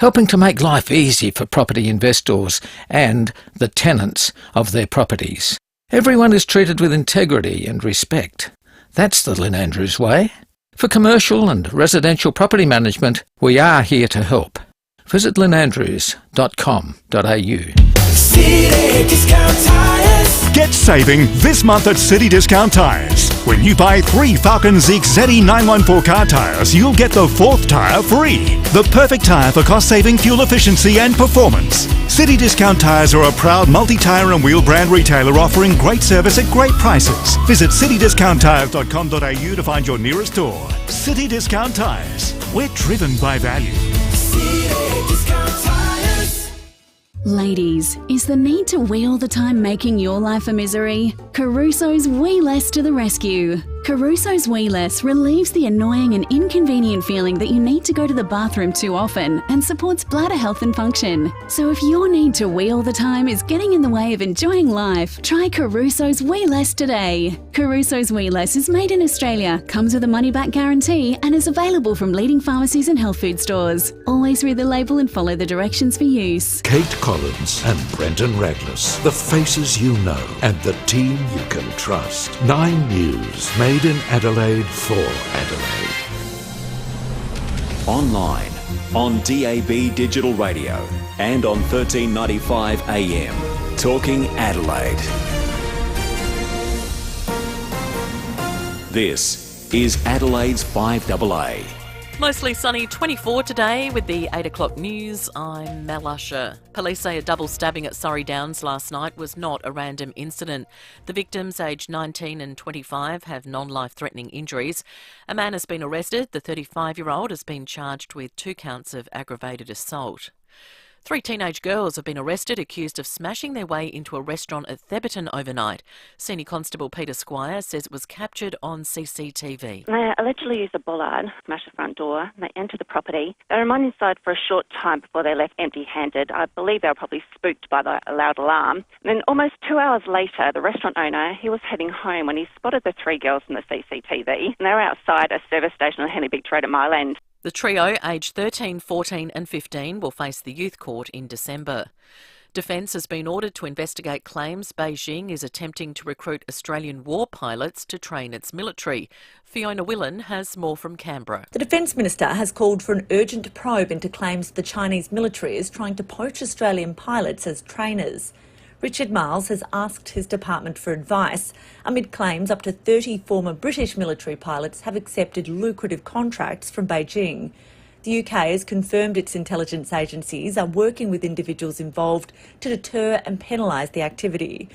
helping to make life easy for property investors and the tenants of their properties. Everyone is treated with integrity and respect. That's the Lynn Andrews way. For commercial and residential property management, we are here to help. Visit lynnandrews.com.au. City Discount Tires. Get saving this month at City Discount Tires. When you buy 3 Falcon Zeek ZE914 car tyres, you'll get the 4th tyre free. The perfect tyre for cost-saving, fuel efficiency and performance. City Discount Tires are a proud multi-tyre and wheel brand retailer offering great service at great prices. Visit citydiscounttires.com.au to find your nearest store. City Discount Tires. We're driven by value. City Discount Tires. Ladies, is the need to wee all the time making your life a misery? Caruso's Wee Less to the rescue. Caruso's Wee Less relieves the annoying and inconvenient feeling that you need to go to the bathroom too often and supports bladder health and function. So if your need to wee all the time is getting in the way of enjoying life, try Caruso's Wee Less today. Caruso's Wee Less is made in Australia, comes with a money-back guarantee and is available from leading pharmacies and health food stores. Always read the label and follow the directions for use. Kate Collins and Brendan Raglas, the faces you know and the team you can trust. 9 News, made in Adelaide for Adelaide. Online, on DAB Digital Radio and on 1395 AM. Talking Adelaide. This is Adelaide's 5AA. Mostly sunny 24 today with the 8 o'clock news. I'm Mel Usher. Police say a double stabbing at Surrey Downs last night was not a random incident. The victims, aged 19 and 25, have non-life-threatening injuries. A man has been arrested. The 35-year-old has been charged with 2 counts of aggravated assault. 3 teenage girls have been arrested accused of smashing their way into a restaurant at Theberton overnight. Senior Constable Peter Squire says it was captured on CCTV. They allegedly used a bollard, smashed the front door, and they entered the property. They remained inside for a short time before they left empty-handed. I believe they were probably spooked by the loud alarm. And then almost 2 hours later, the restaurant owner, he was heading home when he spotted the 3 girls in the CCTV. And they were outside a service station on Henley Beach Road at Mile End. The trio, aged 13, 14 and 15, will face the youth court in December. Defence has been ordered to investigate claims Beijing is attempting to recruit Australian war pilots to train its military. Fiona Willan has more from Canberra. The Defence Minister has called for an urgent probe into claims the Chinese military is trying to poach Australian pilots as trainers. Richard Marles has asked his department for advice amid claims up to 30 former British military pilots have accepted lucrative contracts from Beijing. The UK has confirmed its intelligence agencies are working with individuals involved to deter and penalise the activity.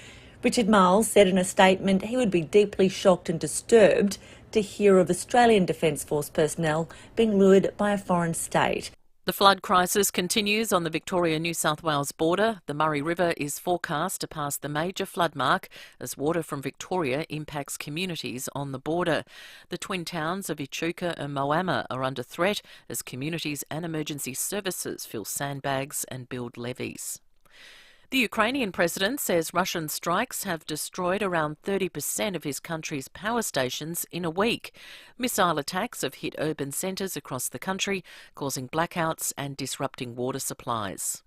Richard Marles said in a statement he would be deeply shocked and disturbed to hear of Australian Defence Force personnel being lured by a foreign state. The flood crisis continues on the Victoria-New South Wales border. The Murray River is forecast to pass the major flood mark as water from Victoria impacts communities on the border. The twin towns of Echuca and Moama are under threat as communities and emergency services fill sandbags and build levees. The Ukrainian president says Russian strikes have destroyed around 30% of his country's power stations in a week. Missile attacks have hit urban centres across the country, causing blackouts and disrupting water supplies.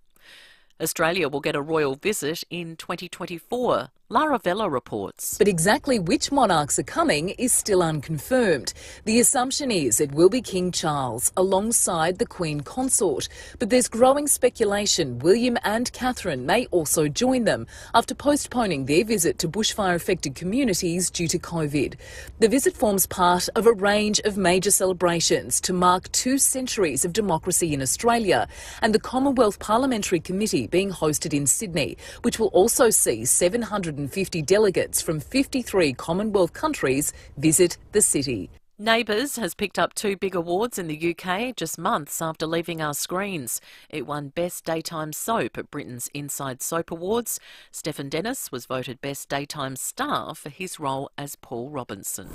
Australia will get a royal visit in 2024. Lara Vella reports. But exactly which monarchs are coming is still unconfirmed. The assumption is it will be King Charles alongside the Queen Consort. But there's growing speculation William and Catherine may also join them after postponing their visit to bushfire-affected communities due to COVID. The visit forms part of a range of major celebrations to mark 2 centuries of democracy in Australia and the Commonwealth Parliamentary Committee being hosted in Sydney, which will also see 750 delegates from 53 Commonwealth countries visit the city. Neighbours has picked up 2 big awards in the UK just months after leaving our screens. It won Best Daytime Soap at Britain's Inside Soap Awards. Stephen Dennis was voted Best Daytime Star for his role as Paul Robinson.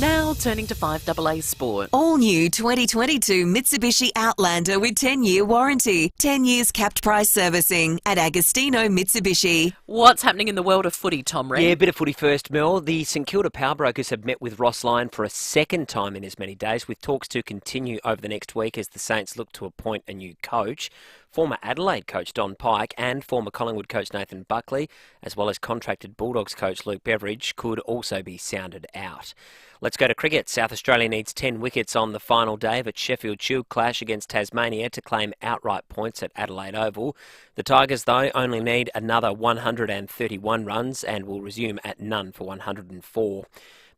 Now turning to 5AA Sport. All new 2022 Mitsubishi Outlander with 10-year warranty, 10 years capped price servicing at Agostino Mitsubishi. What's happening in the world of footy, Tom Reed? Yeah, a bit of footy first, Mel. The St Kilda Powerbrokers have met with Ross Lyon for a second time in as many days, with talks to continue over the next week as the Saints look to appoint a new coach. Former Adelaide coach Don Pike and former Collingwood coach Nathan Buckley, as well as contracted Bulldogs coach Luke Beveridge, could also be sounded out. Let's go to cricket. South Australia needs 10 wickets on the final day of its Sheffield Shield clash against Tasmania to claim outright points at Adelaide Oval. The Tigers, though, only need another 131 runs and will resume at none for 104.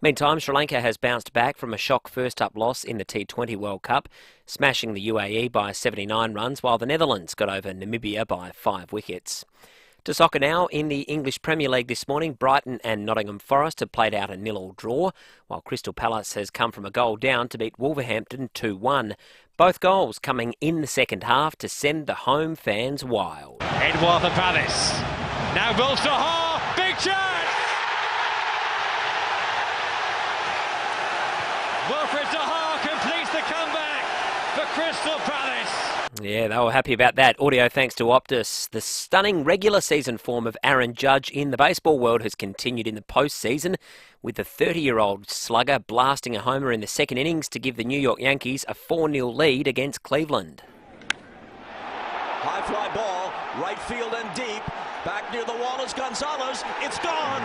Meantime, Sri Lanka has bounced back from a shock first-up loss in the T20 World Cup, smashing the UAE by 79 runs, while the Netherlands got over Namibia by 5 wickets. To soccer now. In the English Premier League this morning, Brighton and Nottingham Forest have played out a 0-0 draw, while Crystal Palace has come from a goal down to beat Wolverhampton 2-1. Both goals coming in the second half to send the home fans wild. Edouard for Palace. Now balls to Hall. Big chance! Wilfred Zaha completes the comeback for Crystal Palace. Yeah, they were happy about that. Audio thanks to Optus. The stunning regular season form of Aaron Judge in the baseball world has continued in the postseason, with the 30-year-old slugger blasting a homer in the second innings to give the New York Yankees a 4-0 lead against Cleveland. High fly ball, right field and deep. Back near the wall is Gonzalez. It's gone.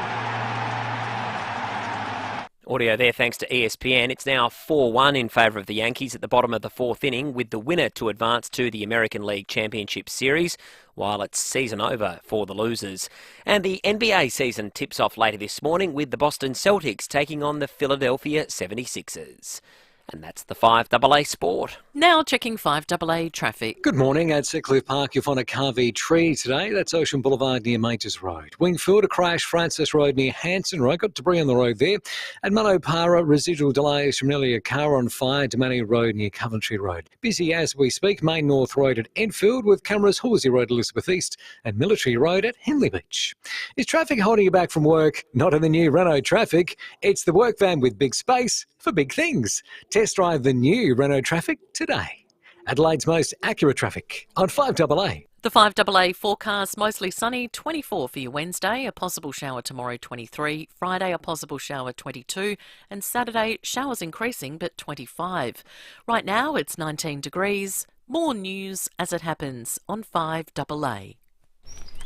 Audio there thanks to ESPN. It's now 4-1 in favour of the Yankees at the bottom of the fourth inning, with the winner to advance to the American League Championship Series, while it's season over for the losers. And the NBA season tips off later this morning with the Boston Celtics taking on the Philadelphia 76ers. And that's the 5AA Sport. Now checking 5AA traffic. Good morning. At Sutcliffe Park, you'll find a carved tree today. That's Ocean Boulevard near Majors Road. Wingfield, a crash, Francis Road near Hanson Road. Got debris on the road there. At Manopara, residual delays from nearly a car on fire, Demani Road near Coventry Road. Busy as we speak. Main North Road at Enfield, with cameras Horsey Road, Elizabeth East, and Military Road at Henley Beach. Is traffic holding you back from work? Not in the new Renault Traffic. It's the work van with big space for big things. Test drive the new Renault Traffic today. Adelaide's most accurate traffic on 5AA. The 5AA forecast, mostly sunny, 24 for your Wednesday, a possible shower tomorrow 23, Friday a possible shower 22, and Saturday showers increasing but 25. Right now it's 19 degrees. More news as it happens on 5AA.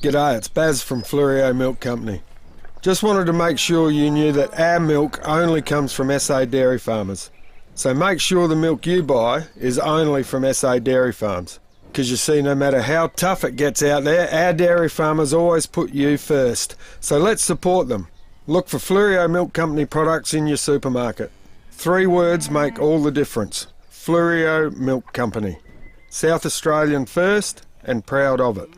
G'day, it's Baz from Fleurieu Milk Company. Just wanted to make sure you knew that our milk only comes from SA dairy farmers. So make sure the milk you buy is only from SA dairy farms. Because you see, no matter how tough it gets out there, our dairy farmers always put you first. So let's support them. Look for Fleurieu Milk Company products in your supermarket. 3 words make all the difference. Fleurieu Milk Company. South Australian first and proud of it.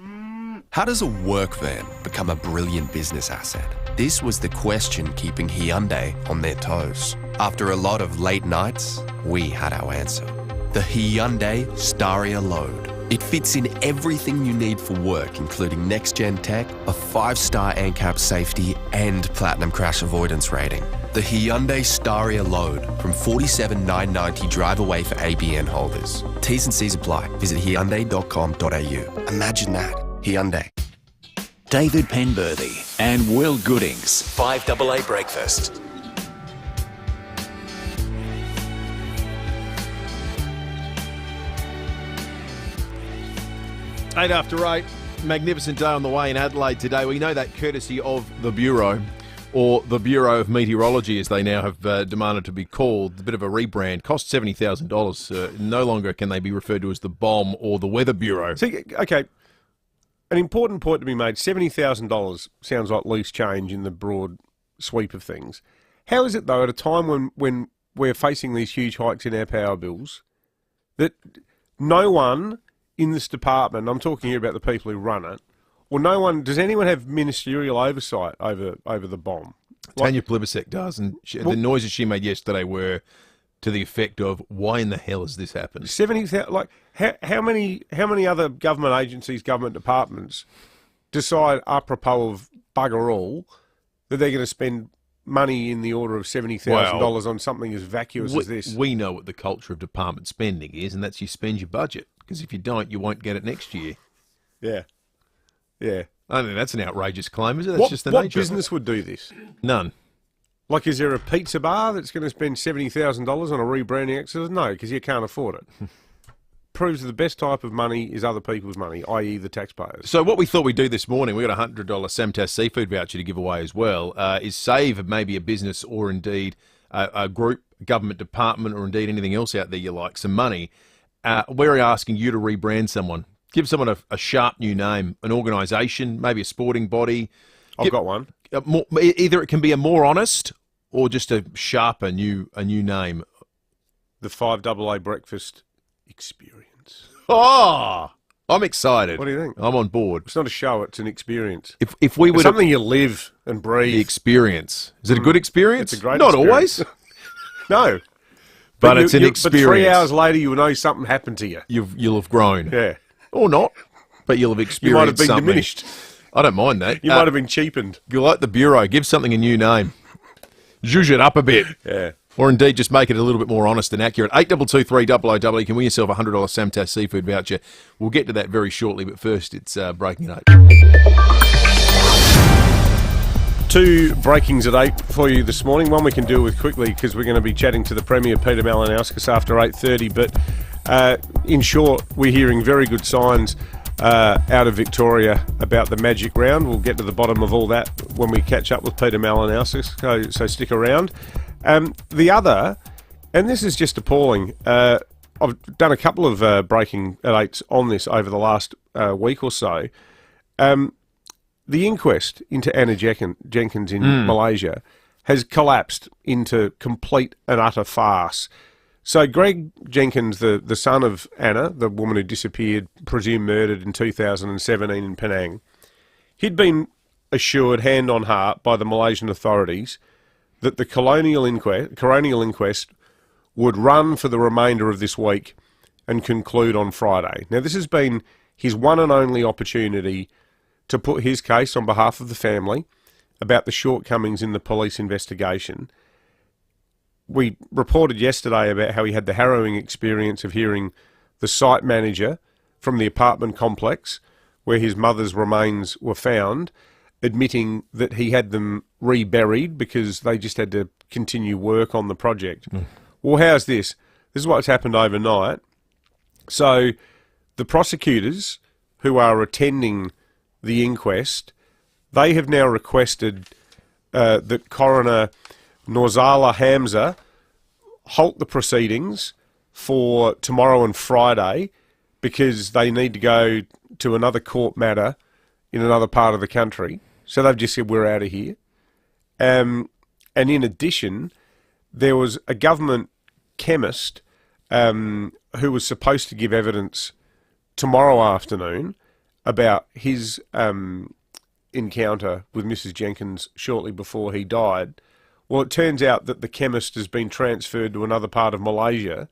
How does a work van become a brilliant business asset? This was the question keeping Hyundai on their toes. After a lot of late nights, we had our answer. The Hyundai Staria Load. It fits in everything you need for work, including next-gen tech, a 5-star ANCAP safety, and platinum crash avoidance rating. The Hyundai Staria loan from $47,990 drive away for ABN holders. T's and C's apply. Visit Hyundai.com.au. Imagine that. Hyundai. David Penberthy and Will Goodings, 5AA Breakfast. 8:08, magnificent day on the way in Adelaide today. We know that courtesy of the Bureau, or the Bureau of Meteorology, as they now have demanded to be called. A bit of a rebrand. Cost $70,000. No longer can they be referred to as the BOM or the Weather Bureau. See, okay, an important point to be made. $70,000 sounds like loose change in the broad sweep of things. How is it, though, at a time when we're facing these huge hikes in our power bills, that no one in this department, I'm talking here about the people who run it, or no one, does anyone have ministerial oversight over the BOM? Tanya Plibersek does, and the noises she made yesterday were to the effect of, why in the hell has this happened? 70,000, like, how many other government agencies, government departments decide apropos of bugger all that they're going to spend money in the order of $70,000 on something as vacuous as this? We know what the culture of department spending is, and that's you spend your budget. Because if you don't, you won't get it next year. Yeah. Yeah. I think that's an outrageous claim, is it? That's just the what nature business of it. would do this? None. Like, is there a pizza bar that's going to spend $70,000 on a rebranding exercise? No, because you can't afford it. Proves that the best type of money is other people's money, i.e. the taxpayers. So what we thought we'd do this morning, we got a $100 Samtas seafood voucher to give away as well, is save maybe a business or indeed a group, government department, or indeed anything else out there you like some money. We're asking you to rebrand someone. Give someone a sharp new name, an organisation, maybe a sporting body. I've got one. Either it can be a more honest or just a sharper new name. The 5AA Breakfast Experience. Oh, I'm excited. What do you think? I'm on board. It's not a show, it's an experience. If we were it's something you live and breathe. The experience. Is it a good experience? It's a great Not experience. always. No. But it's an experience. But 3 hours later, you'll know something happened to you. You'll have grown. Yeah. Or not, but you'll have experienced You might have been something. diminished. I don't mind that. You might have been cheapened. You like the Bureau, give something a new name. Zhuzh it up a bit. Yeah. Or indeed just make it a little bit more honest and accurate. 8223 you can win yourself a $100 Samtas seafood voucher. We'll get to that very shortly, but first it's breaking at 8. 2 breakings at 8 for you this morning. One we can deal with quickly because we're going to be chatting to the Premier, Peter Malinauskas, after 8:30. But in short, we're hearing very good signs out of Victoria about the magic round. We'll get to the bottom of all that when we catch up with Peter Malinauskas, so stick around. The other, and this is just appalling, I've done a couple of breaking at 8s on this over the last week or so. The inquest into Anna Jenkins in Malaysia has collapsed into complete and utter farce. So Greg Jenkins, the son of Anna, the woman who disappeared, presumed murdered in 2017 in Penang, he'd been assured, hand on heart, by the Malaysian authorities that the coronial inquest would run for the remainder of this week and conclude on Friday. Now, this has been his one and only opportunity to put his case on behalf of the family about the shortcomings in the police investigation. We reported yesterday about how he had the harrowing experience of hearing the site manager from the apartment complex where his mother's remains were found, admitting that he had them reburied because they just had to continue work on the project. Well, how's this? This is what's happened overnight. So the prosecutors who are attending the inquest, they have now requested that Coroner Norzala Hamza halt the proceedings for tomorrow and Friday because they need to go to another court matter in another part of the country. So they've just said, we're out of here. And in addition, there was a government chemist who was supposed to give evidence tomorrow afternoon about his encounter with Mrs. Jenkins shortly before he died. Well, it turns out that the chemist has been transferred to another part of Malaysia,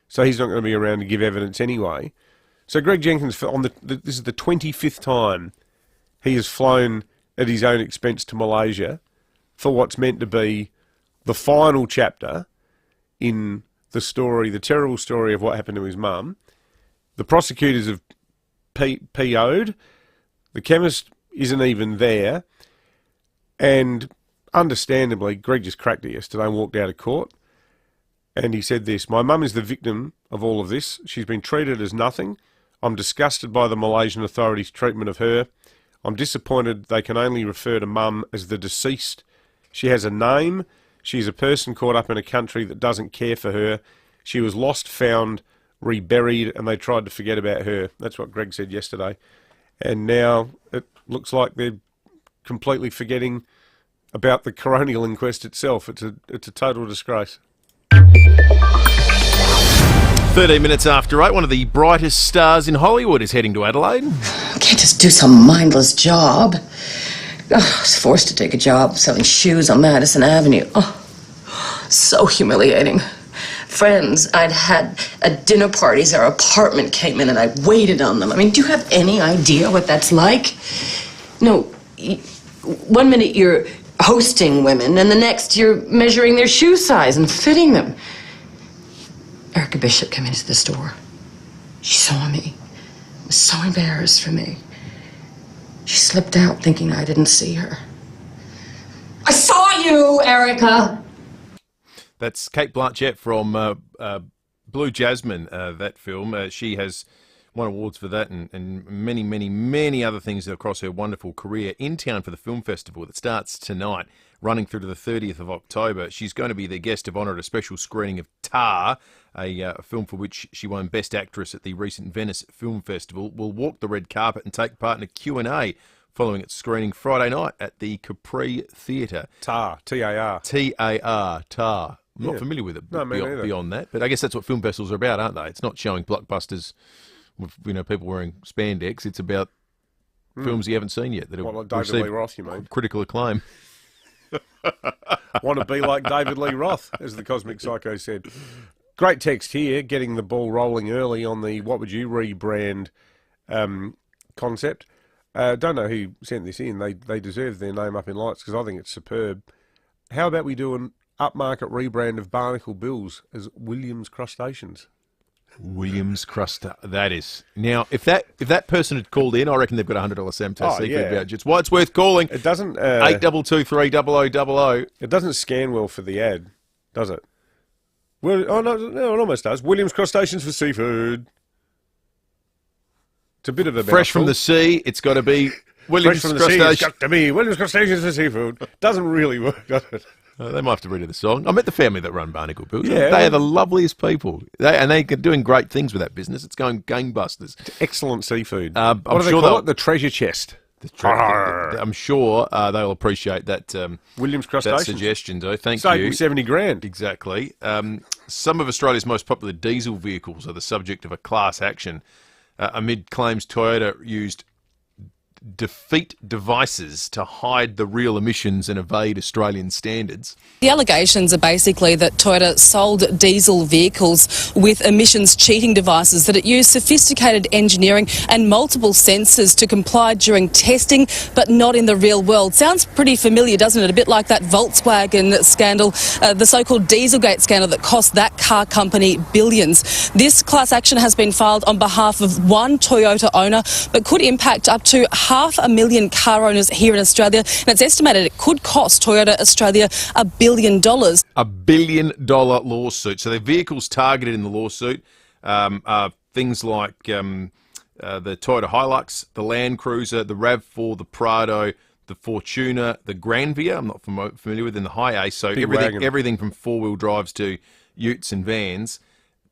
so he's not going to be around to give evidence anyway. So Greg Jenkins, this is the 25th time he has flown at his own expense to Malaysia for what's meant to be the final chapter in the story, the terrible story of what happened to his mum. The prosecutors have PO'd. The chemist isn't even there. And understandably, Greg just cracked it yesterday and walked out of court. And he said this: "My mum is the victim of all of this. She's been treated as nothing. I'm disgusted by the Malaysian authorities' treatment of her. I'm disappointed they can only refer to mum as the deceased. She has a name. She's a person caught up in a country that doesn't care for her. She was lost, found, reburied, and they tried to forget about her." That's what Greg said yesterday. And now it looks like they're completely forgetting about the coronial inquest itself. It's a total disgrace. 13 minutes after 8, one of the brightest stars in Hollywood is heading to Adelaide. I can't just do some mindless job. I was forced to take a job selling shoes on Madison Avenue. Oh, so humiliating. Friends I'd had at dinner parties, our apartment came in and I waited on them. I mean, do you have any idea what that's like? No, one minute you're hosting women and the next you're measuring their shoe size and fitting them. Erica Bishop came into the store. She saw me. Was so embarrassed for me. She slipped out thinking I didn't see her. I saw you, Erica! That's Kate Blanchett from Blue Jasmine, that film. She has won awards for that and many, many, many other things across her wonderful career. In town for the film festival that starts tonight, running through to the 30th of October. She's going to be the guest of honour at a special screening of Tar, a film for which she won Best Actress at the recent Venice Film Festival. Will walk the red carpet and take part in a Q&A following its screening Friday night at the Capri Theatre. Tar, T-A-R. T-A-R, Tar. I'm not familiar with it beyond that, but I guess that's what film festivals are about, aren't they? It's not showing blockbusters with people wearing spandex. It's about films you haven't seen yet that have like David Lee Roth, you mean? Critical acclaim. Want to be like David Lee Roth, as the Cosmic Psycho said. Great text here, getting the ball rolling early on the what would you rebrand concept. Don't know who sent this in. They deserve their name up in lights because I think it's superb. How about we do an upmarket rebrand of Barnacle Bills as Williams Crustaceans? Williams that is. Now, if that person had called in, I reckon they've got $100 Samtest secret vouchers. Why it's worth calling. It doesn't 822300000. It doesn't scan well for the ad, does it? Well, oh no, it almost does. Williams Crustaceans for seafood. It's a bit of a fresh from the sea. It's got to be Williams Crustaceans. It's got to be Williams Crustaceans for seafood. Doesn't really work, does it? They might have to redo the song. I met the family that run Barnacle Bills. Yeah, they are the loveliest people. They're doing great things with that business. It's going gangbusters. It's excellent seafood. I'm what do sure they call it? The treasure chest. I'm sure they'll appreciate that Williams Crustaceans. That suggestion, though. Thank Saving you. $70,000. Exactly. Some of Australia's most popular diesel vehicles are the subject of a class action amid claims Toyota used defeat devices to hide the real emissions and evade Australian standards. The allegations are basically that Toyota sold diesel vehicles with emissions cheating devices, that it used sophisticated engineering and multiple sensors to comply during testing, but not in the real world. Sounds pretty familiar, doesn't it? A bit like that Volkswagen scandal, the so-called Dieselgate scandal that cost that car company billions. This class action has been filed on behalf of one Toyota owner, but could impact up to 500,000 car owners here in Australia, and it's estimated it could cost Toyota Australia $1 billion. $1 billion lawsuit. So the vehicles targeted in the lawsuit are things like the Toyota Hilux, the Land Cruiser, the RAV4, the Prado, the Fortuner, the Granvia, I'm not familiar with, and the Hi-Ace. So everything from four-wheel drives to utes and vans.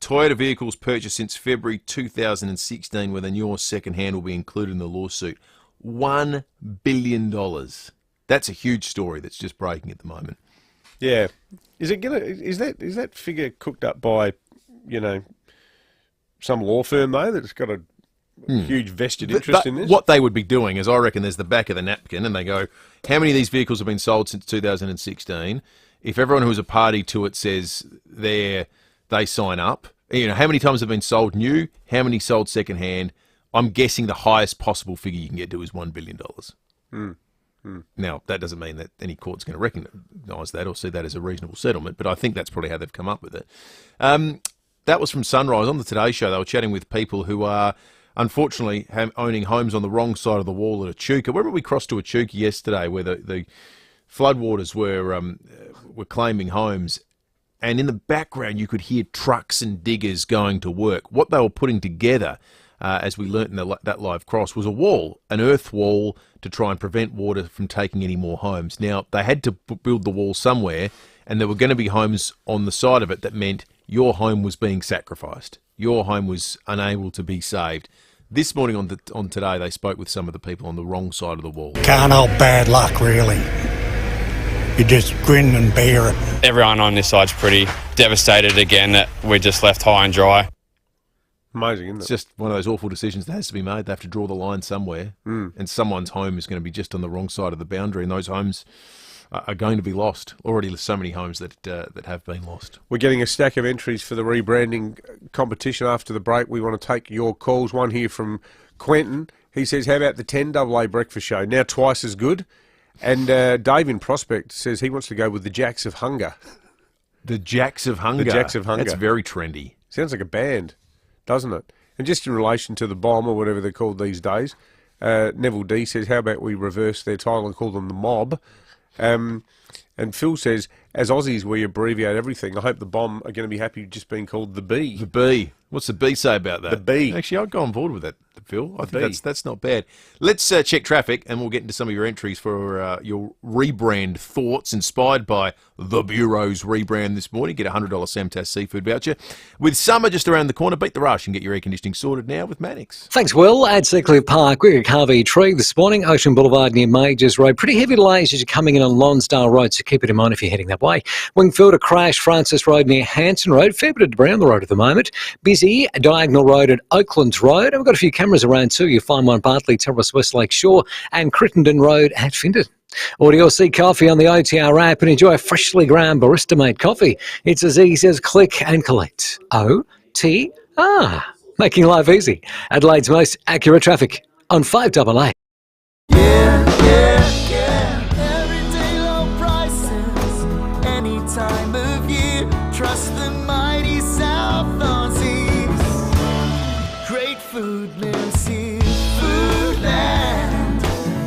Toyota vehicles purchased since February 2016, whether new or second-hand, will be included in the lawsuit. $1 billion. That's a huge story that's just breaking at the moment. Yeah. Is that figure cooked up by, some law firm, though, that's got a huge vested interest in this? What they would be doing is, I reckon there's the back of the napkin, and they go, how many of these vehicles have been sold since 2016? If everyone who's a party to it says they sign up, how many times have been sold new, how many sold second-hand? I'm guessing the highest possible figure you can get to is $1 billion. Now, that doesn't mean that any court's going to recognise that or see that as a reasonable settlement, but I think that's probably how they've come up with it. That was from Sunrise. On the Today Show, they were chatting with people who are, unfortunately, owning homes on the wrong side of the wall at Echuca. Remember we crossed to Echuca yesterday where the floodwaters were claiming homes, and in the background you could hear trucks and diggers going to work. What they were putting together, as we learnt in that live cross, was a wall, an earth wall, to try and prevent water from taking any more homes. Now, they had to build the wall somewhere, and there were going to be homes on the side of it that meant your home was being sacrificed. Your home was unable to be saved. This morning on Today, they spoke with some of the people on the wrong side of the wall. Can't help bad luck, really. You just grin and bear it. Everyone on this side's pretty devastated again that we're just left high and dry. Amazing, isn't it? It's just one of those awful decisions that has to be made. They have to draw the line somewhere, and someone's home is going to be just on the wrong side of the boundary, and those homes are going to be lost. Already so many homes that have been lost. We're getting a stack of entries for the rebranding competition after the break. We want to take your calls. One here from Quentin. He says, how about the 10AA breakfast show? Now twice as good. And Dave in Prospect says he wants to go with the Jacks of Hunger. The Jacks of Hunger? The Jacks of Hunger. That's very trendy. Sounds like a band, doesn't it? And just in relation to the bomb, or whatever they're called these days, Neville D says, how about we reverse their title and call them the Mob? And Phil says, as Aussies, we abbreviate everything. I hope the bomb are going to be happy just being called the Bee. The Bee. What's the Bee say about that? The Bee. Actually, I'd go on board with that, Phil. I think that's not bad. Let's check traffic, and we'll get into some of your entries for your rebrand thoughts inspired by the Bureau's rebrand this morning. Get a $100 Samtas seafood voucher. With summer just around the corner, beat the rush and get your air conditioning sorted now with Mannix. Thanks, Will. At Seacliff Park, we're at Harvey Tree this morning, Ocean Boulevard near Majors Road. Pretty heavy delays as you're coming in on Lonsdale Road, so keep it in mind if you're heading that way. Wingfield, a crash, Francis Road near Hanson Road. Fair bit of debris on the road at the moment. Busy, Diagonal Road at Oaklands Road. And we've got a few cameras around too. You'll find one Bartley Terrace, West Lake Shore, and Crittenden Road at Findon. Order your coffee on the OTR app and enjoy a freshly ground barista-made coffee. It's as easy as click and collect. OTR. Making life easy. Adelaide's most accurate traffic on 5AA. Everyday low prices, any time of year. Trust the mighty South Aussies. Great food lives here. Foodland.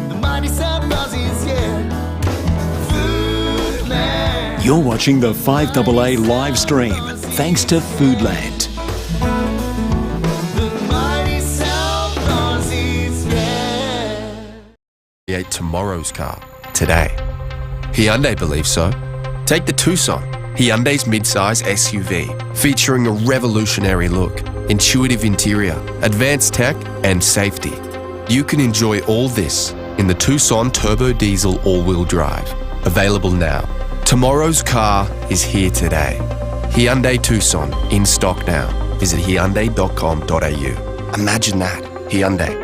The mighty South Aussies, yeah. Foodland. You're watching the 5AA live stream, thanks to Foodland. The mighty South Aussies, yeah. Create tomorrow's car today. Hyundai believes so. Take the Tucson, Hyundai's mid-size SUV, featuring a revolutionary look, intuitive interior, advanced tech, and safety. You can enjoy all this in the Tucson Turbo Diesel all-wheel drive. Available now. Tomorrow's car is here today. Hyundai Tucson, in stock now. Visit Hyundai.com.au. Imagine that. Hyundai.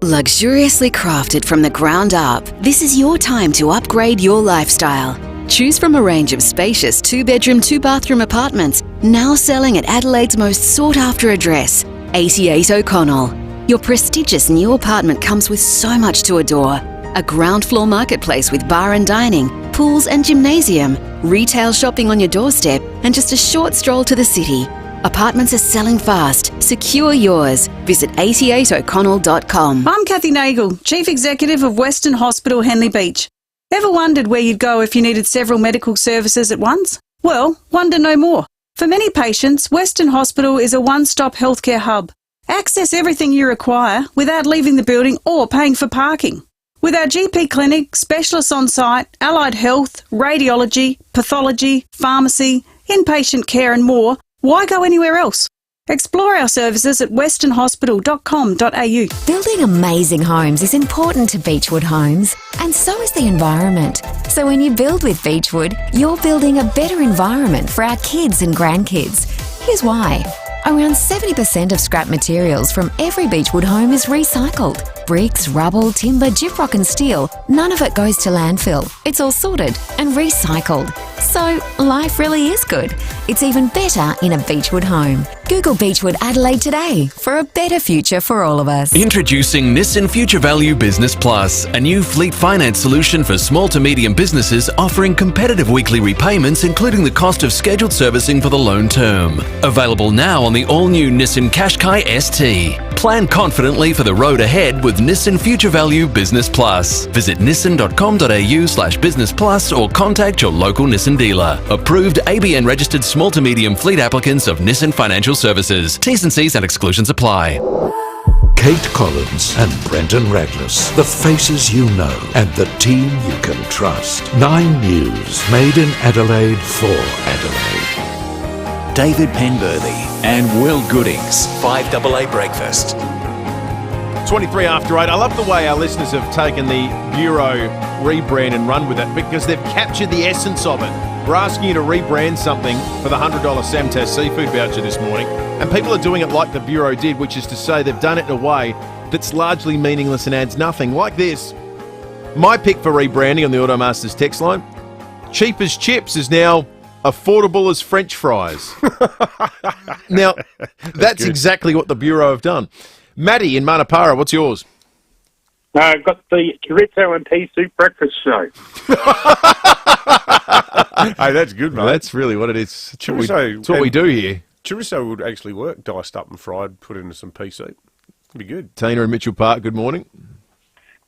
Luxuriously crafted from the ground up, this is your time to upgrade your lifestyle. Choose from a range of spacious 2-bedroom, 2-bathroom apartments, now selling at Adelaide's most sought-after address, 88 O'Connell. Your prestigious new apartment comes with so much to adore. A ground floor marketplace with bar and dining, pools and gymnasium, retail shopping on your doorstep, and just a short stroll to the city. Apartments are selling fast. Secure yours. Visit 88o'connell.com. I'm Kathy Nagel, Chief Executive of Western Hospital, Henley Beach. Ever wondered where you'd go if you needed several medical services at once? Well, wonder no more. For many patients, Western Hospital is a one-stop healthcare hub. Access everything you require without leaving the building or paying for parking. With our GP clinic, specialists on site, allied health, radiology, pathology, pharmacy, inpatient care and more, why go anywhere else? Explore our services at westernhospital.com.au. Building amazing homes is important to Beechwood Homes, and so is the environment. So when you build with Beechwood, you're building a better environment for our kids and grandkids. Here's why. Around 70% of scrap materials from every Beechwood home is recycled. Bricks, rubble, timber, gyprock and steel, none of it goes to landfill. It's all sorted and recycled. So life really is good. It's even better in a Beechwood home. Google Beechwood Adelaide today for a better future for all of us. Introducing Nissan Future Value Business Plus, a new fleet finance solution for small to medium businesses offering competitive weekly repayments including the cost of scheduled servicing for the loan term. Available now on the all-new Nissan Qashqai ST. Plan confidently for the road ahead with Nissan Future Value Business Plus. Visit nissan.com.au/business plus or contact your local Nissan dealer. Approved ABN registered small to medium fleet applicants of Nissan Financial Services. T's and C's and exclusions apply. Kate Collins and Brendan Raglas, the faces you know and the team you can trust. 9 News, made in Adelaide for Adelaide. David Penberthy and Will Goodings, 5AA Breakfast. 23 after 8. I love the way our listeners have taken the Bureau rebrand and run with it because they've captured the essence of it. We're asking you to rebrand something for the $100 Samtas seafood voucher this morning, and people are doing it like the Bureau did, which is to say they've done it in a way that's largely meaningless and adds nothing. Like this. My pick for rebranding on the Automasters text line, cheap as chips is now affordable as French fries. Now, that's exactly what the Bureau have done. Maddie in Manapara, what's yours? I've got the chorizo and pea soup breakfast show. Hey, that's good, mate. That's really what it is. Chorizo. It's what we do here. Chorizo would actually work, diced up and fried, put into some pea soup. It'd be good. Tina in Mitchell Park, good morning.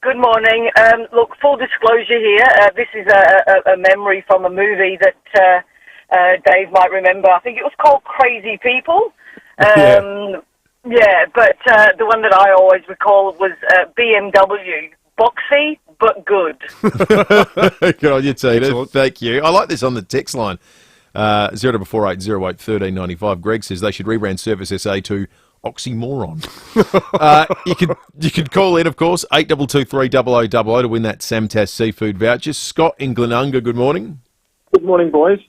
Good morning. Look, full disclosure here, this is a memory from a movie that Dave might remember. I think it was called Crazy People. Yeah, but the one that I always recall was BMW. Boxy, but good. Good on you, Tina. Thank you. I like this on the text line. 0448 08 1395. Greg says they should rebrand Service SA to Oxymoron. You can call in, of course, 8223 0000 to win that Samtas seafood voucher. Scott in Glenunga, good morning. Good morning, boys.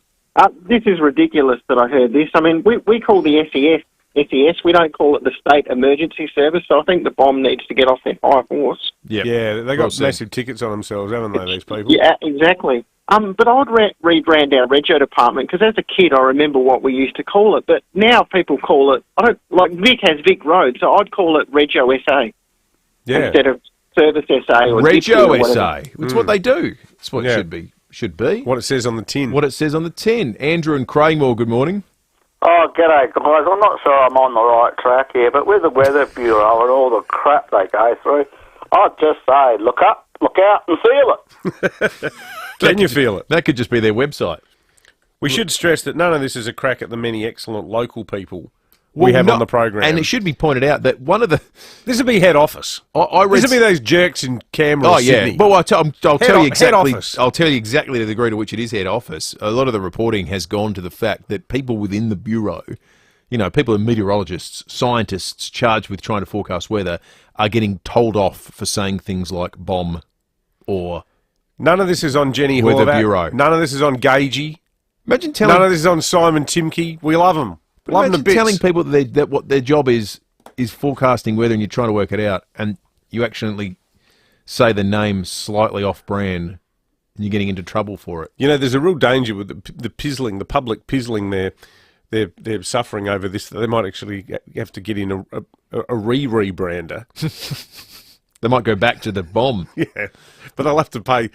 This is ridiculous that I heard this. I mean, we call the SES, we don't call it the State Emergency Service, so I think the bomb needs to get off their high horse. Yeah, they got massive tickets on themselves, haven't they, these people? Yeah, exactly. But I'd rebrand our Rego department, because as a kid I remember what we used to call it, but now people call it, Vic has Vic Road, so I'd call it Rego SA. Yeah. Instead of Service SA or Rego SA. It's what they do. It's what it should be. What it says on the tin. What it says on the tin. Andrew and Craigmore, good morning. Oh, g'day, guys. I'm not sure I'm on the right track here, but with the Weather Bureau and all the crap they go through, I'd just say, look up, look out and feel it. Can you feel it? That could just be their website. We should stress that none of this is a crack at the many excellent local people we have on the program. And it should be pointed out that one of the... This would be head office. I read... This would be those jerks in Canberra or Sydney. Well, I'll tell you exactly. Head office. I'll tell you exactly the degree to which it is head office. A lot of the reporting has gone to the fact that people within the Bureau, people are meteorologists, scientists charged with trying to forecast weather, are getting told off for saying things like bomb or... None of this is on Jenny Weather Horvath. Bureau. None of this is on Gagey. Imagine telling... None of this is on Simon Timke. We love them. Love them to bits. Telling people that what their job is forecasting weather and you're trying to work it out and you actually say the name slightly off-brand and you're getting into trouble for it. There's a real danger with the pizzling, the public pizzling they're suffering over this. They might actually have to get in a rebrander. They might go back to the bomb. Yeah, but they'll have to pay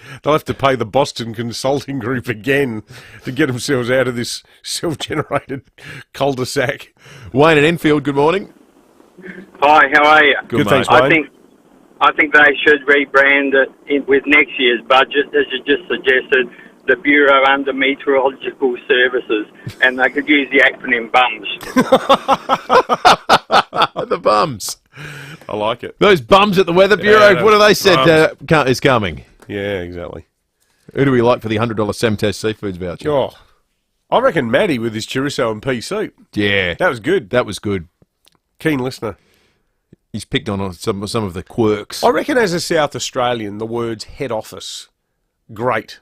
the Boston Consulting Group again to get themselves out of this self-generated cul-de-sac. Wayne at Enfield, good morning. Hi, how are you? Good, thanks, Wayne. I think they should rebrand it with next year's budget, as you just suggested, the Bureau under Meteorological Services, and they could use the acronym BUMS. The bums. I like it. Those bums at the Weather Bureau, what have they said is coming? Yeah, exactly. Who do we like for the $100 Samtas Seafoods voucher? Oh, I reckon Maddie with his chorizo and pea soup. Yeah. That was good. That was good. Keen listener. He's picked on some of the quirks. I reckon as a South Australian, the words head office, great.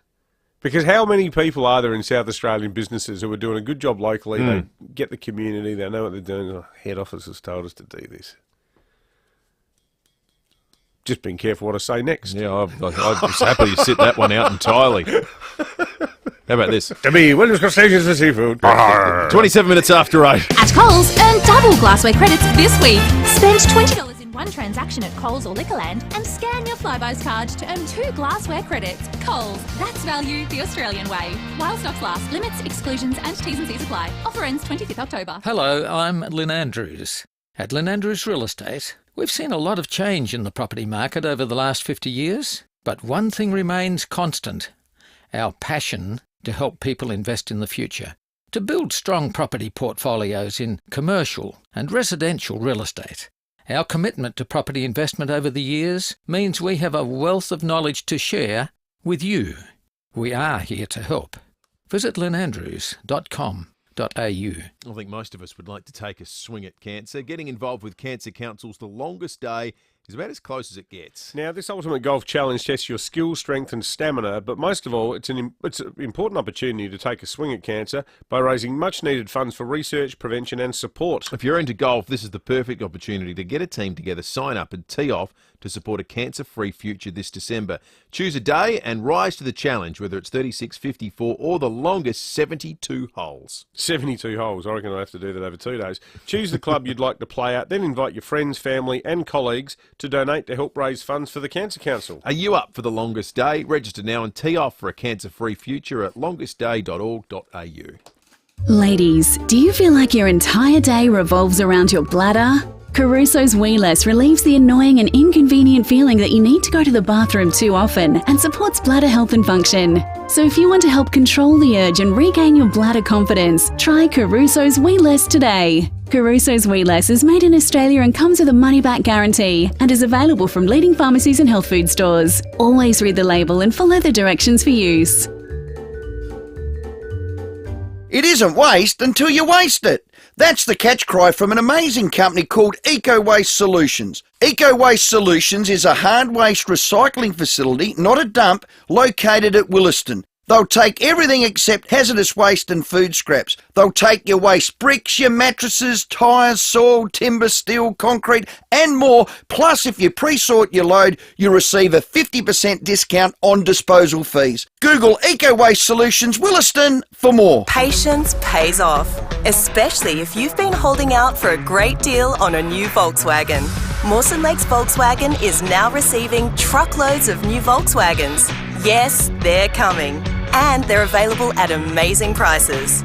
Because how many people are there in South Australian businesses who are doing a good job locally, they get the community, they know what they're doing, head office has told us to do this. just being careful what I say next. Yeah, I'd just happily sit that one out entirely. How about this? To me, Williams Crustaceans for seafood. 27 minutes after 8. At Coles, earn double glassware credits this week. Spend $20 in one transaction at Coles or Liquorland and scan your Flybuys card to earn 2 glassware credits. Coles, that's value the Australian way. While stocks last, limits, exclusions and T's and C's apply. Offer ends 25th October. Hello, I'm Lynn Andrews. At Lynn Andrews Real Estate, we've seen a lot of change in the property market over the last 50 years, but one thing remains constant: our passion to help people invest in the future, to build strong property portfolios in commercial and residential real estate. Our commitment to property investment over the years means we have a wealth of knowledge to share with you. We are here to help. Visit lynnandrews.com.au. I think most of us would like to take a swing at cancer. Getting involved with Cancer Council's The Longest Day is about as close as it gets. Now, this Ultimate Golf Challenge tests your skill, strength and stamina, but most of all, it's an important opportunity to take a swing at cancer by raising much-needed funds for research, prevention and support. If you're into golf, this is the perfect opportunity to get a team together, sign up and tee off to support a cancer-free future this December. Choose a day and rise to the challenge, whether it's 36, 54 or the longest 72 holes. 72 holes. I reckon I'll have to do that over 2 days. Choose the club you'd like to play at, then invite your friends, family and colleagues to donate to help raise funds for the Cancer Council. Are you up for the longest day? Register now and tee off for a cancer-free future at longestday.org.au. Ladies, do you feel like your entire day revolves around your bladder? Caruso's Wee-Less relieves the annoying and inconvenient feeling that you need to go to the bathroom too often and supports bladder health and function. So if you want to help control the urge and regain your bladder confidence, try Caruso's Wee-Less today. Caruso's Wee-Less is made in Australia and comes with a money-back guarantee and is available from leading pharmacies and health food stores. Always read the label and follow the directions for use. It isn't waste until you waste it. That's the catch cry from an amazing company called Eco Waste Solutions. Eco Waste Solutions is a hard waste recycling facility, not a dump, located at Williston. They'll take everything except hazardous waste and food scraps. They'll take your waste bricks, your mattresses, tyres, soil, timber, steel, concrete and more. Plus, if you pre-sort your load, you'll receive a 50% discount on disposal fees. Google Eco Waste Solutions Williston for more. Patience pays off, especially if you've been holding out for a great deal on a new Volkswagen. Mawson Lakes Volkswagen is now receiving truckloads of new Volkswagens. Yes, they're coming. And they're available at amazing prices.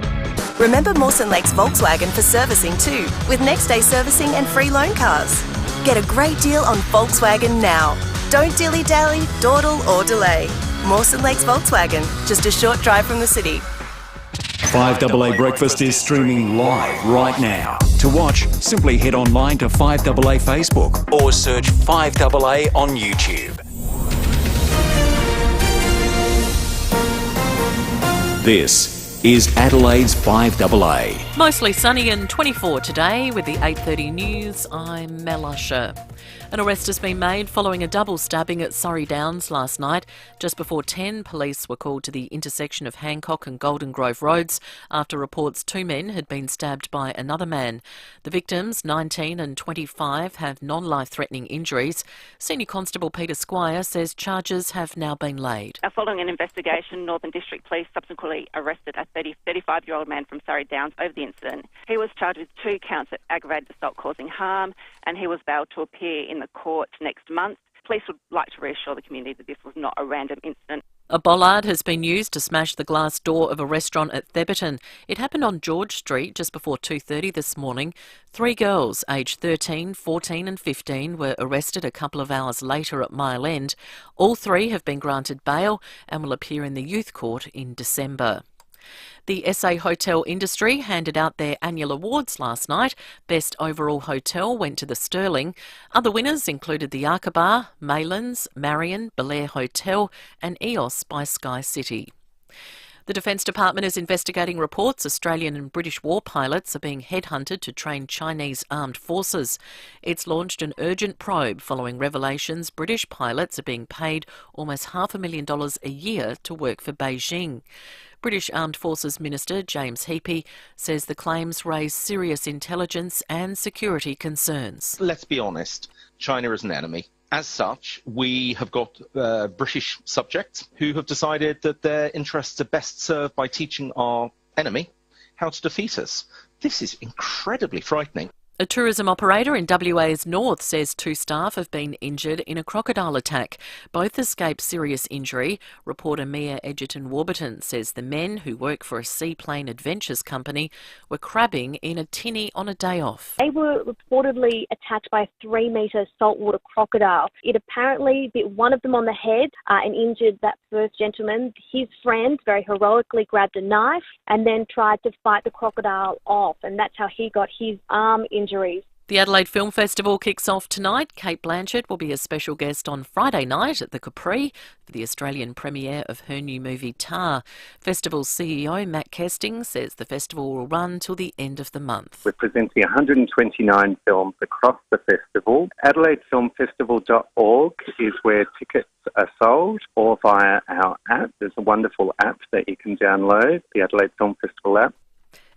Remember Mawson Lakes Volkswagen for servicing too, with next day servicing and free loan cars. Get a great deal on Volkswagen now. Don't dilly-dally, dawdle or delay. Mawson Lakes Volkswagen, just a short drive from the city. 5AA Breakfast is streaming live right now. To watch, simply head online to 5AA Facebook or search 5AA on YouTube. This is Adelaide's 5AA. Mostly sunny and 24 today with the 8:30 news. I'm Mel Usher. An arrest has been made following a double stabbing at Surrey Downs last night. Just before 10, police were called to the intersection of Hancock and Golden Grove Roads after reports 2 men had been stabbed by another man. The victims, 19 and 25, have non-life-threatening injuries. Senior Constable Peter Squire says charges have now been laid. Following an investigation, Northern District Police subsequently arrested a 35-year-old man from Surrey Downs over the incident. He was charged with 2 counts of aggravated assault causing harm, and he was bailed to appear in the court next month. Police would like to reassure the community that this was not a random incident. A bollard has been used to smash the glass door of a restaurant at Theberton. It happened on George Street just before 2:30 this morning. 3 girls, aged 13, 14 and 15, were arrested a couple of hours later at Mile End. All 3 have been granted bail and will appear in the youth court in December. The SA hotel industry handed out their annual awards last night. Best overall hotel went to the Sterling. Other winners included the Aqaba, Maylands, Marion, Belair Hotel and EOS by Sky City. The Defence Department is investigating reports Australian and British war pilots are being headhunted to train Chinese armed forces. It's launched an urgent probe following revelations British pilots are being paid almost $500,000 a year to work for Beijing. British Armed Forces Minister James Heappey says the claims raise serious intelligence and security concerns. Let's be honest, China is an enemy. As such, we have got British subjects who have decided that their interests are best served by teaching our enemy how to defeat us. This is incredibly frightening. A tourism operator in WA's north says 2 staff have been injured in a crocodile attack. Both escaped serious injury. Reporter Mia Edgerton-Warburton says the men, who work for a seaplane adventures company, were crabbing in a tinny on a day off. They were reportedly attacked by a 3-metre saltwater crocodile. It apparently bit one of them on the head and injured that first gentleman. His friend very heroically grabbed a knife and then tried to fight the crocodile off, and that's how he got his arm injuries. The Adelaide Film Festival kicks off tonight. Kate Blanchett will be a special guest on Friday night at the Capri for the Australian premiere of her new movie Tar. Festival CEO Matt Kesting says the festival will run till the end of the month. We're presenting 129 films across the festival. AdelaideFilmFestival.org is where tickets are sold, or via our app. There's a wonderful app that you can download, the Adelaide Film Festival app.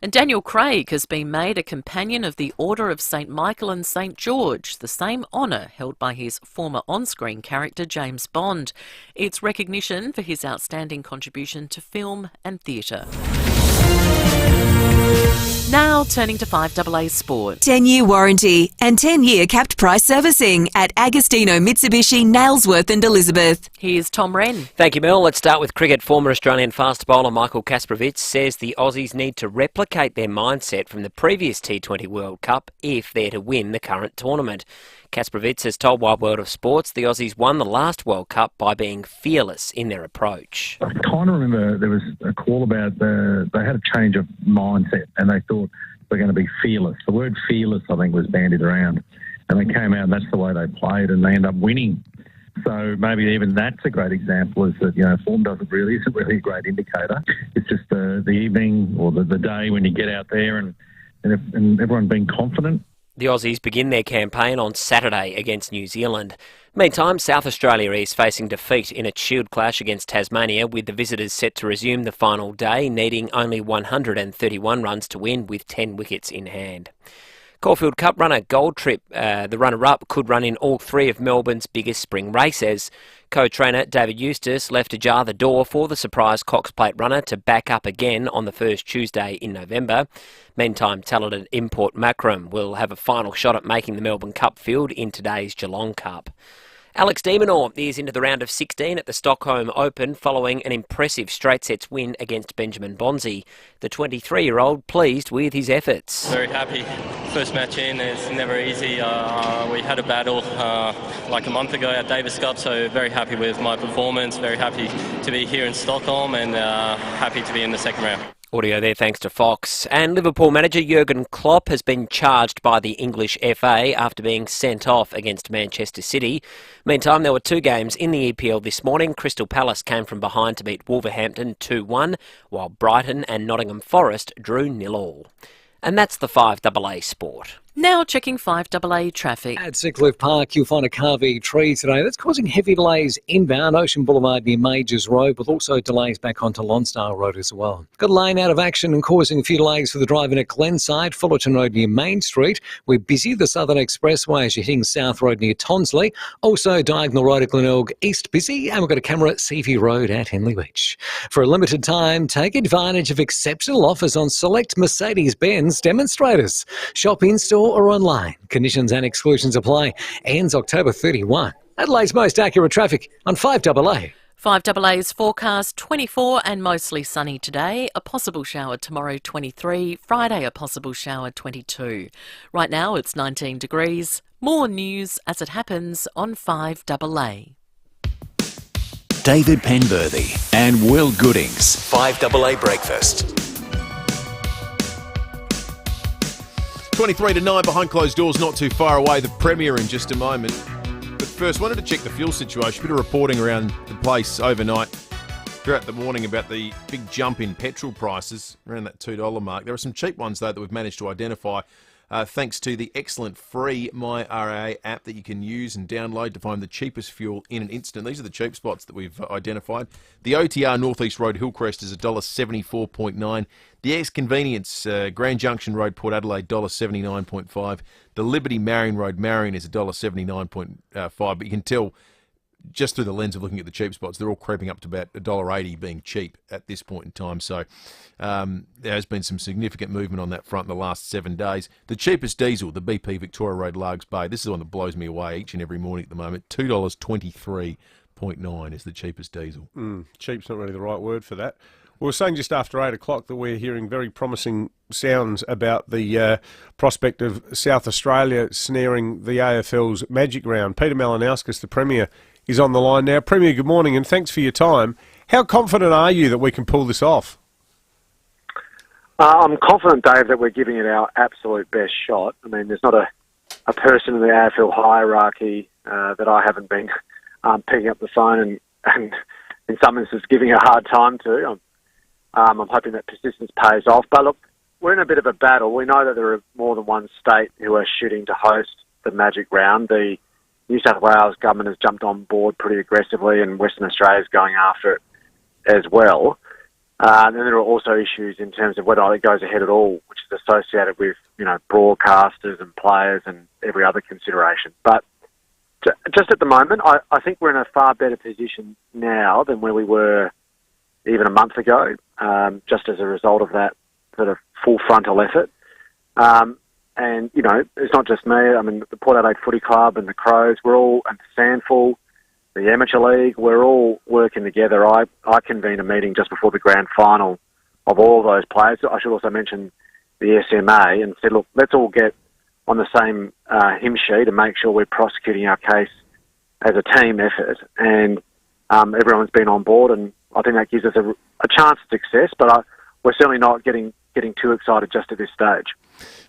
And Daniel Craig has been made a Companion of the Order of St Michael and St George, the same honour held by his former on-screen character James Bond. It's recognition for his outstanding contribution to film and theatre. Now turning to 5AA Sport. 10-year warranty and 10-year capped price servicing at Agostino Mitsubishi, Nailsworth and Elizabeth. Here's Tom Wren. Thank you, Mel. Let's start with cricket. Former Australian fast bowler Michael Kasparovich says the Aussies need to replicate their mindset from the previous T20 World Cup if they're to win the current tournament. Kasparovich has told Wide World of Sports the Aussies won the last World Cup by being fearless in their approach. I kind of remember there was a call about they had a change of mindset and they thought they're going to be fearless. The word fearless, I think, was bandied around. And they came out and that's the way they played and they end up winning. So maybe even that's a great example, is that, form isn't really a great indicator. It's just the evening or the day when you get out there and everyone being confident. The Aussies begin their campaign on Saturday against New Zealand. Meantime, South Australia is facing defeat in a Shield clash against Tasmania, with the visitors set to resume the final day, needing only 131 runs to win with 10 wickets in hand. Caulfield Cup runner Gold Trip, the runner-up, could run in all 3 of Melbourne's biggest spring races. Co-trainer David Eustace left ajar the door for the surprise Cox Plate runner to back up again on the first Tuesday in November. Meantime, talented import Macram will have a final shot at making the Melbourne Cup field in today's Geelong Cup. Alex de Minaur is into the round of 16 at the Stockholm Open following an impressive straight sets win against Benjamin Bonzi. The 23-year-old pleased with his efforts. Very happy. First match in, it's never easy. We had a battle like a month ago at Davis Cup, so very happy with my performance, very happy to be here in Stockholm and happy to be in the second round. Audio there thanks to Fox. And Liverpool manager Jurgen Klopp has been charged by the English FA after being sent off against Manchester City. Meantime, there were 2 games in the EPL this morning. Crystal Palace came from behind to beat Wolverhampton 2-1, while Brighton and Nottingham Forest drew 0-0. And that's the 5AA Sport. Now checking 5AA traffic. At Sickliffe Park, you'll find a carvey tree today. That's causing heavy delays inbound Ocean Boulevard near Majors Road, with also delays back onto Lonsdale Road as well. Got a lane out of action and causing a few delays for the driver at Glenside, Fullerton Road near Main Street. We're busy the Southern Expressway as you're hitting South Road near Tonsley. Also Diagonal Road at Glenelg East busy, and we've got a camera at Seaview Road at Henley Beach. For a limited time, take advantage of exceptional offers on select Mercedes-Benz demonstrators. Shop in-store or online. Conditions and exclusions apply. Ends October 31. Adelaide's most accurate traffic on 5AA. 5AA's forecast 24 and mostly sunny today. A possible shower tomorrow 23. Friday a possible shower 22. Right now it's 19 degrees. More news as it happens on 5AA. David Penberthy and Will Goodings. 5AA Breakfast. 23 to 9 behind closed doors, not too far away. The Premier in just a moment. But first, wanted to check the fuel situation. A bit of reporting around the place overnight throughout the morning about the big jump in petrol prices around that $2 mark. There are some cheap ones, though, that we've managed to identify thanks to the excellent free MyRA app that you can use and download to find the cheapest fuel in an instant. These are the cheap spots that we've identified. The OTR North East Road Hillcrest is $1.74.9. The X-Convenience Grand Junction Road Port Adelaide $1.79.5. The Liberty Marion Road Marion is $1.79.5. But you can tell just through the lens of looking at the cheap spots, they're all creeping up to about $1.80 being cheap at this point in time. So there has been some significant movement on that front in the last 7 days. The cheapest diesel, the BP Victoria Road Largs Bay, this is the one that blows me away each and every morning at the moment. $2.23.9 is the cheapest diesel. Cheap's not really the right word for that. We were saying just after 8 o'clock that we're hearing very promising sounds about the prospect of South Australia snaring the AFL's Magic Round. Peter Malinauskas, the Premier, is on the line now. Premier, good morning and thanks for your time. How confident are you that we can pull this off? I'm confident, Dave, that we're giving it our absolute best shot. I mean, there's not a person in the AFL hierarchy that I haven't been picking up the phone and in some instances giving a hard time to. I'm hoping that persistence pays off. But look, we're in a bit of a battle. We know that there are more than one state who are shooting to host the Magic Round. The New South Wales government has jumped on board pretty aggressively, and Western Australia is going after it as well. And then there are also issues in terms of whether it goes ahead at all, which is associated with, broadcasters and players and every other consideration. But just at the moment, I think we're in a far better position now than where we were even a month ago, just as a result of that sort of full frontal effort. And, it's not just me. I mean, the Port Adelaide Footy Club and the Crows, we're all, and Sandful, the Amateur League, we're all working together. I convened a meeting just before the grand final of all of those players. I should also mention the SMA and said, look, let's all get on the same hymn sheet and make sure we're prosecuting our case as a team effort. And everyone's been on board, and I think that gives us a chance of success, but we're certainly not getting too excited just at this stage.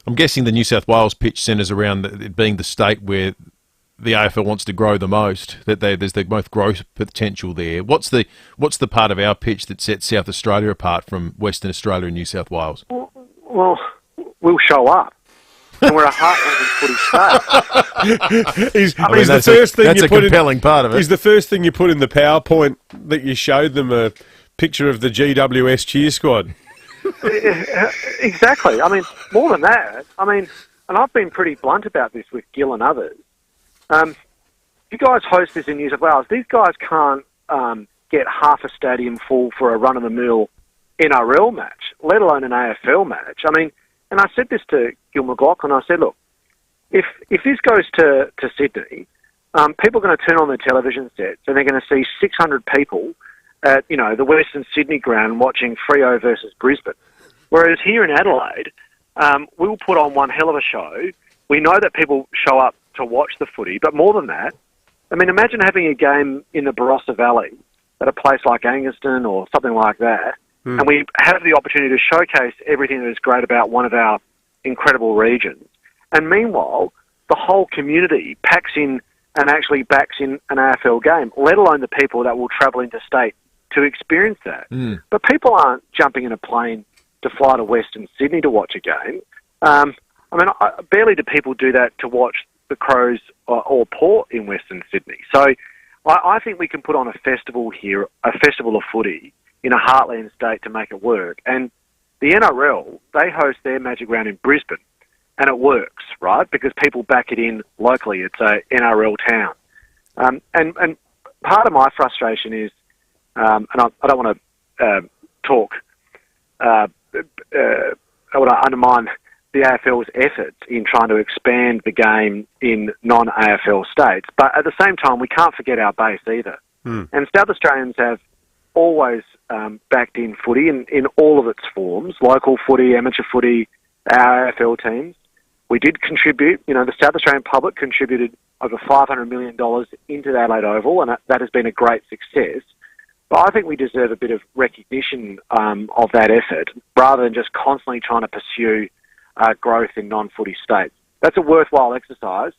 I'm guessing the New South Wales pitch centres around it being the state where the AFL wants to grow the most, that there's the most growth potential there. What's the part of our pitch that sets South Australia apart from Western Australia and New South Wales? Well, we'll show up. And we're a heartland footy state. That's a compelling part of it. Is the first thing you put in the PowerPoint that you showed them a picture of the GWS cheer squad? Exactly. I mean, more than that, and I've been pretty blunt about this with Gill and others. You guys host this in New South Wales. These guys can't get half a stadium full for a run-of-the-mill NRL match, let alone an AFL match. And I said this to Gil McLaughlin. I said, look, if this goes to Sydney, people are going to turn on their television sets and they're going to see 600 people at, the Western Sydney ground watching Freo versus Brisbane. Whereas here in Adelaide, we'll put on one hell of a show. We know that people show up to watch the footy, but more than that, imagine having a game in the Barossa Valley at a place like Angaston or something like that, and we have the opportunity to showcase everything that is great about one of our incredible regions. And meanwhile, the whole community packs in and actually backs in an AFL game, let alone the people that will travel interstate to experience that. But people aren't jumping in a plane to fly to Western Sydney to watch a game. Barely do people do that to watch the Crows or Port in Western Sydney. So I think we can put on a festival here, a festival of footy in a heartland state to make it work. And the NRL, they host their Magic Round in Brisbane, and it works, right? Because people back it in locally. It's a NRL town. And part of my frustration is, and I don't want to talk, I want to undermine the AFL's efforts in trying to expand the game in non-AFL states. But at the same time, we can't forget our base either. And South Australians have always backed in footy in all of its forms, local footy, amateur footy, our AFL teams. We did contribute, the South Australian public contributed over $500 million into the Adelaide Oval, and that has been a great success. But I think we deserve a bit of recognition of that effort, rather than just constantly trying to pursue growth in non-footy states. That's a worthwhile exercise,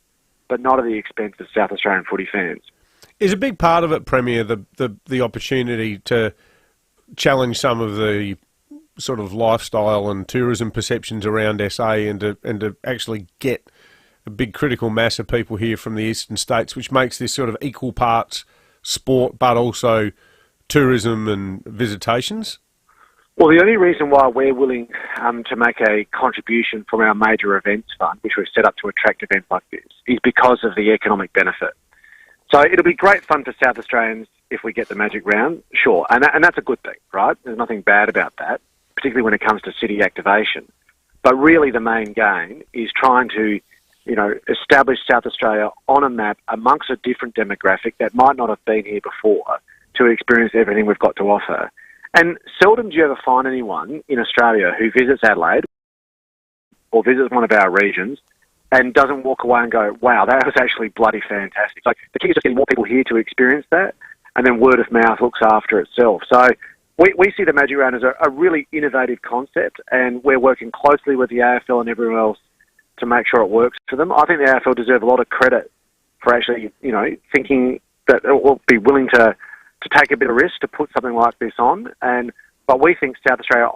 but not at the expense of South Australian footy fans. Is a big part of it, Premier, the opportunity to challenge some of the sort of lifestyle and tourism perceptions around SA, and to actually get a big critical mass of people here from the eastern states, which makes this sort of equal parts sport but also tourism and visitations? Well, the only reason why we're willing to make a contribution from our major events fund, which we've set up to attract events like this, is because of the economic benefit. So it'll be great fun for South Australians if we get the Magic Round, sure, and that's a good thing, right? There's nothing bad about that, particularly when it comes to city activation. But really the main game is trying to, establish South Australia on a map amongst a different demographic that might not have been here before to experience everything we've got to offer. And seldom do you ever find anyone in Australia who visits Adelaide or visits one of our regions and doesn't walk away and go, wow, that was actually bloody fantastic. Like, the key is just getting more people here to experience that, and then word of mouth looks after itself. So we see the Magic Round as a really innovative concept, and we're working closely with the AFL and everyone else to make sure it works for them. I think the AFL deserve a lot of credit for actually, thinking that it will be willing to take a bit of risk to put something like this on. But we think South Australia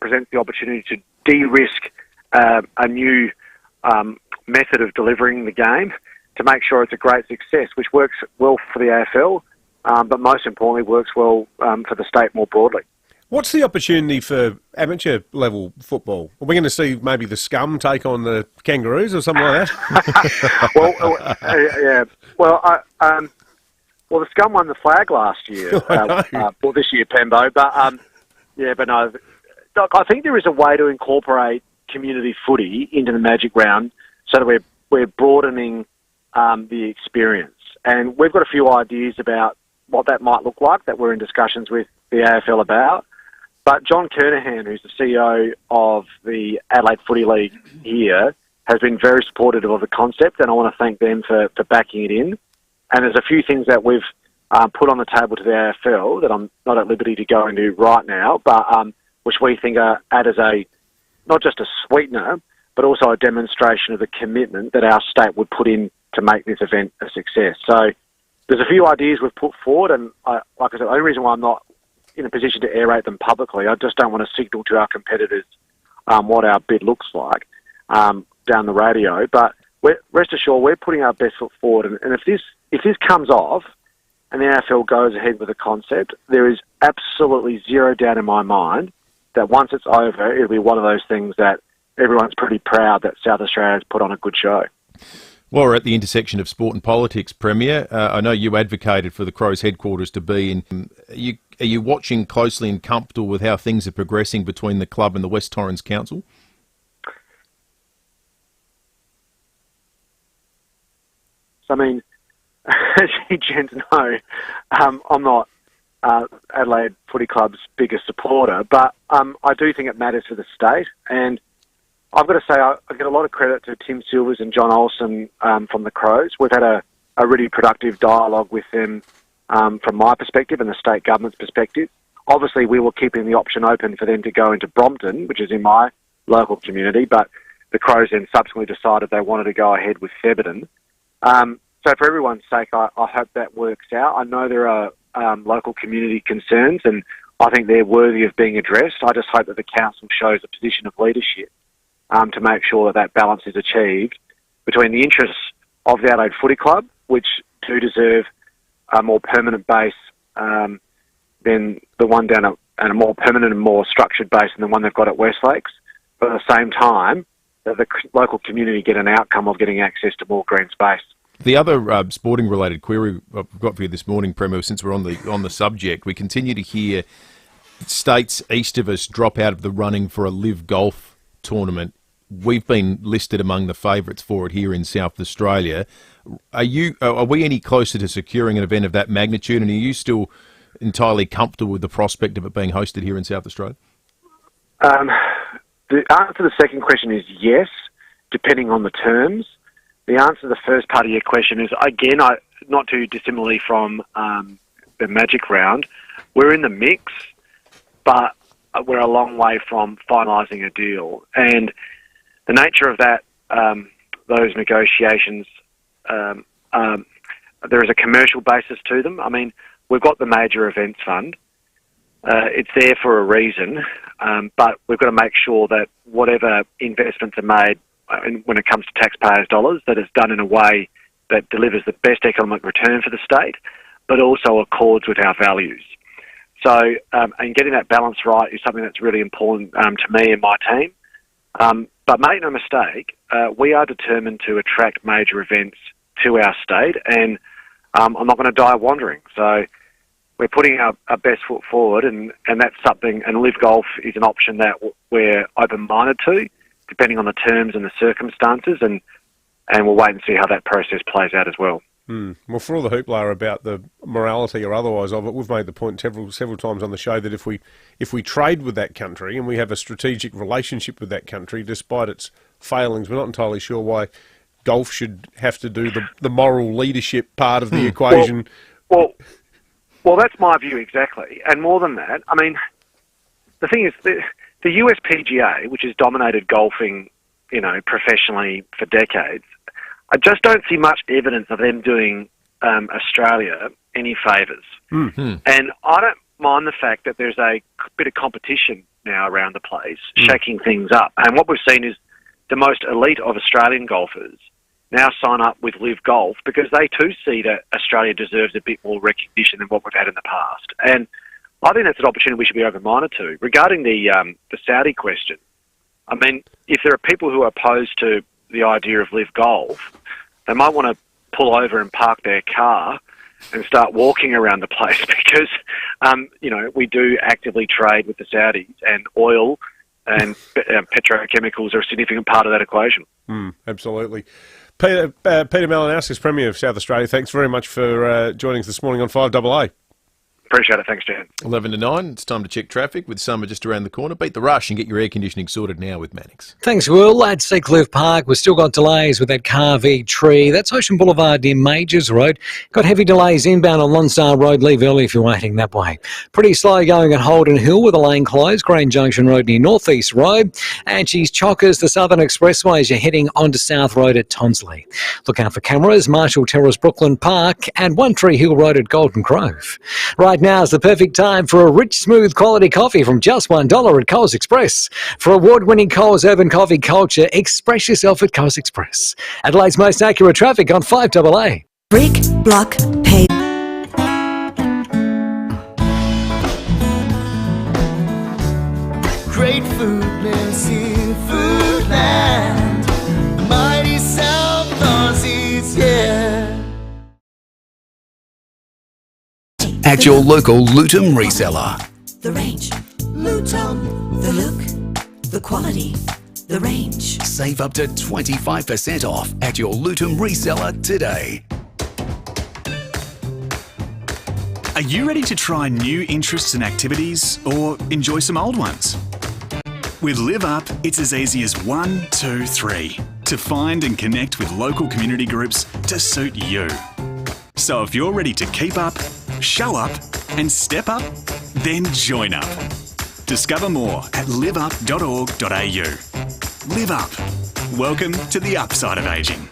presents the opportunity to de-risk a new method of delivering the game to make sure it's a great success, which works well for the AFL, but most importantly works well for the state more broadly. What's the opportunity for amateur level football? Are we going to see maybe the Scum take on the Kangaroos or something like that? Yeah. Well, the Scum won the flag last year. This year, Pembo. But no. Look, I think there is a way to incorporate community footy into the Magic Round so that we're broadening the experience. And we've got a few ideas about what that might look like that we're in discussions with the AFL about. But John Kernahan, who's the CEO of the Adelaide Footy League here, has been very supportive of the concept, and I want to thank them for backing it in. And there's a few things that we've put on the table to the AFL that I'm not at liberty to go into right now, but which we think add as not just a sweetener, but also a demonstration of the commitment that our state would put in to make this event a success. So there's a few ideas we've put forward, and like I said, the only reason why I'm not in a position to aerate them publicly, I just don't want to signal to our competitors what our bid looks like down the radio. But rest assured, we're putting our best foot forward, and if this comes off and the AFL goes ahead with the concept, there is absolutely zero doubt in my mind that once it's over, it'll be one of those things that everyone's pretty proud that South Australia's put on a good show. Well, we're at the intersection of sport and politics, Premier. I know you advocated for the Crows headquarters to be in. Are you watching closely and comfortable with how things are progressing between the club and the West Torrens Council? So, I mean, as you gents know, I'm not Adelaide Footy Club's biggest supporter, but I do think it matters for the state. And I've got to say, I get a lot of credit to Tim Silvers and John Olsen from the Crows. We've had a really productive dialogue with them from my perspective and the state government's perspective. Obviously, we were keeping the option open for them to go into Brompton, which is in my local community, but the Crows then subsequently decided they wanted to go ahead with Theberton. So for everyone's sake, I hope that works out. I know there are local community concerns, and I think they're worthy of being addressed. I just hope that the council shows a position of leadership to make sure that balance is achieved between the interests of the Adelaide Footy Club, which do deserve a more permanent base than the one down at, and a more permanent and more structured base than the one they've got at Westlakes. But at the same time, that the local community get an outcome of getting access to more green space. The other sporting-related query I've got for you this morning, Premier, since we're on the subject, we continue to hear states east of us drop out of the running for a live golf tournament. We've been listed among the favourites for it here in South Australia. Are we any closer to securing an event of that magnitude, and are you still entirely comfortable with the prospect of it being hosted here in South Australia? The answer to the second question is yes, depending on the terms. The answer to the first part of your question is, again, not too dissimilarly from the Magic Round, we're in the mix, but we're a long way from finalising a deal. And the nature of that, those negotiations, there is a commercial basis to them. I mean, we've got the Major Events Fund. It's there for a reason. but we've got to make sure that whatever investments are made when it comes to taxpayers' dollars, that it's done in a way that delivers the best economic return for the state, but also accords with our values. So, and getting that balance right is something that's really important to me and my team. But make no mistake, we are determined to attract major events to our state, and I'm not going to die wandering. So we're putting our best foot forward, and that's something, and Live Golf is an option that we're open-minded to, depending on the terms and the circumstances, and we'll wait and see how that process plays out as well. Well, for all the hoopla about the morality or otherwise of it, we've made the point several times on the show that if we trade with that country and we have a strategic relationship with that country, despite its failings, we're not entirely sure why golf should have to do the moral leadership part of the equation. Well, that's my view exactly. And more than that, I mean, the thing is, the US PGA, which has dominated golfing, professionally for decades, I just don't see much evidence of them doing Australia any favours. Mm-hmm. And I don't mind the fact that there's a bit of competition now around the place, shaking things up. And what we've seen is the most elite of Australian golfers now sign up with Live Golf because they too see that Australia deserves a bit more recognition than what we've had in the past. And I think that's an opportunity we should be open-minded to. Regarding the Saudi question, I mean, if there are people who are opposed to the idea of Live Golf, they might want to pull over and park their car and start walking around the place because, we do actively trade with the Saudis, and oil and petrochemicals are a significant part of that equation. Absolutely. Peter Malinauskas, Premier of South Australia, thanks very much for joining us this morning on 5AA. Appreciate it. Thanks, Jan. 11 to 9. It's time to check traffic with summer just around the corner. Beat the rush and get your air conditioning sorted now with Mannix. Thanks, Will. At Seacliff Park, we've still got delays with that carved tree. That's Ocean Boulevard near Majors Road. Got heavy delays inbound on Lonsdale Road. Leave early if you're waiting that way. Pretty slow going at Holden Hill with a lane closed. Green Junction Road near North East Road. Angie's Chockers, the Southern Expressway as you're heading onto South Road at Tonsley. Look out for cameras. Marshall Terrace, Brooklyn Park, and One Tree Hill Road at Golden Grove. Right now is the perfect time for a rich, smooth quality coffee from just $1 at Coles Express. For award-winning Coles urban coffee culture, express yourself at Coles Express. Adelaide's most accurate traffic on 5AA. Brick, block, pay. Great foodness in Foodland. The mighty South Aussies, yeah. At your local Lutum reseller. The range, Lutum. The look, the quality, the range. Save up to 25% off at your Lutum reseller today. Are you ready to try new interests and activities or enjoy some old ones? With Live Up, it's as easy as 1, 2, 3 to find and connect with local community groups to suit you. So if you're ready to keep up, show up and step up, then join up. Discover more at liveup.org.au. Live Up. Welcome to the upside of ageing.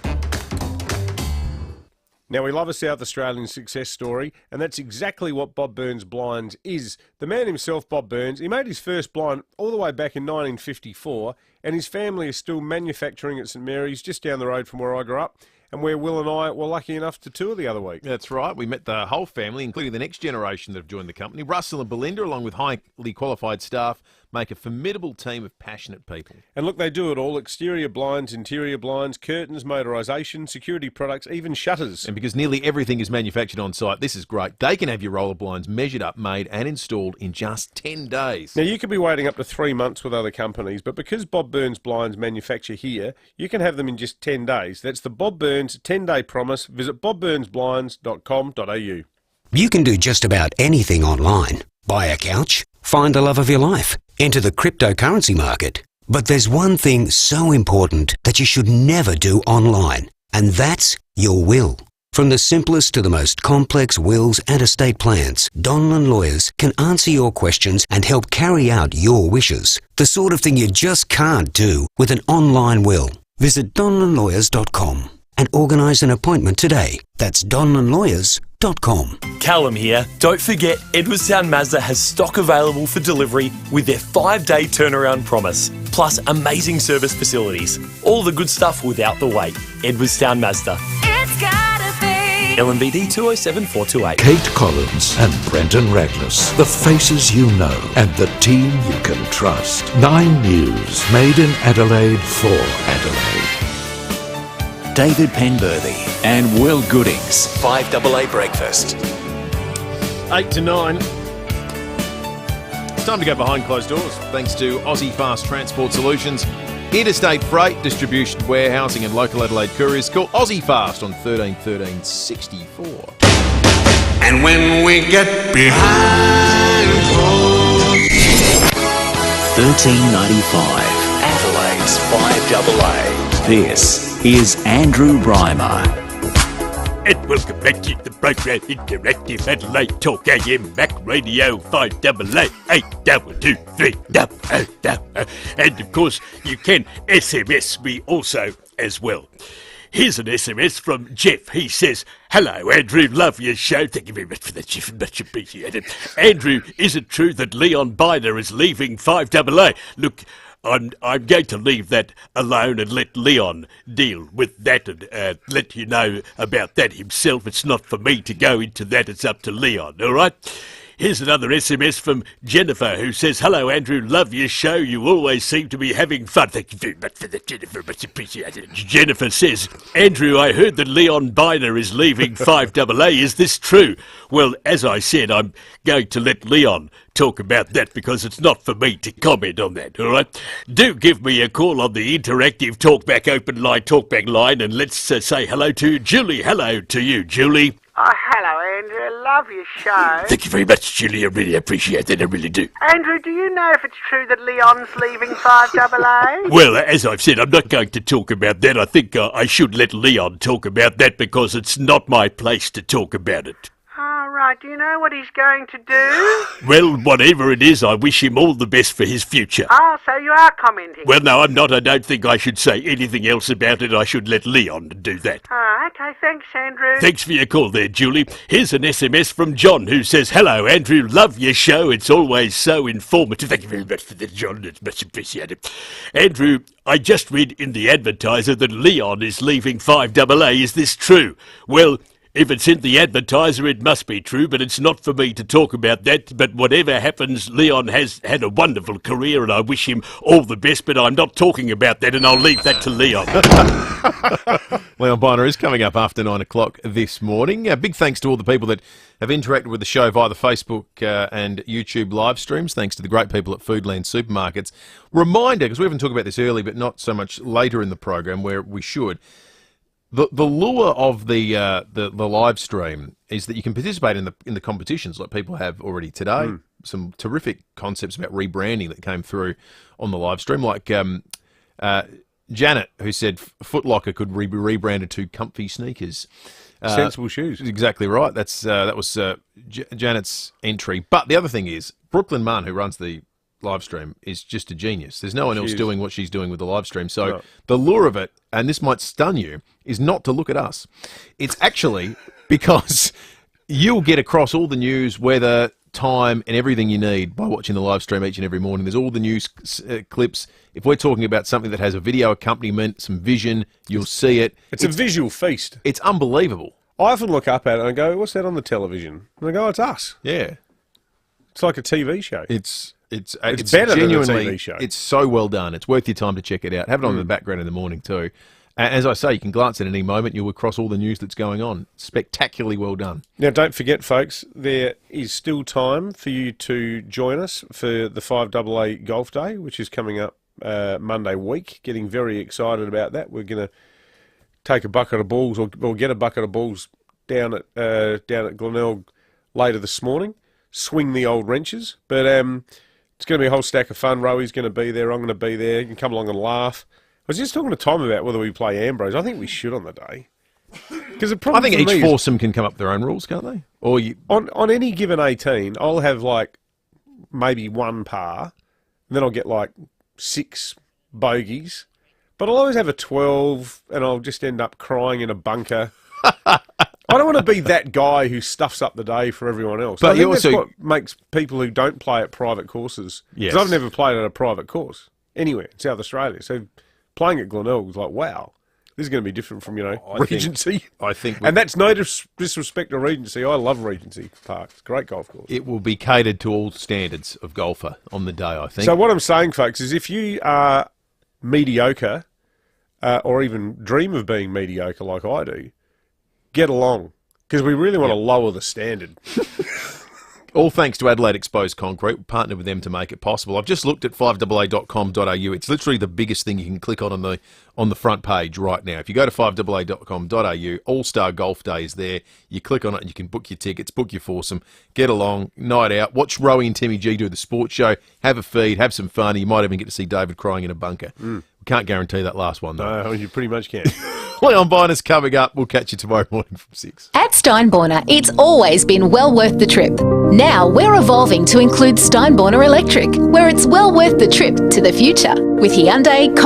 Now, we love a South Australian success story, and that's exactly what Bob Burns Blinds is. The man himself, Bob Burns, he made his first blind all the way back in 1954, and his family is still manufacturing at St Mary's, just down the road from where I grew up, and where Will and I were lucky enough to tour the other week. That's right. We met the whole family, including the next generation that have joined the company. Russell and Belinda, along with highly qualified staff, make a formidable team of passionate people. And look, they do it all. Exterior blinds, interior blinds, curtains, motorisation, security products, even shutters. And because nearly everything is manufactured on site, this is great. They can have your roller blinds measured up, made and installed in just 10 days. Now, you could be waiting up to 3 months with other companies, but because Bob Burns Blinds manufacture here, you can have them in just 10 days. That's the Bob Burns 10-day promise. Visit bobburnsblinds.com.au. You can do just about anything online. Buy a couch, find the love of your life, enter the cryptocurrency market. But there's one thing so important that you should never do online, and that's your will. From the simplest to the most complex wills and estate plans, Donlan Lawyers can answer your questions and help carry out your wishes. The sort of thing you just can't do with an online will. Visit donlanlawyers.com and organise an appointment today. That's donlanlawyers.com. Mazda.com. Callum here. Don't forget, Edwardstown Mazda has stock available for delivery with their 5-day turnaround promise, plus amazing service facilities. All the good stuff without the wait. Edwardstown Mazda. It's gotta be LMBD 207 428. Kate Collins and Brendan Raglas, the faces you know and the team you can trust. 9 News, made in Adelaide for Adelaide. David Penberthy and Will Goodings. 5AA Breakfast. 8 to 9. It's time to go behind closed doors. Thanks to Aussie Fast Transport Solutions, interstate freight, distribution, warehousing and local Adelaide couriers. Call Aussie Fast on 13 13 64. And when we get behind closed 1395. Adelaide's 5AA. This is Andrew Brymer. And welcome back to the program Interactive Adelaide Talk AM Mac Radio 5AA 8223. And of course, you can SMS me also as well. Here's an SMS from Jeff. He says, "Hello, Andrew. Love your show." Thank you very much for that, Jeff. Much appreciated. Andrew, is it true that Leon Biner is leaving 5AA? Look, I'm going to leave that alone and let Leon deal with that and let you know about that himself. It's not for me to go into that. It's up to Leon, all right? Here's another SMS from Jennifer who says, "Hello, Andrew. Love your show. You always seem to be having fun." Thank you very much for that, Jennifer. Much appreciated. Jennifer says, "Andrew, I heard that Leon Biner is leaving 5AA. Is this true?" Well, as I said, I'm going to let Leon talk about that because it's not for me to comment on that, all right? Do give me a call on the interactive talkback talkback line, and let's say hello to Julie. Hello to you, Julie. Oh, hello, Andrew. I love your show. Thank you very much, Julie. I really appreciate that. I really do. Andrew, do you know if it's true that Leon's leaving 5AA? Well, as I've said, I'm not going to talk about that. I think I should let Leon talk about that because it's not my place to talk about it. Oh, right. Do you know what he's going to do? Well, whatever it is, I wish him all the best for his future. Oh, so you are commenting? Well, no, I'm not. I don't think I should say anything else about it. I should let Leon do that. Oh, okay. Thanks, Andrew. Thanks for your call there, Julie. Here's an SMS from John who says, "Hello, Andrew. Love your show. It's always so informative." Thank you very much for that, John. It's much appreciated. Andrew, I just read in the advertiser that Leon is leaving 5AA. Is this true? Well, if it's in the advertiser, it must be true, but it's not for me to talk about that. But whatever happens, Leon has had a wonderful career and I wish him all the best, but I'm not talking about that and I'll leave that to Leon. Leon Biner is coming up after 9 o'clock this morning. Big thanks to all the people that have interacted with the show via the Facebook and YouTube live streams. Thanks to the great people at Foodland Supermarkets. Reminder, because we haven't talked about this early, but not so much later in the program where we should. The lure of the live stream is that you can participate in the competitions like people have already today. Some terrific concepts about rebranding that came through on the live stream, like Janet, who said Foot Locker could be rebranded to Comfy Sneakers. Sensible shoes. Exactly right. That was Janet's entry. But the other thing is, Brooklyn Munn, who runs the live stream, is just a genius. There's no one else doing what she's doing with the live stream. So the lure of it, and this might stun you, is not to look at us. It's actually because you'll get across all the news, weather, time, and everything you need by watching the live stream each and every morning. There's all the news clips. If we're talking about something that has a video accompaniment, some vision, you'll see it. It's a visual feast. It's unbelievable. I often look up at it and go, "What's that on the television?" And I go, "It's us." Yeah. It's like a TV show. It's better than a TV show. It's so well done. It's worth your time to check it out. Have it on in the background in the morning too. As I say, you can glance at any moment. You'll across all the news that's going on. Spectacularly well done. Now, don't forget, folks, there is still time for you to join us for the 5AA Golf Day, which is coming up Monday week. Getting very excited about that. We're going to take a bucket of balls or get a bucket of balls down at Glenelg later this morning. Swing the old wrenches. But it's going to be a whole stack of fun. Roey's going to be there. I'm going to be there. You can come along and laugh. I was just talking to Tom about whether we play Ambrose. I think we should on the day. Because I think each foursome can come up with their own rules, can't they? Or on any given 18, I'll have like maybe one par, and then I'll get like 6 bogeys. But I'll always have a 12, and I'll just end up crying in a bunker. I don't want to be that guy who stuffs up the day for everyone else. But I think also, that's what makes people who don't play at private courses. Yes. Because I've never played at a private course anywhere in South Australia. So playing at Glenelg was like, wow, this is going to be different from, Regency. I think and that's no disrespect to Regency. I love Regency Park. It's a great golf course. it will be catered to all standards of golfer on the day, I think. So what I'm saying, folks, is if you are mediocre or even dream of being mediocre like I do, get along. Because we really want to lower the standard. All thanks to Adelaide Exposed Concrete. We partnered with them to make it possible. I've just looked at 5AA.com.au. It's literally the biggest thing you can click on the front page right now. If you go to 5AA.com.au, All-Star Golf Day is there. You click on it and you can book your tickets, book your foursome, get along, night out, watch Rowie and Timmy G do the sports show, have a feed, have some fun. You might even get to see David crying in a bunker. We can't guarantee that last one, though. No, you pretty much can. Leon Byner's coming up. We'll catch you tomorrow morning from 6. At Steinborner, it's always been well worth the trip. Now we're evolving to include Steinborner Electric, where it's well worth the trip to the future. With Hyundai,